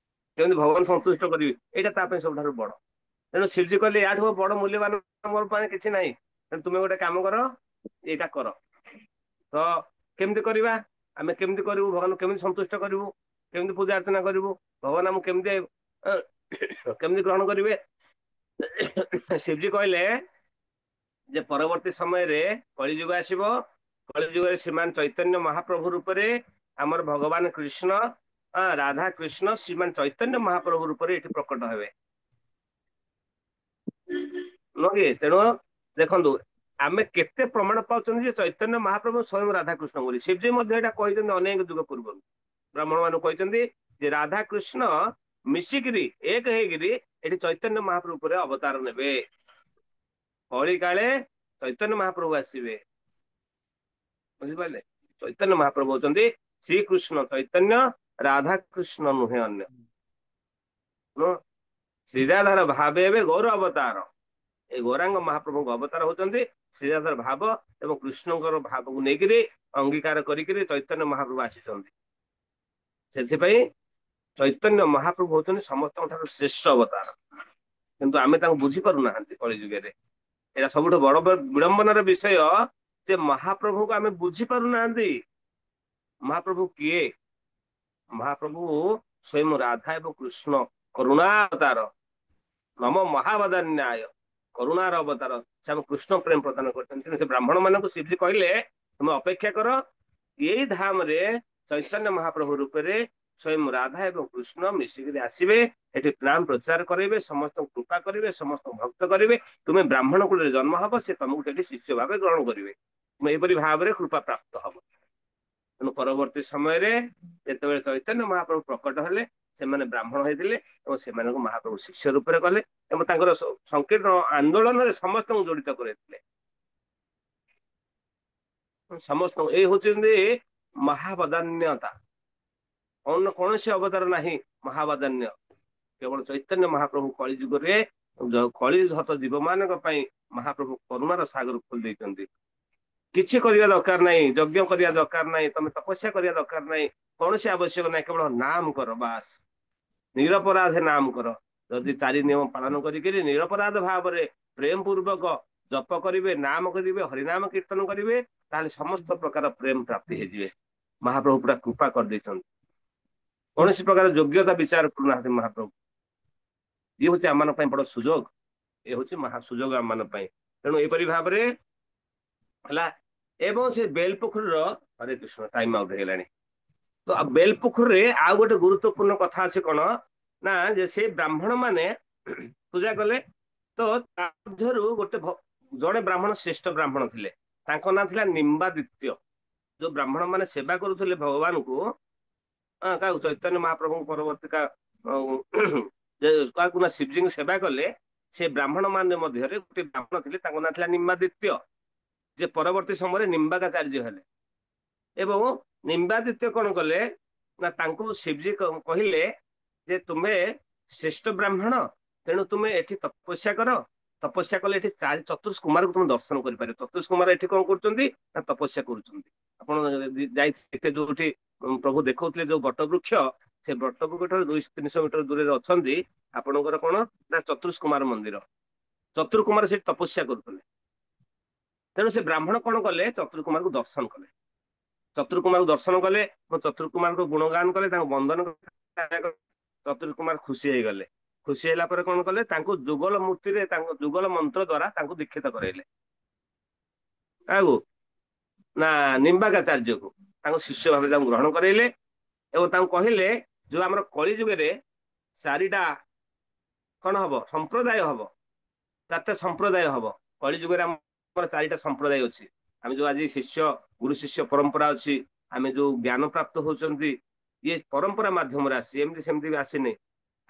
କେମିତି ଭଗବାନ ସନ୍ତୁଷ୍ଟ କରିବି, ଏଇଟା ତା ପାଇଁ ସବୁଠାରୁ ବଡ। ତେଣୁ ଶିବଜୀ କହିଲେ ୟାଠୁ ବଡ ମୂଲ୍ୟବାନ ମୋର ପାଇଁ କିଛି ନାହିଁ, ତେଣୁ ତୁମେ ଗୋଟେ କାମ କର, ଏଇଟା କର। ତ କେମିତି କରିବା, ଆମେ କେମିତି କରିବୁ, ଭଗବାନ କେମିତି ସନ୍ତୁଷ୍ଟ କରିବୁ, କେମିତି ପୂଜା ଅର୍ଚ୍ଚନା କରିବୁ, ଭଗବାନ ଆମକୁ କେମିତି କେମିତି ଗ୍ରହଣ କରିବେ। ଶିବଜୀ କହିଲେ ଯେ ପରବର୍ତ୍ତୀ ସମୟରେ କଳିଯୁଗ ଆସିବ, କଳିଯୁଗରେ ଶ୍ରୀମାନ ଚୈତନ୍ୟ ମହାପ୍ରଭୁ ରୂପରେ ଆମର ଭଗବାନ କୃଷ୍ଣ, ରାଧା କୃଷ୍ଣ ଶ୍ରୀମାନ ଚୈତନ୍ୟ ମହାପ୍ରଭୁ ରୂପରେ ଏଠି ପ୍ରକଟ ହେବେ, ନୁହଁ କି? ତେଣୁ ଦେଖନ୍ତୁ, ଆମେ କେତେ ପ୍ରମାଣ ପାଉଛନ୍ତି ଯେ ଚୈତନ୍ୟ ମହାପ୍ରଭୁ ସ୍ୱୟଂ ରାଧାକୃଷ୍ଣ ବୋଲି। ଶିବଜୀ ମଧ୍ୟ ଏଇଟା କହିଛନ୍ତି ଅନେକ ଯୁଗ ପୂର୍ବରୁ, ବ୍ରାହ୍ମଣ ମାନଙ୍କୁ କହିଛନ୍ତି ଯେ ରାଧାକୃଷ୍ଣ ମିଶିକିରି ଏକ ହେଇକିରି ଏଠି ଚୈତନ୍ୟ ମହାପ୍ରଭୁ ଉପରେ ଅବତାର ନେବେ, କଳି କାଳେ ଚୈତନ୍ୟ ମହାପ୍ରଭୁ ଆସିବେ, ବୁଝିପାରିଲେ? ଚୈତନ୍ୟ ମହାପ୍ରଭୁ ହଉଛନ୍ତି ଶ୍ରୀକୃଷ୍ଣ ଚୈତନ୍ୟ, ରାଧାକୃଷ୍ଣ ନୁହେଁ ଅନ୍ୟ। ଶ୍ରୀରାଧାର ଭାବେ ଏବେ ଗୌର ଅବତାର, ଏ ଗୌରାଙ୍ଗ ମହାପ୍ରଭୁଙ୍କ ଅବତାର ହଉଛନ୍ତି ଶ୍ରୀରାଧାର ଭାବ ଏବଂ କୃଷ୍ଣଙ୍କର ଭାବକୁ ନେଇକିରି ଅଙ୍ଗୀକାର କରିକିରି ଚୈତନ୍ୟ ମହାପ୍ରଭୁ ଆସିଛନ୍ତି। ସେଥିପାଇଁ ଚୈତନ୍ୟ ମହାପ୍ରଭୁ ହଉଛନ୍ତି ସମସ୍ତଙ୍କ ଠାରୁ ଶ୍ରେଷ୍ଠ ଅବତାର, କିନ୍ତୁ ଆମେ ତାଙ୍କୁ ବୁଝିପାରୁନାହାନ୍ତି କଳି ଯୁଗରେ। ଏଇଟା ସବୁଠୁ ବଡ ବିଡମ୍ବନାର ବିଷୟ ଯେ ମହାପ୍ରଭୁଙ୍କୁ ଆମେ ବୁଝି ପାରୁନାହାନ୍ତି। ମହାପ୍ରଭୁ କିଏ? ମହାପ୍ରଭୁ ସ୍ୱୟଂ ରାଧା ଏବଂ କୃଷ୍ଣ କରୁଣା ଅବତାର, ନମ ମହାବଦାନ୍ୟାୟ, କରୁଣାର ଅବତାର, ସେ ଆମ କୃଷ୍ଣ ପ୍ରେମ ପ୍ରଦାନ କରିଛନ୍ତି। ତେଣୁ ସେ ବ୍ରାହ୍ମଣ ମାନଙ୍କୁ ଶିବଜୀ କହିଲେ ତୁମେ ଅପେକ୍ଷା କର, ଏଇ ଧାମରେ ଚୈତନ୍ୟ ମହାପ୍ରଭୁ ରୂପରେ ସ୍ୱୟଂ ରାଧା ଏବଂ କୃଷ୍ଣ ମିଶିକିରି ଆସିବେ, ଏଠି ପ୍ରାଣ ପ୍ରଚାର କରିବେ, ସମସ୍ତଙ୍କୁ କୃପା କରିବେ, ସମସ୍ତଙ୍କୁ ଭକ୍ତ କରିବେ। ତୁମେ ବ୍ରାହ୍ମଣ କୁଳରେ ଜନ୍ମ ହବ, ସେ ତମକୁ ସେଠି ଶିଷ୍ୟ ଭାବେ ଗ୍ରହଣ କରିବେ। ତୁମେ ଏହିପରି ଭାବରେ କୃପା ପ୍ରାପ୍ତ ହବ। ତେଣୁ ପରବର୍ତ୍ତୀ ସମୟରେ ଯେତେବେଳେ ଚୈତନ୍ୟ ମହାପ୍ରଭୁ ପ୍ରକଟ ହେଲେ, ସେମାନେ ବ୍ରାହ୍ମଣ ହେଇଥିଲେ ଏବଂ ସେମାନଙ୍କୁ ମହାପ୍ରଭୁ ଶିଷ୍ୟ ରୂପରେ କଲେ ଏବଂ ତାଙ୍କର ସଂକୀର୍ଣ୍ଣ ଆନ୍ଦୋଳନରେ ସମସ୍ତଙ୍କୁ ଜଡିତ କରିଥିଲେ। ସମସ୍ତଙ୍କୁ ଏଇ ହଉଛନ୍ତି ମହାବଦାନ୍ୟତା। ଅନ୍ୟ କୌଣସି ଅବତାର ନାହିଁ ମହାବଦାନ୍ୟ, କେବଳ ଚୈତନ୍ୟ ମହାପ୍ରଭୁ କଳି ଯୁଗରେ କଳିହତ ଜୀବ ମାନଙ୍କ ପାଇଁ ମହାପ୍ରଭୁ କରୁଣାର ସାଗର ଖୋଲି ଦେଇଛନ୍ତି। କିଛି କରିବା ଦରକାର ନାହିଁ, ଯଜ୍ଞ କରିବା ଦରକାର ନାହିଁ, ତମେ ତପସ୍ୟା କରିବା ଦରକାର ନାହିଁ, କୌଣସି ଆବଶ୍ୟକ ନାହିଁ, କେବଳ ନାମ କର ବାସ୍, ନିରପରାଧ ନାମ କର। ଯଦି 4 ନିୟମ ପାଳନ କରିକିରି ନିରପରାଧ ଭାବରେ ପ୍ରେମ ପୂର୍ବକ ଜପ କରିବେ, ନାମ କରିବେ, ହରିନାମ କୀର୍ତ୍ତନ କରିବେ, ତାହେଲେ ସମସ୍ତ ପ୍ରକାର ପ୍ରେମ ପ୍ରାପ୍ତି ହେଇଯିବେ। ମହାପ୍ରଭୁ ପୁରା କୃପା କରିଦେଇଛନ୍ତି, କୌଣସି ପ୍ରକାର ଯୋଗ୍ୟତା ବିଚାର କରୁନାହାନ୍ତି ମହାପ୍ରଭୁ। ଇଏ ହଉଛି ଆମମାନଙ୍କ ପାଇଁ ବଡ ସୁଯୋଗ, ଏ ହଉଛି ମହା ସୁଯୋଗ ଆମମାନଙ୍କ ପାଇଁ। ତେଣୁ ଏପରି ଭାବରେ ହେଲା। ଏବଂ ସେ ବେଲପୋଖରୀର, ହରେ କୃଷ୍ଣ, ଟାଇମ ଆଉଟ ହେଇଗଲାଣି। ତ ବେଲପୋଖରୀରେ ଆଉ ଗୋଟେ ଗୁରୁତ୍ୱପୂର୍ଣ୍ଣ କଥା ଅଛି କଣ ନା, ଯେ ସେ ବ୍ରାହ୍ମଣ ମାନେ ପୂଜା କଲେ, ତ ତା ମଧ୍ୟରୁ ଜଣେ ବ୍ରାହ୍ମଣ ଶ୍ରେଷ୍ଠ ବ୍ରାହ୍ମଣ ଥିଲେ, ତାଙ୍କ ନାଁ ଥିଲା ନିମ୍ବାଦିତ୍ୟ। ଯୋଉ ବ୍ରାହ୍ମଣ ମାନେ ସେବା କରୁଥିଲେ ଭଗବାନଙ୍କୁ, କାହାକୁ, ଚୈତନ୍ୟ ମହାପ୍ରଭୁଙ୍କୁ ପରବର୍ତ୍ତୀ କାହାକୁ ନା ଶିବଜୀଙ୍କୁ ସେବା କଲେ, ସେ ବ୍ରାହ୍ମଣ ମାନେ ମଧ୍ୟରେ ଗୋଟେ ବ୍ରାହ୍ମଣ ଥିଲେ, ତାଙ୍କ ନାଁ ଥିଲା ନିମ୍ବାଦିତ୍ୟ, ଯେ ପରବର୍ତ୍ତୀ ସମୟରେ ନିମ୍ବାକାଚାର୍ଯ୍ୟ ହେଲେ। ଏବଂ ନିମ୍ବାଦିତ୍ୟ କଣ କଲେ ନା, ତାଙ୍କୁ ଶିବଜୀ କହିଲେ ଯେ ତୁମେ ଶ୍ରେଷ୍ଠ ବ୍ରାହ୍ମଣ, ତେଣୁ ତୁମେ ଏଠି ତପସ୍ୟା କର। ତପସ୍ୟା କଲେ ଏଠି 4 ଚତୁଷ୍କୁମାରକୁ ତୁମେ ଦର୍ଶନ କରିପାରିବ। ଚତୁଷ୍କୁମାର ଏଠି କଣ କରୁଛନ୍ତି ନା, ତପସ୍ୟା କରୁଛନ୍ତି। ଆପଣ ଯାଇଥିବେ ଯୋଉଠି ପ୍ରଭୁ ଦେଖଉଥିଲେ ଯୋଉ ବଟ ବୃକ୍ଷ, ସେ ବଟ ବୃକ୍ଷ ଠାରୁ 200-300 ମିଟର ଦୂରରେ ଅଛନ୍ତି ଆପଣଙ୍କର କଣ ନା ଚତୁଷ୍କୁମାର ମନ୍ଦିର। ଚତୁର୍କୁମାର ସେଠି ତପସ୍ୟା କରୁଥିଲେ। ତେଣୁ ସେ ବ୍ରାହ୍ମଣ କଣ କଲେ, ଚତୁର୍କୁମାରକୁ ଦର୍ଶନ କଲେ। ଚତୁର୍କୁମାରକୁ ଦର୍ଶନ କଲେ ଏବଂ ଚତୁର୍କୁମାରଙ୍କୁ ଗୁଣଗାନ କଲେ, ତାଙ୍କୁ ବନ୍ଦନ କଲେ। ଚତୁର୍କୁମାର ଖୁସି ହେଇଗଲେ। ଖୁସି ହେଲା ପରେ କଣ କଲେ, ତାଙ୍କୁ ଯୁଗଳ ମୂର୍ତ୍ତିରେ, ତାଙ୍କ ଯୁଗଳ ମନ୍ତ୍ର ଦ୍ଵାରା ତାଙ୍କୁ ଦୀକ୍ଷିତ କରାଇଲେ। କାହାକୁ ନା ନିମ୍ବାକାଚାର୍ଯ୍ୟକୁ ତାଙ୍କୁ ଶିଷ୍ୟ ଭାବେ ତାଙ୍କୁ ଗ୍ରହଣ କରାଇଲେ ଏବଂ ତାଙ୍କୁ କହିଲେ, ଯୋଉ ଆମର କଳି ଯୁଗରେ 4ଟା କଣ ହବ, ସମ୍ପ୍ରଦାୟ ହବ, 4ଟା ସମ୍ପ୍ରଦାୟ ହବ। କଳି ଯୁଗରେ ଆମର 4ଟା ସମ୍ପ୍ରଦାୟ ଅଛି। ଆମେ ଯୋଉ ଆଜି ଶିଷ୍ୟ ଗୁରୁ ଶିଷ୍ୟ ପରମ୍ପରା ଅଛି, ଆମେ ଯୋଉ ଜ୍ଞାନ ପ୍ରାପ୍ତ ହଉଛନ୍ତି, ଇଏ ପରମ୍ପରା ମାଧ୍ୟମରେ ଆସିଛି, ଏମିତି ସେମିତି ବି ଆସିନି।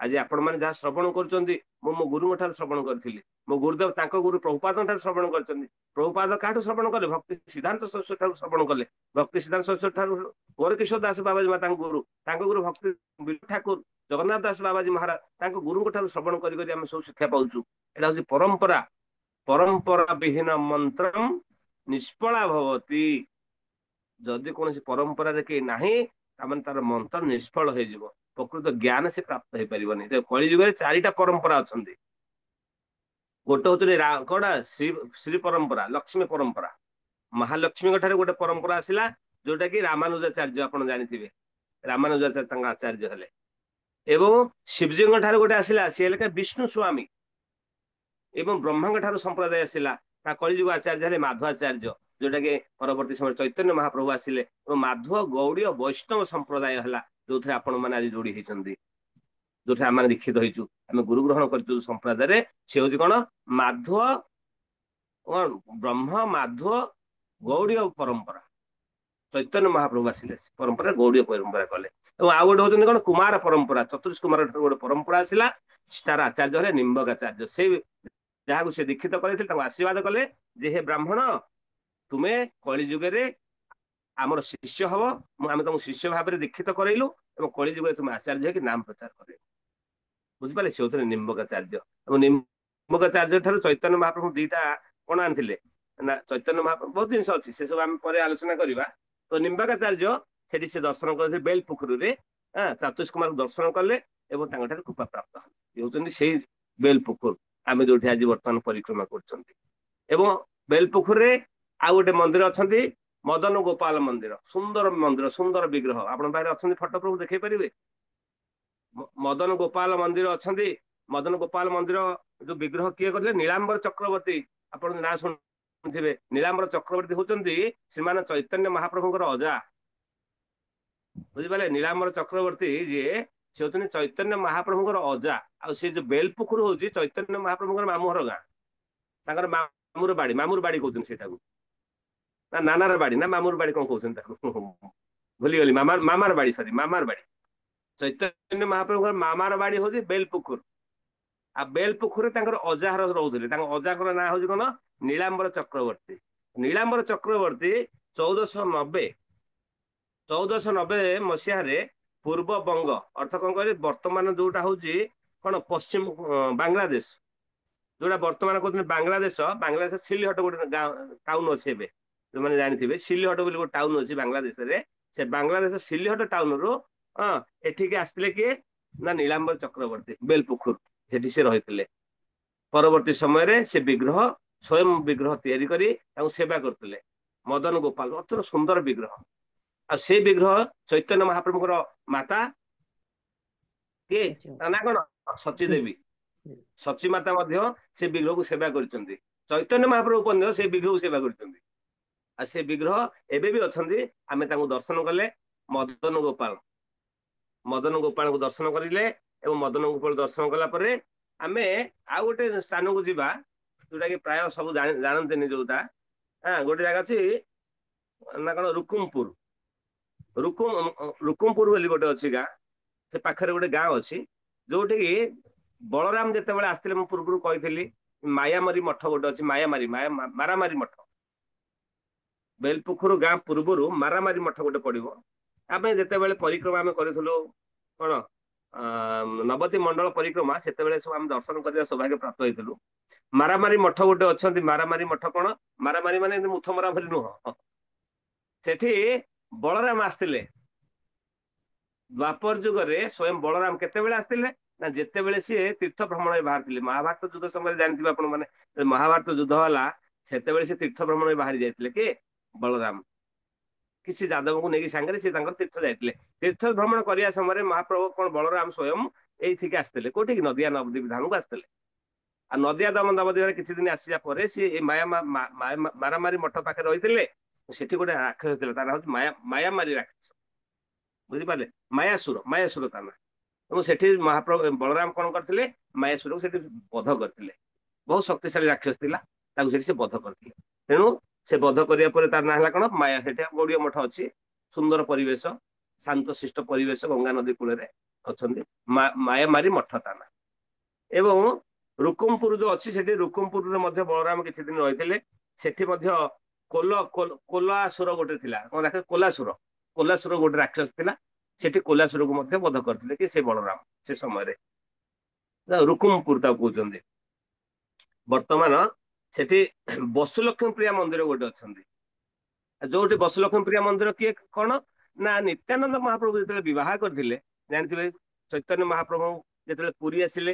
ଆଜି ଆପଣମାନେ ଯାହା ଶ୍ରବଣ କରୁଛନ୍ତି, ମୁଁ ମୋ ଗୁରୁଙ୍କ ଠାରୁ ଶ୍ରବଣ କରିଥିଲି। ମୋ ଗୁରୁଦେବ ତାଙ୍କ ଗୁରୁ ପ୍ରଭୁପାଦଙ୍କ ଠାରୁ ଶ୍ରବଣ କରିଛନ୍ତି। ପ୍ରଭୁପାଦ କାହାଠୁ ଶ୍ରବଣ କଲେ, ଭକ୍ତି ସିଦ୍ଧାନ୍ତ ସରସ୍ୱତୀ ଠାରୁ ଶ୍ରବଣ କଲେ। ଭକ୍ତି ସିଦ୍ଧାନ୍ତ ସରସ୍ୱତୀ ଠାରୁ ଗୌରକିଶୋର ଦାସ ବାବାଜୀ ମା ତାଙ୍କ ଗୁରୁ, ତାଙ୍କ ଗୁରୁ ଭକ୍ତି ଠାକୁର ଜଗନ୍ନାଥ ଦାସ ବାବାଜୀ ମହାରାଜ, ତାଙ୍କ ଗୁରୁଙ୍କ ଠାରୁ ଶ୍ରବଣ କରି କରି ଆମେ ସବୁ ଶିକ୍ଷା ପାଉଛୁ। ଏଇଟା ହଉଛି ପରମ୍ପରା। ପରମ୍ପରା ବିହୀନ ମନ୍ତ୍ରମ୍ ନିଷ୍ଫଳା ଭବତି। ଯଦି କୌଣସି ପରମ୍ପରାରେ କେହି ନାହିଁ, ତାମାନେ ତାର ମନ୍ତ୍ର ନିଷ୍ଫଳ ହେଇଯିବ, ପ୍ରକୃତ ଜ୍ଞାନ ସେ ପ୍ରାପ୍ତ ହେଇପାରିବନି। କଳି ଯୁଗରେ 4ଟା ପରମ୍ପରା ଅଛନ୍ତି। ଗୋଟେ ହଉଛି କଣ, ଶ୍ରୀ ପରମ୍ପରା, ଲକ୍ଷ୍ମୀ ପରମ୍ପରା। ମହାଲକ୍ଷ୍ମୀଙ୍କ ଠାରୁ ଗୋଟେ ପରମ୍ପରା ଆସିଲା, ଯୋଉଟା କି ରାମାନୁଜାଚାର୍ଯ୍ୟ, ଆପଣ ଜାଣିଥିବେ, ରାମାନୁଜାଚାର୍ଯ୍ୟ ତାଙ୍କ ଆଚାର୍ଯ୍ୟ ହେଲେ। ଏବଂ ଶିବଜୀଙ୍କ ଠାରୁ ଗୋଟେ ଆସିଲା, ସିଏ ହେଲେ ବିଷ୍ଣୁ ସ୍ୱାମୀ। ଏବଂ ବ୍ରହ୍ମାଙ୍କ ଠାରୁ ସମ୍ପ୍ରଦାୟ ଆସିଲା, ତା କଳିଯୁଗ ଆଚାର୍ଯ୍ୟ ହେଲେ ମାଧବାଚାର୍ଯ୍ୟ, ଯୋଉଟା କି ପରବର୍ତ୍ତୀ ସମୟରେ ଚୈତନ୍ୟ ମହାପ୍ରଭୁ ଆସିଲେ। ଏବଂ ମାଧବ ଗୌଡୀୟ ବୈଷ୍ଣବ ସମ୍ପ୍ରଦାୟ ହେଲା, ଯୋଉଥିରେ ଆପଣ ମାନେ ଆଜି ଯୋଡି ହେଇଛନ୍ତି, ଯୋଉଥିରେ ଆମେ ଦୀକ୍ଷିତ ହେଇଛୁ, ଆମେ ଗୁରୁ ଗ୍ରହଣ କରିଛୁ ସମ୍ପ୍ରଦାୟରେ। ସେ ହଉଛି କଣ, ମାଧବ, ବ୍ରହ୍ମ ମାଧବ ଗୌଡୀୟ ପରମ୍ପରା। ଚୈତନ୍ୟ ମହାପ୍ରଭୁ ଆସିଲେ ପରମ୍ପରା ଗୌଡୀୟ ପରମ୍ପରା କଲେ। ଏବଂ ଆଉ ଗୋଟେ ହଉଛନ୍ତି କଣ, କୁମାର ପରମ୍ପରା। ଚତୁଷ୍କୁମାର ଠାରୁ ଗୋଟେ ପରମ୍ପରା ଆସିଲା, ତାର ଆଚାର୍ଯ୍ୟ ହେଲେ ନିମ୍ବକାଚାର୍ଯ୍ୟ। ସେଇ ଯାହାକୁ ସେ ଦୀକ୍ଷିତ କରିଥିଲେ ତାଙ୍କୁ ଆଶୀର୍ବାଦ କଲେ ଯେ, ହେ ବ୍ରାହ୍ମଣ, ତୁମେ କଳି ଯୁଗରେ ଆମର ଶିଷ୍ୟ ହବ, ଆମେ ତମକୁ ଶିଷ୍ୟ ଭାବରେ ଦୀକ୍ଷିତ କରାଇଲୁ ଏବଂ କଳି ଯୁଗରେ ତୁମେ ଆଚାର୍ଯ୍ୟ ହେଇକି ନାମ ପ୍ରଚାର କରିବ। ବୁଝିପାରିଲେ, ସେ ହଉଥିଲେ ନିମ୍ବକାଚାର୍ଯ୍ୟ। ଏବଂ ନିମ୍ବକାଚାର୍ଯ୍ୟ ଠାରୁ ଚୈତନ୍ୟ ମହାପ୍ରଭୁ 2ଟା କଣ ଆଣିଥିଲେ ନା, ଚୈତନ୍ୟ ମହାପ୍ରଭୁ ବହୁତ ଜିନିଷ ଅଛି, ସେ ସବୁ ଆମେ ପରେ ଆଲୋଚନା କରିବା। ତ ନିମ୍ବାକାଚାର୍ଯ୍ୟ ସେଠି ସେ ଦର୍ଶନ କରିଥିଲେ ବେଲ ପୋଖରୀରେ, ଚତୁଷ୍କୁମାରକୁ ଦର୍ଶନ କଲେ ଏବଂ ତାଙ୍କ ଠାରୁ କୃପା ପ୍ରାପ୍ତ ହେଲେ। ଏ ହଉଛନ୍ତି ସେଇ ବେଲ ପୋଖରୀ, ଆମେ ଯୋଉଠି ଆଜି ବର୍ତ୍ତମାନ ପରିକ୍ରମା କରୁଛନ୍ତି। ଏବଂ ବେଲ ପୋଖରୀରେ ଆଉ ଗୋଟେ ମନ୍ଦିର ଅଛନ୍ତି, ମଦନ ଗୋପାଳ ମନ୍ଦିର। ସୁନ୍ଦର ମନ୍ଦିର, ସୁନ୍ଦର ବିଗ୍ରହ। ଆପଣଙ୍କ ପାଖରେ ଅଛନ୍ତି ଫଟୋ, ପ୍ରଭୁ ଦେଖେଇ ପାରିବେ? ମଦନ ଗୋପାଳ ମନ୍ଦିର ଅଛନ୍ତି, ମଦନ ଗୋପାଳ ମନ୍ଦିର ଯୋଉ ବିଗ୍ରହ କିଏ କରିଥିଲେ? ନୀଳାମ୍ବର ଚକ୍ରବର୍ତ୍ତୀ। ଆପଣ ନାଁ ଶୁଣିଥିବେ। ନୀଳାମ୍ବର ଚକ୍ରବର୍ତ୍ତୀ ହଉଛନ୍ତି ଶ୍ରୀମାନ ଚୈତନ୍ୟ ମହାପ୍ରଭୁଙ୍କର ଅଜା। ବୁଝିପାରିଲେ? ନୀଳାମ୍ବର ଚକ୍ରବର୍ତ୍ତୀ ଯିଏ, ସେ ହଉଛନ୍ତି ଚୈତନ୍ୟ ମହାପ୍ରଭୁଙ୍କର ଅଜା। ଆଉ ସେ ଯୋଉ ବେଲପୁଖୁର ହଉଛି ଚୈତନ୍ୟ ମହାପ୍ରଭୁଙ୍କର ମାମୁଁଘର ଗାଁ। ତାଙ୍କର ମାମୁର ବାଡି କହୁଛନ୍ତି ସେଟାକୁ, ନା ନାନାର ବାଡି ନା ମାମୁର ବାଡି କଣ କହୁଛନ୍ତି ତାକୁ ଭୁଲିଗଲି। ମାମାର ବାଡି, ସରି, ମାମାର ବାଡି। ଚୈତନ୍ୟ ମହାପ୍ରଭୁଙ୍କର ମାମାର ବାଡି ହଉଛି ବେଲପୁଖୁର। ଆଉ ବେଲପୁଖୁରରେ ତାଙ୍କର ଅଜାଘର ରହୁଥିଲେ। ତାଙ୍କ ଅଜାଙ୍କର ନାଁ ହଉଛି କଣ? ନୀଳାମ୍ବର ଚକ୍ରବର୍ତ୍ତୀ। ନୀଳାମ୍ବର ଚକ୍ରବର୍ତ୍ତୀ 1490 ମସିହାରେ ପୂର୍ବବଙ୍ଗ, ଅର୍ଥ କଣ କହିଲେ? ବର୍ତ୍ତମାନ ଯୋଉଟା ହଉଛି କଣ ପଶ୍ଚିମ ବାଂଲାଦେଶ, ଯୋଉଟା ବର୍ତ୍ତମାନ କହୁଛନ୍ତି ବାଂଲାଦେଶ। ବାଂଲାଦେଶ ସିଲିହଟ ଗୋଟେ ଟାଉନ ଅଛି ଏବେ, ଯୋଉମାନେ ଜାଣିଥିବେ ସିଲିହଟ ବୋଲି ଗୋଟେ ଟାଉନ ଅଛି ବାଂଲାଦେଶରେ। ସେ ବାଂଲାଦେଶ ସିଲିହଟ ଟାଉନରୁ ଏଠିକି ଆସିଥିଲେ କିଏ? ନା ନୀଳାମ୍ବର ଚକ୍ରବର୍ତ୍ତୀ। ବେଲପୁଖୁର, ସେଠି ସେ ରହିଥିଲେ। ପରବର୍ତ୍ତୀ ସମୟରେ ସେ ବିଗ୍ରହ, ସ୍ୱୟଂ ବିଗ୍ରହ ତିଆରି କରି ତାଙ୍କୁ ସେବା କରୁଥିଲେ। ମଦନ ଗୋପାଳ, ଅତ୍ୟନ୍ତ ସୁନ୍ଦର ବିଗ୍ରହ। ଆଉ ସେଇ ବିଗ୍ରହ ଚୈତନ୍ୟ ମହାପ୍ରଭୁଙ୍କର ମାତା କିଏ? ତା ନାଁ କଣ? ସଚୀ ଦେବୀ। ସଚୀ ମାତା ମଧ୍ୟ ସେ ବିଗ୍ରହକୁ ସେବା କରିଛନ୍ତି। ଚୈତନ୍ୟ ମହାପ୍ରଭୁ ମଧ୍ୟ ସେ ବିଗ୍ରହକୁ ସେବା କରିଛନ୍ତି। ଆଉ ସେ ବିଗ୍ରହ ଏବେ ବି ଅଛନ୍ତି। ଆମେ ତାଙ୍କୁ ଦର୍ଶନ କଲେ। ମଦନ ଗୋପାଳଙ୍କୁ ଦର୍ଶନ କରିଲେ, ଏବଂ ମଦନ ଗୋପାଳ ଦର୍ଶନ କଲା ପରେ ଆମେ ଆଉ ଗୋଟେ ସ୍ଥାନକୁ ଯିବା, ଯୋଉଟା କି ପ୍ରାୟ ସବୁ ଜାଣନ୍ତିନି। ଯୋଉଟା ଗୋଟେ ଜାଗା ଅଛି ନା କଣ, ରୁକୁମପୁର। ରୁକୁମପୁର ବୋଲି ଗୋଟେ ଅଛି ଗାଁ। ସେ ପାଖରେ ଗୋଟେ ଗାଁ ଅଛି, ଯୋଉଠିକି ବଳରାମ ଯେତେବେଳେ ଆସିଥିଲେ, ମୁଁ ପୂର୍ବରୁ କହିଥିଲି, ମାୟାମାରୀ ମଠ ଗୋଟେ ଅଛି। ମାରାମାରୀ ମଠ। ବେଲପୁଖୁର ଗାଁ ପୂର୍ବରୁ ମାରାମାରୀ ମଠ ଗୋଟେ ପଡିବ। ଆମେ ଯେତେବେଳେ ପରିକ୍ରମା ଆମେ କରିଥିଲୁ, କଣ ନବଦୀପ ମଣ୍ଡଳ ପରିକ୍ରମା, ସେତେବେଳେ ସବୁ ଆମେ ଦର୍ଶନ କରିବା ସୌଭାଗ୍ୟ ପ୍ରାପ୍ତ ହେଇଥିଲୁ। ମାରାମାରୀ ମଠ ଗୋଟେ ଅଛନ୍ତି। ମାରାମାରୀ ମଠ କଣ? ମାରାମାରୀ ମାନେ ମୁଥ ମରା ଭଳି ନୁହଁ। ସେଠି ବଳରାମ ଆସିଥିଲେ। ଦ୍ୱାପର ଯୁଗରେ ସ୍ୱୟଂ ବଳରାମ କେତେବେଳେ ଆସିଥିଲେ? ନା ଯେତେବେଳେ ସିଏ ତୀର୍ଥ ଭ୍ରମଣରେ ବାହାରିଥିଲେ। ମହାଭାରତ ଯୁଦ୍ଧ ସମୟରେ ଜାଣିଥିବେ ଆପଣ ମାନେ, ମହାଭାରତ ଯୁଦ୍ଧ ହେଲା, ସେତେବେଳେ ସେ ତୀର୍ଥ ଭ୍ରମଣରେ ବାହାରି ଯାଇଥିଲେ। କିଏ? ବଳରାମ। କିଛି ଯାଦବଙ୍କୁ ନେଇକି ସାଙ୍ଗରେ ସେ ତାଙ୍କର ତୀର୍ଥ ଯାଇଥିଲେ। ତୀର୍ଥ ଭ୍ରମଣ କରିବା ସମୟରେ ମହାପ୍ରଭୁ କଣ ବଳରାମ ସ୍ୱୟଂ ଏଇଠିକି ଆସିଥିଲେ। କୋଉଠିକି? ନଦିଆ ନବଦ୍ୱୀପ ଧାମକୁ ଆସିଥିଲେ। ଆଉ ନଦିଆ ନବଦ୍ୱୀପରେ କିଛି ଦିନ ଆସିବା ପରେ ସିଏ ମାରାମାରୀ ମଠ ପାଖରେ ରହିଥିଲେ। ସେଠି ଗୋଟେ ରାକ୍ଷସ ଥିଲା, ତା ନାଁ ହଉଛି ମାୟାମାରୀ ରାକ୍ଷସ। ବୁଝିପାରିଲେ? ମାୟାସୁର ତା ନାଁ। ଏବଂ ସେଠି ମହାପ୍ରଭୁ ବଳରାମ କଣ କରିଥିଲେ? ମାୟାସୁରକୁ ସେଠି ବଧ କରିଥିଲେ। ବହୁତ ଶକ୍ତିଶାଳୀ ରାକ୍ଷସ ଥିଲା, ତାକୁ ସେଠି ସେ ବଧ କରିଥିଲେ। ତେଣୁ ସେ ବଧ କରିବା ପରେ ତାର ନାଁ ହେଲା କଣ? ମାୟା। ସେଠି ଗୌଡୀୟ ମଠ ଅଛି। ସୁନ୍ଦର ପରିବେଶ, ଶାନ୍ତ ଶିଷ୍ଟ ପରିବେଶ, ଗଙ୍ଗା ନଦୀ କୂଳରେ ଅଛନ୍ତି। ମାୟାମାରୀ ମଠ ତା ନାଁ। ଏବଂ ରୁକୁମପୁର ଯୋଉ ଅଛି, ସେଠି ରୁକୁମପୁରରେ ମଧ୍ୟ ବଳରାମ କିଛି ଦିନ ରହିଥିଲେ। ସେଠି ମଧ୍ୟ କୋଲାସୁର ଗୋଟେ ଥିଲା। କଣ ରାକ୍ଷସ? କୋଲାସୁର ଗୋଟେ ରାକ୍ଷସ ଥିଲା। ସେଠି କୋଲାସୁରକୁ ମଧ୍ୟ ବଧ କରିଥିଲେ କି ସେ ବଳରାମ ସେ ସମୟରେ। ରୁକୁମପୁର ତାକୁ କହୁଛନ୍ତି। ବର୍ତ୍ତମାନ ସେଠି ବସୁଲକ୍ଷ୍ମୀ ପ୍ରିୟା ମନ୍ଦିର ଗୋଟେ ଅଛନ୍ତି। ଯୋଉଠି ବସୁଲକ୍ଷ୍ମୀ ପ୍ରିୟା ମନ୍ଦିର କିଏ କଣ? ନା ନିତ୍ୟାନନ୍ଦ ମହାପ୍ରଭୁ ଯେତେବେଳେ ବିବାହ କରିଥିଲେ, ଜାଣିଥିବେ ଚୈତନ୍ୟ ମହାପ୍ରଭୁ ଯେତେବେଳେ ପୁରୀ ଆସିଲେ,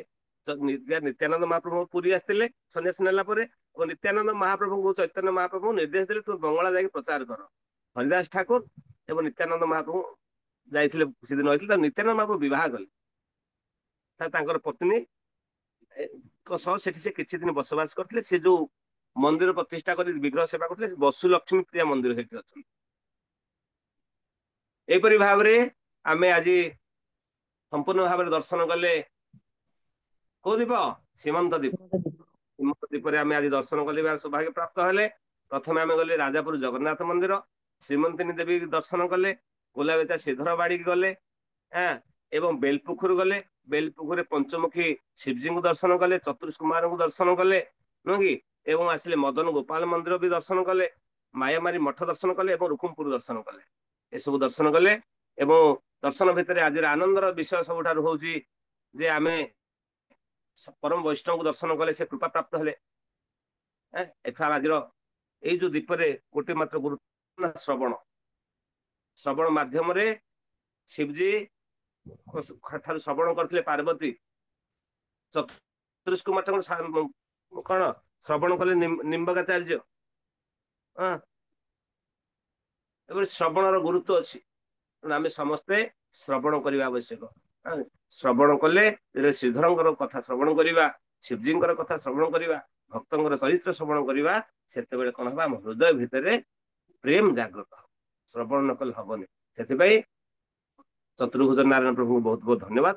ନିତ୍ୟାନନ୍ଦ ମହାପ୍ରଭୁ ପୁରୀ ଆସିଥିଲେ ସନ୍ନ୍ୟାସ ନେଲା ପରେ, ଏବଂ ନିତ୍ୟାନନ୍ଦ ମହାପ୍ରଭୁଙ୍କୁ ଚୈତନ୍ୟ ମହାପ୍ରଭୁ ନିର୍ଦ୍ଦେଶ ଦେଲେ, ତୁ ବଙ୍ଗଳା ଯାଇକି ପ୍ରଚାର କର। ହରିଦାସ ଠାକୁର ଏବଂ ନିତ୍ୟାନନ୍ଦ ମହାପ୍ରଭୁ ଯାଇଥିଲେ, ସେଦିନ ରହିଥିଲେ। ତାକୁ ନିତ୍ୟାନନ୍ଦ ମହାପ୍ରଭୁ ବିବାହ କଲେ। ତାଙ୍କର ପତ୍ନୀ ସହ ସେଠି ସେ କିଛି ଦିନ ବସବାସ କରିଥିଲେ। ସେ ଯୋଉ ମନ୍ଦିର ପ୍ରତିଷ୍ଠା କରି ବିଗ୍ରହ ସେବା କରୁଥିଲେ, ବସୁଲକ୍ଷ୍ମୀ ପ୍ରିୟା ମନ୍ଦିର ସେଠି ଅଛନ୍ତି। ଏହିପରି ଭାବରେ ଆମେ ଆଜି ସମ୍ପୂର୍ଣ୍ଣ ଭାବରେ ଦର୍ଶନ କଲେ କୋଉ ଦ୍ୱୀପ? ସୀମନ୍ତ ଦ୍ୱୀପ। ସୀମନ୍ତ ଦ୍ୱୀପରେ ଆମେ ଆଜି ଦର୍ଶନ କରିବା ସୌଭାଗ୍ୟ ପ୍ରାପ୍ତ ହେଲେ। ପ୍ରଥମେ ଆମେ ଗଲେ ରାଜାପୁର ଜଗନ୍ନାଥ ମନ୍ଦିର, ଶ୍ରୀମନ୍ତିନୀ ଦେବୀ ଦର୍ଶନ କଲେ, କୋଲାବେଚା ସିଧର ବାଡିକି ଗଲେ, ଏବଂ ବେଲପୁଖୁର ଗଲେ। ବେଲପୁଖୁରରେ ପଞ୍ଚମୁଖୀ ଶିବଜୀଙ୍କୁ ଦର୍ଶନ କଲେ, ଚତୁର୍ଷ କୁମାରଙ୍କୁ ଦର୍ଶନ କଲେ, ନୁହେଁ କି? ଏବଂ ଆସିଲେ ମଦନ ଗୋପାଳ ମନ୍ଦିର ବି ଦର୍ଶନ କଲେ, ମାୟାମାରୀ ମଠ ଦର୍ଶନ କଲେ, ଏବଂ ରୁକୁମପୁର ଦର୍ଶନ କଲେ। ଏସବୁ ଦର୍ଶନ କଲେ। ଏବଂ ଦର୍ଶନ ଭିତରେ ଆଜିର ଆନନ୍ଦର ବିଷୟ ସବୁଠାରୁ ହଉଛି ଯେ ଆମେ ପରମ ବୈଷ୍ଣବଙ୍କୁ ଦର୍ଶନ କଲେ, ସେ କୃପା ପ୍ରାପ୍ତ ହେଲେ। ଏଥର ଆଜିର ଏଇ ଯୋଉ ଦ୍ୱୀପରେ ଗୋଟେ ମାତ୍ର ଗୁରୁତ୍ୱ, ଶ୍ରବଣ ମାଧ୍ୟମରେ ଶିବଜୀ ଠାରୁ ଶ୍ରବଣ କରିଥିଲେ ପାର୍ବତୀ। ଚତୁର୍ଷ କୁମାର କଣ ଶ୍ରବଣ କଲେ? ନିମ୍ବକାଚାର୍ଯ୍ୟ। ଏଭଳି ଶ୍ରବଣର ଗୁରୁତ୍ୱ ଅଛି। ଆମେ ସମସ୍ତେ ଶ୍ରବଣ କରିବା ଆବଶ୍ୟକ। ଶ୍ରବଣ କଲେ ଶ୍ରୀଧରଙ୍କର କଥା ଶ୍ରବଣ କରିବା, ଶିବଜୀଙ୍କର କଥା ଶ୍ରବଣ କରିବା, ଭକ୍ତଙ୍କର ଚରିତ୍ର ଶ୍ରବଣ କରିବା, ସେତେବେଳେ କଣ ହବ ଆମ ହୃଦୟ ଭିତରେ ପ୍ରେମ ଜାଗ୍ରତ ହବ। ଶ୍ରବଣ ନ କଲେ ହବନି। ସେଥିପାଇଁ ଚତୁର୍ଭୁଜ ନାରାୟଣ ପ୍ରଭୁଙ୍କୁ ବହୁତ ବହୁତ ଧନ୍ୟବାଦ।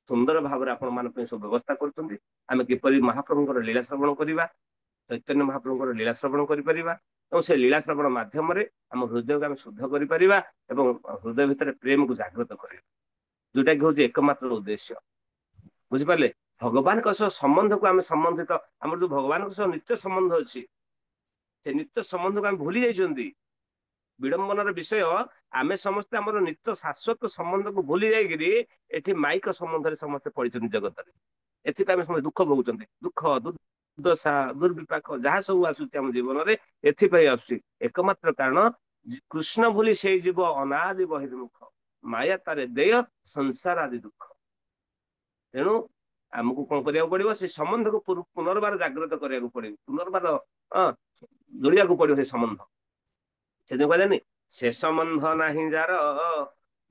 ସୁନ୍ଦର ଭାବରେ ଆପଣ ମାନଙ୍କ ପାଇଁ ସବୁ ବ୍ୟବସ୍ଥା କରୁଛନ୍ତି। ଆମେ କିପରି ମହାପ୍ରଭୁଙ୍କର ଲୀଳା ଶ୍ରବଣ କରିବା, ଚୈତନ୍ୟ ମହାପ୍ରଭୁଙ୍କର ଲୀଳା ଶ୍ରବଣ କରିପାରିବା ଏବଂ ସେ ଲୀଳା ଶ୍ରବଣ ମାଧ୍ୟମରେ ଆମ ହୃଦୟକୁ ଆମେ ଶୁଦ୍ଧ କରିପାରିବା ଏବଂ ହୃଦୟ ଭିତରେ ପ୍ରେମକୁ ଜାଗ୍ରତ କରିବା, ଯୋଉଟା କି ହଉଛି ଏକମାତ୍ର ଉଦ୍ଦେଶ୍ୟ। ବୁଝିପାରିଲେ? ଭଗବାନଙ୍କ ସହ ସମ୍ବନ୍ଧକୁ ଆମେ ସମ୍ବନ୍ଧିତ, ଆମର ଯୋଉ ଭଗବାନଙ୍କ ସହ ନିତ୍ୟ ସମ୍ବନ୍ଧ ଅଛି, ସେ ନିତ୍ୟ ସମ୍ବନ୍ଧକୁ ଆମେ ଭୁଲି ଯାଇଛନ୍ତି। ବିଡମ୍ବନାର ବିଷୟ, ଆମେ ସମସ୍ତେ ଆମର ନିତ୍ୟ ଶାଶ୍ୱତ ସମ୍ବନ୍ଧକୁ ଭୁଲି ଯାଇକିରି ଏଠି ମାଇକ ସମ୍ବନ୍ଧରେ ସମସ୍ତେ ପଡିଛନ୍ତି ଜଗତରେ। ଏଥିପାଇଁ ଆମେ ସମସ୍ତେ ଦୁଃଖ ଭୋଗୁଛନ୍ତି। ଦୁଃଖ, ଦୁର୍ଦଶା, ଦୁର୍ବିପାକ ଯାହା ସବୁ ଆସୁଛି ଆମ ଜୀବନରେ ଏଥିପାଇଁ ଆସୁଛି। ଏକମାତ୍ର କାରଣ କୃଷ୍ଣ ଭୁଲି ସେଇ ଜୀବ ଅନାଦି ବହିର୍ମୁଖ, ମାୟା ତାରେ ଦେୟ ସଂସାର ଆଦି ଦୁଃଖ। ତେଣୁ ଆମକୁ କଣ କରିବାକୁ ପଡିବ? ସେ ସମ୍ବନ୍ଧକୁ ପୁନର୍ବାର ଜାଗ୍ରତ କରିବାକୁ ପଡିବ, ପୁନର୍ବାର ଯୋଡିବାକୁ ପଡିବ ସେ ସମ୍ବନ୍ଧ। ସେଦିନ କହିଲେନି, ସେ ସମ୍ବନ୍ଧ ନାହିଁ ଯାର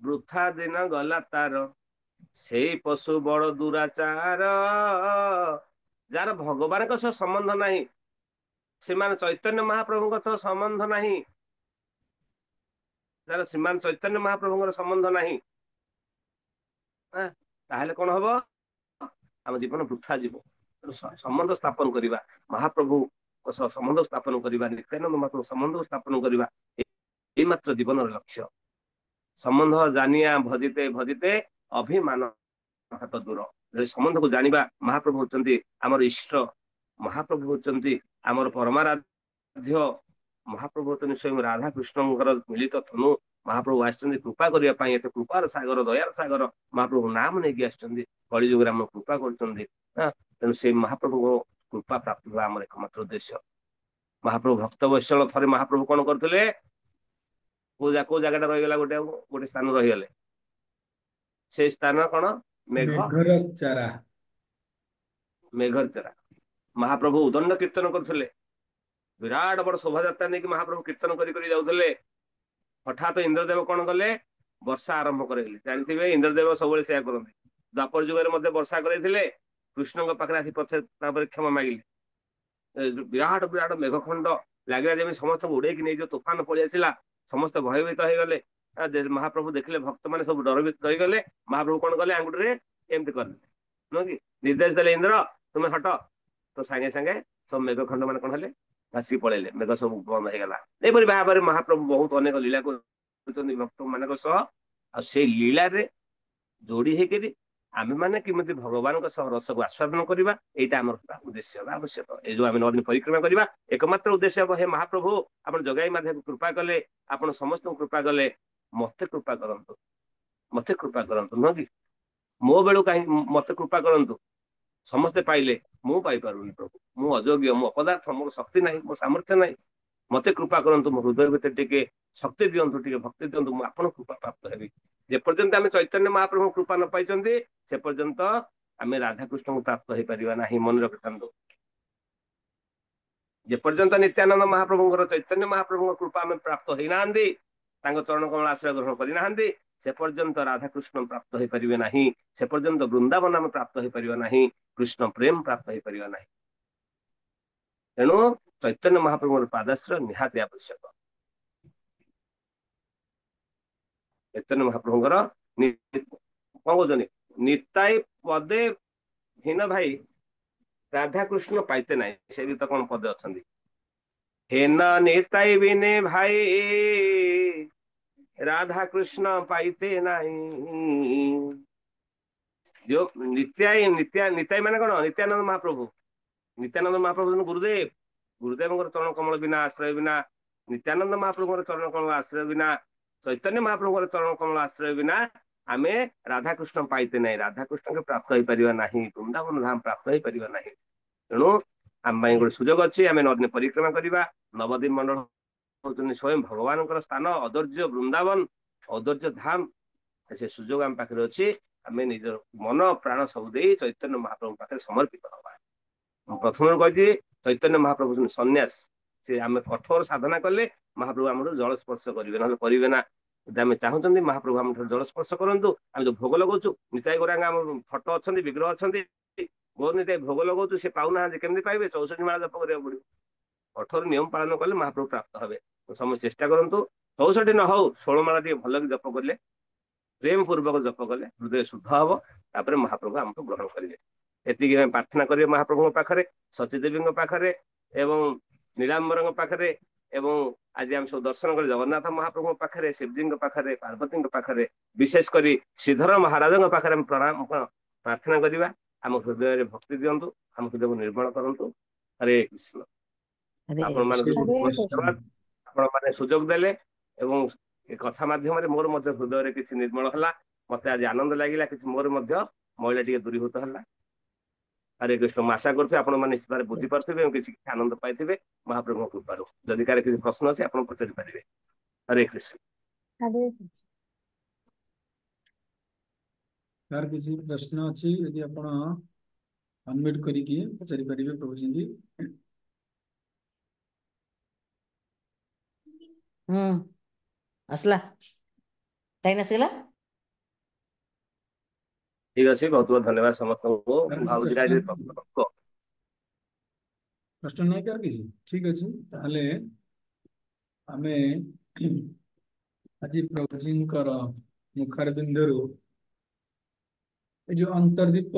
ବୃଥା ଦିନ ଗଲା ତାର, ସେଇ ପଶୁ ବଡ ଦୁରାଚାର। ଯାହାର ଭଗବାନଙ୍କ ସହ ସମ୍ବନ୍ଧ ନାହିଁ, ସେମାନେ ଚୈତନ୍ୟ ମହାପ୍ରଭୁଙ୍କ ସହ ସମ୍ବନ୍ଧ ନାହିଁ, ଯାହାର ସେମାନେ ଚୈତନ୍ୟ ମହାପ୍ରଭୁଙ୍କର ସମ୍ବନ୍ଧ ନାହିଁ, ତାହେଲେ କଣ ହବ? ଆମ ଜୀବନ ବୃଥା ଯିବ। ସମ୍ବନ୍ଧ ସ୍ଥାପନ କରିବା, ମହାପ୍ରଭୁଙ୍କ ସହ ସମ୍ବନ୍ଧ ସ୍ଥାପନ କରିବା, ନିତ୍ୟାନନ୍ଦ ମହାପ୍ରଭୁ ସମ୍ବନ୍ଧ ସ୍ଥାପନ କରିବା, ଏଇ ମାତ୍ର ଜୀବନର ଲକ୍ଷ୍ୟ। ସମ୍ବନ୍ଧ ଜାନିଆ ଭଜିତେ ଭଜିତେ ଅଭିମାନ ହାତ ଦୂର। ସମ୍ବନ୍ଧକୁ ଜାଣିବା, ମହାପ୍ରଭୁ ହଉଛନ୍ତି ଆମର ଇଷ୍ଟ, ମହାପ୍ରଭୁ ହଉଛନ୍ତି ଆମର ପରମାରାଧ୍ୟ, ମହାପ୍ରଭୁ ହଉଛନ୍ତି ସ୍ୱୟଂ ରାଧାକୃଷ୍ଣଙ୍କର ମିଳିତ ତନୁ। ମହାପ୍ରଭୁ ଆସିଛନ୍ତି କୃପା କରିବା ପାଇଁ, ଏତେ କୃପାର ସାଗର, ଦୟାର ସାଗର ମହାପ୍ରଭୁ ନାମ ନେଇକି ଆସିଛନ୍ତି, କଳିଯୁଗରେ ଆମକୁ କୃପା କରୁଛନ୍ତି। ତେଣୁ ସେଇ ମହାପ୍ରଭୁଙ୍କ କୃପା ପ୍ରାପ୍ତି ହେବା ଆମର ଏକମାତ୍ର ଉଦ୍ଦେଶ୍ୟ। ମହାପ୍ରଭୁ ଭକ୍ତ ବତ୍ସଳ, ଥରେ ମହାପ୍ରଭୁ କଣ କରୁଥିଲେ? କୋଉ ଜାଗାଟା ରହିଗଲା, ଗୋଟେ ସ୍ଥାନ ରହିଗଲେ। ସେଇ ସ୍ଥାନ କଣ? ମେଘର ଚାରା। ମେଘର ଚାରା। ମହାପ୍ରଭୁ ଉଦଣ୍ଡ କୀର୍ତ୍ତନ କରୁଥିଲେ। ବିରାଟ ବଡ ଶୋଭାଯାତ୍ରା ନେଇକି ମହାପ୍ରଭୁ କୀର୍ତ୍ତନ କରି କରି ଯାଉଥିଲେ। ହଠାତ୍ ଇନ୍ଦ୍ରଦେବ କଣ କଲେ? ବର୍ଷା ଆରମ୍ଭ କରେଇଲେ। ଜାଣିଥିବେ ଇନ୍ଦ୍ରଦେବ ସବୁବେଳେ ସେୟା କରନ୍ତି। ଦ୍ୱାପର ଯୁଗରେ ମଧ୍ୟ ବର୍ଷା କରେଇଥିଲେ। କୃଷ୍ଣଙ୍କ ପାଖରେ ଆସି ପଛରେ ତାପରେ କ୍ଷମା ମାଗିଲେ। ବିରାଟ ବିରାଟ ମେଘଖଣ୍ଡ ଲାଗିଲା, ଯେମିତି ସମସ୍ତଙ୍କୁ ଉଡେଇକି ନେଇଯିବ, ତୋଫାନ ପଳେଇ ଆସିଲା। ସମସ୍ତେ ଭୟଭୀତ ହେଇଗଲେ। ମହାପ୍ରଭୁ ଦେଖିଲେ ଭକ୍ତମାନେ ସବୁ ଡରଭୀତ ହେଇଗଲେ। ମହାପ୍ରଭୁ କଣ କଲେ? ଆଙ୍ଗୁଠିରେ ଏମିତି କଲେ, ନୁହଁ କି? ନିର୍ଦ୍ଦେଶ ଦେଲେ, ଇନ୍ଦ୍ର ତୁମେ ହଟ। ତ ସାଙ୍ଗେ ସାଙ୍ଗେ ସବୁ ମେଘଖଣ୍ଡ ମାନେ କଣ ହେଲେ? ଭାସିକି ପଳେଇଲେ। ମେଘ ସବୁ ବନ୍ଦ ହେଇଗଲା। ଏହିପରି ଭାବରେ ମହାପ୍ରଭୁ ବହୁତ ଅନେକ ଲୀଳା କରୁଛନ୍ତି ଭକ୍ତ ମାନଙ୍କ ସହ। ଆଉ ସେଇ ଲୀଳାରେ ଯୋଡି ହେଇକିରି ଆମେ ମାନେ କେମିତି ଭଗବାନଙ୍କ ସହ ରସକୁ ଆସ୍ୱାଦନ କରିବା, ଏଇଟା ଆମର ଉଦ୍ଦେଶ୍ୟ ବା ଆବଶ୍ୟକ। ଏଇ ଯୋଉ ଆମେ ନଦୀ ପରିକ୍ରମା କରିବା, ଏକମାତ୍ର ଉଦ୍ଦେଶ୍ୟ ହବ, ହେ ମହାପ୍ରଭୁ ଆପଣ ଜଗାଇ ମାଧବକୁ କୃପା କଲେ, ଆପଣ ସମସ୍ତଙ୍କୁ କୃପା କଲେ, ମତେ କୃପା କରନ୍ତୁ, ମତେ କୃପା କରନ୍ତୁ, ନୁହଁ କି? ମୋ ବେଳୁ କାହିଁ ମତେ କୃପା କରନ୍ତୁ। ସମସ୍ତେ ପାଇଲେ, ମୁଁ ପାଇପାରୁନି ପ୍ରଭୁ, ମୁଁ ଅଯୋଗ୍ୟ, ମୁଁ ଅପଦାର୍ଥ, ମୋର ଶକ୍ତି ନାହିଁ, ମୋ ସାମର୍ଥ୍ୟ ନାହିଁ। ମତେ କୃପା କରନ୍ତୁ, ମୋ ହୃଦୟ ଭିତରେ ଟିକେ ଶକ୍ତି ଦିଅନ୍ତୁ, ଟିକେ ଭକ୍ତି ଦିଅନ୍ତୁ, ମୁଁ ଆପଣଙ୍କୁ କୃପା ପ୍ରାପ୍ତ ହେବି। ଯେପର୍ଯ୍ୟନ୍ତ ଆମେ ଚୈତନ୍ୟ ମହାପ୍ରଭୁଙ୍କ କୃପା ନ ପାଇଛନ୍ତି, ସେ ପର୍ଯ୍ୟନ୍ତ ଆମେ ରାଧାକୃଷ୍ଣଙ୍କୁ ପ୍ରାପ୍ତ ହେଇପାରିବା ନାହିଁ। ମନେ ରଖିଥାନ୍ତୁ। ଯେପର୍ଯ୍ୟନ୍ତ ନିତ୍ୟାନନ୍ଦ ମହାପ୍ରଭୁଙ୍କର, ଚୈତନ୍ୟ ମହାପ୍ରଭୁଙ୍କ କୃପା ଆମେ ପ୍ରାପ୍ତ ହେଇନାହାନ୍ତି, ତାଙ୍କ ଚରଣ କମଳ ଆଶ୍ରୟ ଗ୍ରହଣ କରିନାହାନ୍ତି, ସେ ପର୍ଯ୍ୟନ୍ତ ରାଧାକୃଷ୍ଣ ପ୍ରାପ୍ତ ହେଇପାରିବେ ନାହିଁ। ସେ ପର୍ଯ୍ୟନ୍ତ ବୃନ୍ଦାବନ ଆମେ ପ୍ରାପ୍ତ ହେଇପାରିବା ନାହିଁ। କୃଷ୍ଣ ପ୍ରେମ ପ୍ରାପ୍ତ ହେଇପାରିବା ନାହିଁ। ତେଣୁ ଚୈତନ୍ୟ ମହାପ୍ରଭୁଙ୍କର ପାଦାଶ୍ରୟ ନିହାତି ଆବଶ୍ୟକ। ଚୈତନ୍ୟ ମହାପ୍ରଭୁଙ୍କର କଣ କହୁଛନ୍ତି? ନିତାଇ ପଦେ ହୀନ ଭାଇ, ରାଧାକୃଷ୍ଣ ପାଇତେ ନାହିଁ। ସେ ଗୀତ କଣ ପଦେ ଅଛନ୍ତି? ହେନ ନିତାଇ ବିନେ ଭାଇ, ରାଧାକୃଷ୍ଣ ପାଇତେ ନାହିଁ। ଯୋଉ ନିତାଇ ମାନେ କଣ? ନିତ୍ୟାନନ୍ଦ ମହାପ୍ରଭୁ। ନିତ୍ୟାନନ୍ଦ ମହାପ୍ରଭୁ ଗୁରୁଦେବ। ଗୁରୁଦେବଙ୍କର ଚରଣ କମଳ ବିନା, ଆଶ୍ରୟ ବିନା, ନିତ୍ୟାନନ୍ଦ ମହାପ୍ରଭୁଙ୍କର ଚରଣ କମଳ ଆଶ୍ରୟ ବିନା, ଚୈତନ୍ୟ ମହାପ୍ରଭୁଙ୍କର ଚରଣ କମଳ ଆଶ୍ରୟ ବିନା ଆମେ ରାଧାକୃଷ୍ଣ ପାଇତେ ନାହିଁ, ରାଧାକୃଷ୍ଣଙ୍କୁ ପ୍ରାପ୍ତ ହେଇପାରିବା ନାହିଁ, ବୃନ୍ଦାବନ ଧାମ ପ୍ରାପ୍ତ ହେଇପାରିବା ନାହିଁ। ତେଣୁ ଆମ ପାଇଁ ଗୋଟେ ସୁଯୋଗ ଅଛି, ଆମେ ନଦୀ ପରିକ୍ରମା କରିବା। ନବଦ୍ୱୀପ ମଣ୍ଡଳ ହଉଛନ୍ତି ସ୍ୱୟଂ ଭଗବାନଙ୍କର ସ୍ଥାନ, ଅଦର୍ଯ୍ୟ ବୃନ୍ଦାବନ, ଅଦର୍ଯ୍ୟ ଧାମ। ସେ ସୁଯୋଗ ଆମ ପାଖରେ ଅଛି। ଆମେ ନିଜ ମନ ପ୍ରାଣ ସବୁ ଦେଇ ଚୈତନ୍ୟ ମହାପ୍ରଭୁଙ୍କ ପାଖରେ ସମର୍ପିତ ହବା। ମୁଁ ପ୍ରଥମରୁ କହିଛି, ଚୈତନ୍ୟ ମହାପ୍ରଭୁ ସନ୍ନ୍ୟାସ। ସେ ଆମେ କଠୋର ସାଧନା କଲେ ମହାପ୍ରଭୁ ଆମଠୁ ଜଳ ସ୍ପର୍ଶ କରିବେ, ନହେଲେ କରିବେ ନା। ଯଦି ଆମେ ଚାହୁଁଛନ୍ତି ମହାପ୍ରଭୁ ଆମ ଜଳ ସ୍ପର୍ଶ କରନ୍ତୁ, ଆମେ ଯୋଉ ଭୋଗ ଲଗାଉଛୁ ନିତାଇ ଗୌରାଙ୍ଗ ଆମ ଫଟୋ ଅଛନ୍ତି, ବିଗ୍ରହ ଅଛନ୍ତି, ଗୌର ନିତାଇ ଭୋଗ ଲଗାଉଛୁ, ସେ ପାଉନାହାନ୍ତି, କେମିତି ପାଇବେ? 64 ମାଳ ଜପ କରିବାକୁ ପଡିବ। କଠୋର ନିୟମ ପାଳନ କଲେ ମହାପ୍ରଭୁ ପ୍ରାପ୍ତ ହେବେ। ସମସ୍ତେ ଚେଷ୍ଟା କରନ୍ତୁ, 64 ନ ହଉ 16 ମାଳ ଟିକେ ଭଲ କି ଜପ କଲେ, ପ୍ରେମ ପୂର୍ବକ ଜପ କଲେ ହୃଦୟ ଶୁଦ୍ଧ ହବ, ତାପରେ ମହାପ୍ରଭୁ ଆମକୁ ଗ୍ରହଣ କରିବେ। ଏତିକି ଆମେ ପ୍ରାର୍ଥନା କରିବେ ମହାପ୍ରଭୁଙ୍କ ପାଖରେ, ସତୀଦେବୀଙ୍କ ପାଖରେ ଏବଂ ନୀଳାମ୍ବରଙ୍କ ପାଖରେ, ଏବଂ ଆଜି ଆମେ ସବୁ ଦର୍ଶନ କରି ଜଗନ୍ନାଥ ମହାପ୍ରଭୁଙ୍କ ପାଖରେ, ଶିବଜୀଙ୍କ ପାଖରେ, ପାର୍ବତୀଙ୍କ ପାଖରେ, ବିଶେଷ କରି ଶ୍ରୀଧର ମହାରାଜଙ୍କ ପାଖରେ ଆମେ ପ୍ରଣାମ ପ୍ରାର୍ଥନା କରିବା। ଆମ ହୃଦୟରେ ଭକ୍ତି ଦିଅନ୍ତୁ, ଆମ ହୃଦୟକୁ ନିର୍ମଳ କରନ୍ତୁ। ହରେ କୃଷ୍ଣ। ହରେ ଆପଣ ମାନଙ୍କୁ କୃଷ୍ଣ। ହରେ ବହୁତ କୃଷ୍ଣ। ଧନ୍ୟବାଦ, ଆପଣ ମାନେ ସୁଯୋଗ ଦେଲେ ଏବଂ ଏ କଥା ମାଧ୍ୟମରେ ମୋର ମଧ୍ୟ ହୃଦୟରେ କିଛି ନିର୍ମଳ ହେଲା। ମତେ ଆଜି ଆନନ୍ଦ ଲାଗିଲା, କିଛି ମୋର ମଧ୍ୟ ମଇଳା ଟିକେ ଦୂରୀଭୂତ ହେଲା। ହରେ କୃଷ୍ଣ। ମୁଁ ଆଶା କରୁଛି ଆପଣ ମାନେ ନିଶ୍ଚିତ ଭାବରେ ବୁଝିପାରୁଥିବେ ଏବଂ କିଛି କିଛି ଆନନ୍ଦ ପାଇଥିବେ ମହାପ୍ରଭୁଙ୍କ କୃପାରୁ। ଯଦି କାହାର କିଛି ପ୍ରଶ୍ନ ଅଛି ଆପଣ ପଚାରି ପାରିବେ। ହରେ କୃଷ୍ଣ। ହରେ କୃଷ୍ଣ। ତାର କିଛି ପ୍ରଶ୍ନ ଅଛି ଯଦି ଆପଣ ଅନମ୍ୟୁଟ କରିକି ପଚାରି ପାରିବେ ପ୍ରଭୁଜୀ। ହୁଁ ଆସିଲା, ଟାଇମ୍ ଆସିଗଲା। ଠିକ ଅଛି, ବହୁତ ବହୁତ ଧନ୍ୟବାଦ ସମସ୍ତଙ୍କୁ। ତାର ମୁଁ କିଛି ଭାବୁଛି ପ୍ରଶ୍ନ ପ୍ରଶ୍ନ ନାହିଁ ତାର କିଛି? ଠିକ ଅଛି, ତାହେଲେ ଆମେ ଆଜି ପ୍ରଭୁଜୀଙ୍କର ମୁଖାରବିନ୍ଦରୁ ଏ ଯୋଉ ଅନ୍ତର୍ଦୀପ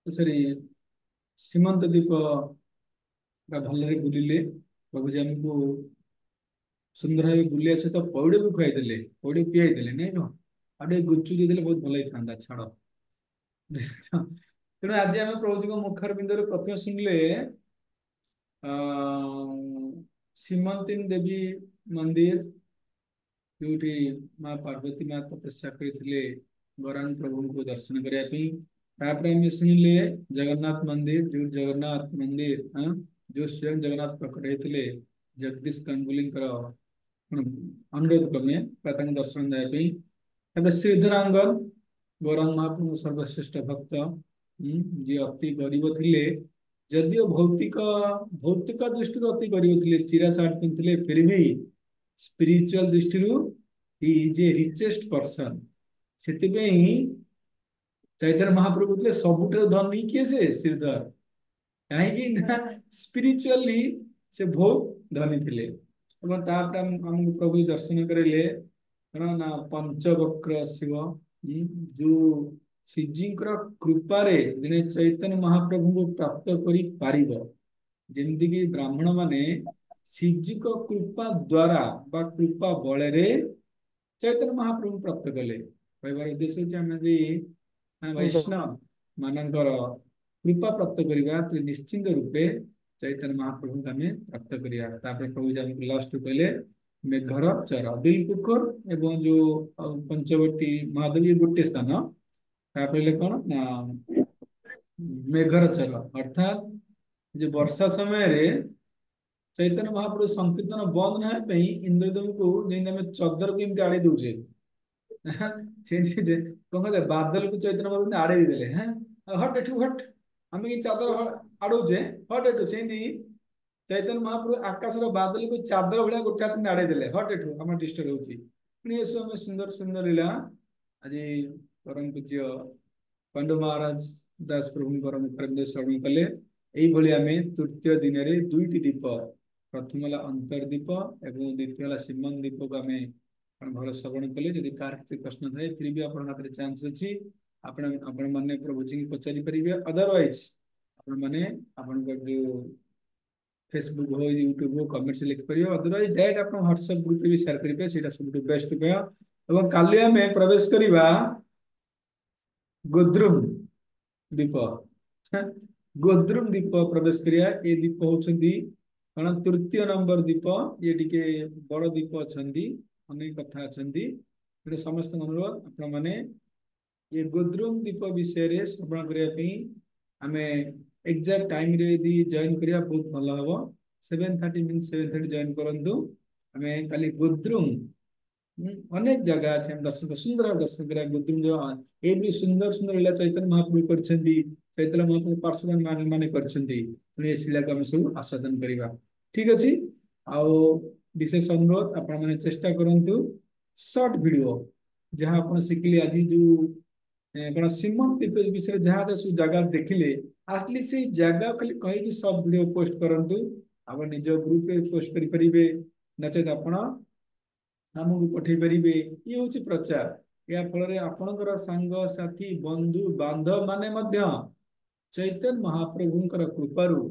ସରି ସୀମନ୍ତ ଦୀପ ଭଲରେ ବୁଲିଲେ, ପ୍ରଭୁଜୀ ଆମକୁ ସୁନ୍ଦର ଭାବେ ବୁଲିବା ସହିତ ପଇଡ ବି ଖୁଆଇଦେଲେ, ପଇଡ ପିଆଇ ଦେଲେ ନାଇଁ କଣ? ଆଉ ଟିକେ ଗୁପଚୁପ୍ ଦେଇଦେଲେ ବହୁତ ଭଲ ହେଇଥାନ୍ତା, ଛାଡ। ତେଣୁ ଆଜି ଆମେ ପ୍ରଭୁଜୀଙ୍କ ମୁଖର ବିନ୍ଦୁରେ ପ୍ରଥମେ ଶୁଣିଲେ ସୀମନ୍ତିନ ଦେବୀ ମନ୍ଦିର, ଯୋଉଠି ମା ପାର୍ବତୀ ମା ତପସ୍ୟା କରିଥିଲେ ଗୌରାଙ୍ଗ ପ୍ରଭୁଙ୍କୁ ଦର୍ଶନ କରିବା ପାଇଁ। ତାପରେ ଆମେ ଶୁଣିଲେ ଜଗନ୍ନାଥ ମନ୍ଦିର, ଯୋଉ ଜଗନ୍ନାଥ ମନ୍ଦିର ଯୋଉ ସ୍ୱୟଂ ଜଗନ୍ନାଥ ପ୍ରକଟ ହେଇଥିଲେ ଜଗଦୀଶ ଗାଙ୍ଗୁଲିଙ୍କର ଅନୁରୋଧ କ୍ରମେ ତାଙ୍କୁ ଦର୍ଶନ ଦେବା ପାଇଁ। ତାପରେ ଶ୍ରୀଧରାଙ୍ଗନ, ଗୌରାଙ୍ଗ ମହାପ୍ରଭୁଙ୍କ ସର୍ବଶ୍ରେଷ୍ଠ ଭକ୍ତ, ଯିଏ ଅତି ଗରିବ ଥିଲେ, ଯଦିଓ ଭୌତିକ ଦୃଷ୍ଟିରୁ ଅତି ଗରିବ ଥିଲେ, ଚିରା ସାର୍ଟ ପିନ୍ଧୁଥିଲେ, ଫିର ବି ସ୍ପିରିଚୁଆଲ ଦୃଷ୍ଟିରୁ ହି ଇଜ ଏ ରିଚେଷ୍ଟ ପର୍ସନ। ସେଥିପାଇଁ ଚୈତନ୍ୟ ମହାପ୍ରଭୁ ଥିଲେ ସବୁଠାରୁ ଧନୀ କିଏ? ସେ ଶ୍ରୀଧର। କାହିଁକି ନା ସ୍ପିରିଚୁଆଲି ସେ ବହୁତ ଧନୀ ଥିଲେ। ଏବଂ ତାପରେ ଆମକୁ ପ୍ରଭୁ ଦର୍ଶନ କରିଲେ କଣ ନା ପଞ୍ଚବକ୍ର ଶିବ, ଯୋଉ ଶିବଜୀଙ୍କର କୃପାରେ ଦିନେ ଚୈତନ୍ୟ ମହାପ୍ରଭୁଙ୍କୁ ପ୍ରାପ୍ତ କରିପାରିବ। ଯେମିତିକି ବ୍ରାହ୍ମଣ ମାନେ ଶିବଜୀଙ୍କ କୃପା ଦ୍ଵାରା ବା କୃପା ବଳରେ ଚୈତନ୍ୟ ମହାପ୍ରଭୁ ପ୍ରାପ୍ତ କଲେ। କହିବାର ଉଦ୍ଦେଶ୍ୟ ହଉଛି ଆମେ ଯଦି ବୈଷ୍ଣବ ମାନଙ୍କର କୃପା ପ୍ରାପ୍ତ କରିବା ତ ନିଶ୍ଚିନ୍ତ ରୂପେ ଚୈତନ୍ୟ ମହାପ୍ରଭୁଙ୍କୁ ଆମେ ପ୍ରାପ୍ତ କରିବା। ତାପରେ ପ୍ରଭୁ ଆମକୁ ଲାଷ୍ଟ କହିଲେ ମେଘର ଚର, ବିଲକୁକର ଏବଂ ଯୋଉ ପଞ୍ଚବଟୀ ମହାଦେବ ଗୋଟେ ସ୍ଥାନ। ତାପରେ କଣ ନା ମେଘର ଚର, ଅର୍ଥାତ ଯେ ବର୍ଷା ସମୟରେ ଚୈତନ୍ୟ ମହାପ୍ରଭୁ ସଂକୀର୍ତ୍ତନ ବନ୍ଦ ନ ହେବା ପାଇଁ ଇନ୍ଦ୍ରଦେବଙ୍କୁ ଯେମିତି ଆମେ ଚଦର କେମିତି ଆଡେଇ ଦଉଛେ, ସେମିତି କଣ କହିଲେ ବାଦଲକୁ ଚୈତନ୍ୟ ମହାପ୍ରଭୁ ଆଡେଇ ଦେଲେ। ହଟ୍ ଏଠୁ ହଟ୍, ଆମେ କି ଚାଦର ଆଡଉଛେ, ହଟ୍ ଏଠୁ। ସେମିତି ଚୈତନ୍ୟ ମହାପ୍ରଭୁ ଆକାଶର ବାଦଲକୁ ଚାଦର ଭଳିଆ ଗୋଟେ ହାତ ଆଡେଇ ଦେଲେ, ହଟ୍ ଏଠୁ, ଆମର ଡିଷ୍ଟର୍ବ ହଉଛି। ପୁଣି ଏସବୁ ଆମେ ସୁନ୍ଦର ସୁନ୍ଦର ଲୀଳା ଆଜି ପରମ ପୂଜ୍ୟ ପାଣ୍ଡୁ ମହାରାଜ ଦାସ ପ୍ରଭୁଙ୍କର ମୁଖାରବିନ୍ଦ ଶ୍ରବଣ କଲେ। ଏଇଭଳି ଆମେ ତୃତୀୟ ଦିନରେ ଦୁଇଟି ଦୀପ, ପ୍ରଥମ ହେଲା ଅନ୍ତର୍ଦୀପ ଏବଂ ଦ୍ୱିତୀୟ ହେଲା ସୀମନ୍ତ ଦୀପକୁ ଆମେ ଭଲ ଶ୍ରବଣ କଲେ। ଯଦି କାହାର କିଛି ପ୍ରଶ୍ନ ଥାଏ ଫିର ବି ଆପଣଙ୍କ ହାତରେ ଚାନ୍ସ ଅଛି, ଆପଣ ମାନେ ପ୍ରଭୁଜୀଙ୍କୁ ପଚାରି ପାରିବେ। ଅଦରୱାଇଜ ଆପଣ ମାନେ ଆପଣଙ୍କର ଯୋଉ ଫେସବୁକ୍ ହଉ, ୟୁଟ୍ୟୁବ ହଉ, କମେଣ୍ଟସ ଲିଖିପାରିବେ। ଅଦରୱାଇଜ ଡାଇରେକ୍ଟ ଆପଣ ହ୍ୱାଟ୍ସଆପ ଗ୍ରୁପରେ ବି ସେୟାର କରିପାରିବେ, ସେଇଟା ସବୁଠୁ ବେଷ୍ଟ ଉପାୟ। ଏବଂ କାଲି ଆମେ ପ୍ରବେଶ କରିବା ଗୋଦ୍ରୁମ ଦୀପ, ଗୋଦ୍ରୁମ ଦୀପ ପ୍ରବେଶ କରିବା। ଏ ଦୀପ ହଉଛନ୍ତି କଣ ତୃତୀୟ ନମ୍ବର ଦୀପ। ଇଏ ଟିକେ ବଡ ଦୀପ ଅଛନ୍ତି, ଅନେକ କଥା ଅଛନ୍ତି। ତେଣୁ ସମସ୍ତଙ୍କ ଅନୁରୋଧ ଆପଣ ମାନେ ଏ ଗୋଦ୍ରୁମ ଦୀପ ବିଷୟରେ ଶ୍ରବଣ କରିବା ପାଇଁ ଆମେ ଏକ୍ଜାକ୍ଟ ଟାଇମରେ ଯଦି ଜଏନ କରିବା ବହୁତ ଭଲ ହବ। 7:30 7:30 ଜଏନ କରନ୍ତୁ। ଆମେ କାଲି ଗୋଦ୍ରୁମ ଅନେକ ଜାଗା ଅଛି, ଆମେ ଦର୍ଶନ ସୁନ୍ଦର ଦର୍ଶନ କରିବା। ଗୋଦ୍ରୁମ ଏଇଭଳି ସୁନ୍ଦର ସୁନ୍ଦର ଲୀଳା ଚୈତନ୍ୟ ମହାପ୍ରଭୁ କରିଛନ୍ତି, ଚୈତନ୍ୟ ମହାପ୍ରଭୁ ପାର୍ଶ୍ୱ ମାନେ କରିଛନ୍ତି। ତେଣୁ ଏ ଶିଳାକୁ ଆମେ ସବୁ ଆସ୍ୱାଦନ କରିବା। ଠିକ ଅଛି। ଆଉ विशेष अनुरोध आपण मैंने चेष्टा करंतु शॉर्ट वीडियो जहाँ आपण शिखले आज जो कौन श्रीमंत विषय जहाँ सब जगह देखिले आटलिस्ट से जगह खाली कहीं सब वीडियो पोस्ट करंतु आप निज ग्रुप रे पोस्ट करि परिबे नचेत आपण आमको पठेई परिबे ये हूँ प्रचार या फल आपणकर सांग साथी बंधु बांधव माने मध्य चैतन्य महाप्रभुंकर कृपारू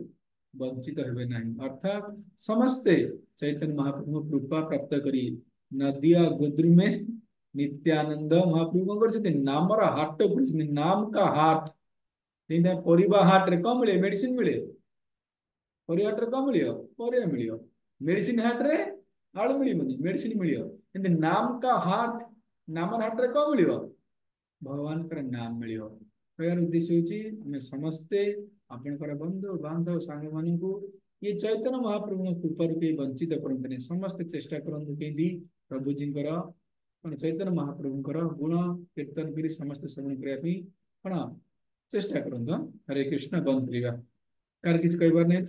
वंचित हेबे नहीं अर्थात समस्ते चैतन्य महाप्रभु कृपा प्राप्त करी नदिया गोद्री में नित्यानंद महाप्रभु कर नामर हाट कर नाम का हाट परिबा हाट रे कम मिले मेडिसिन मिले परिबा हाट रे कम मिलियो परिबा मिलियो मेडिसिन हाट रे आलू मिलबनी मेडिसिन मिलियो किंतु नाम का हाट नामर हाट रे कम मिलियो भगवान कर नाम मिलियो कहर उद्देश्य होची हमें समस्ते आपनकर बंधु बांधव सांग मानू ये चैतन्य महाप्रभु कृपा के वंचित करते समस्ते चेष्टा करते केंदी प्रभु जी चैतन्य महाप्रभुंकर गुण कीर्तन करी समस्त श्रवण करने चेष्टा करते हरे कृष्ण बंद करा कार किसी कहबार नहीं।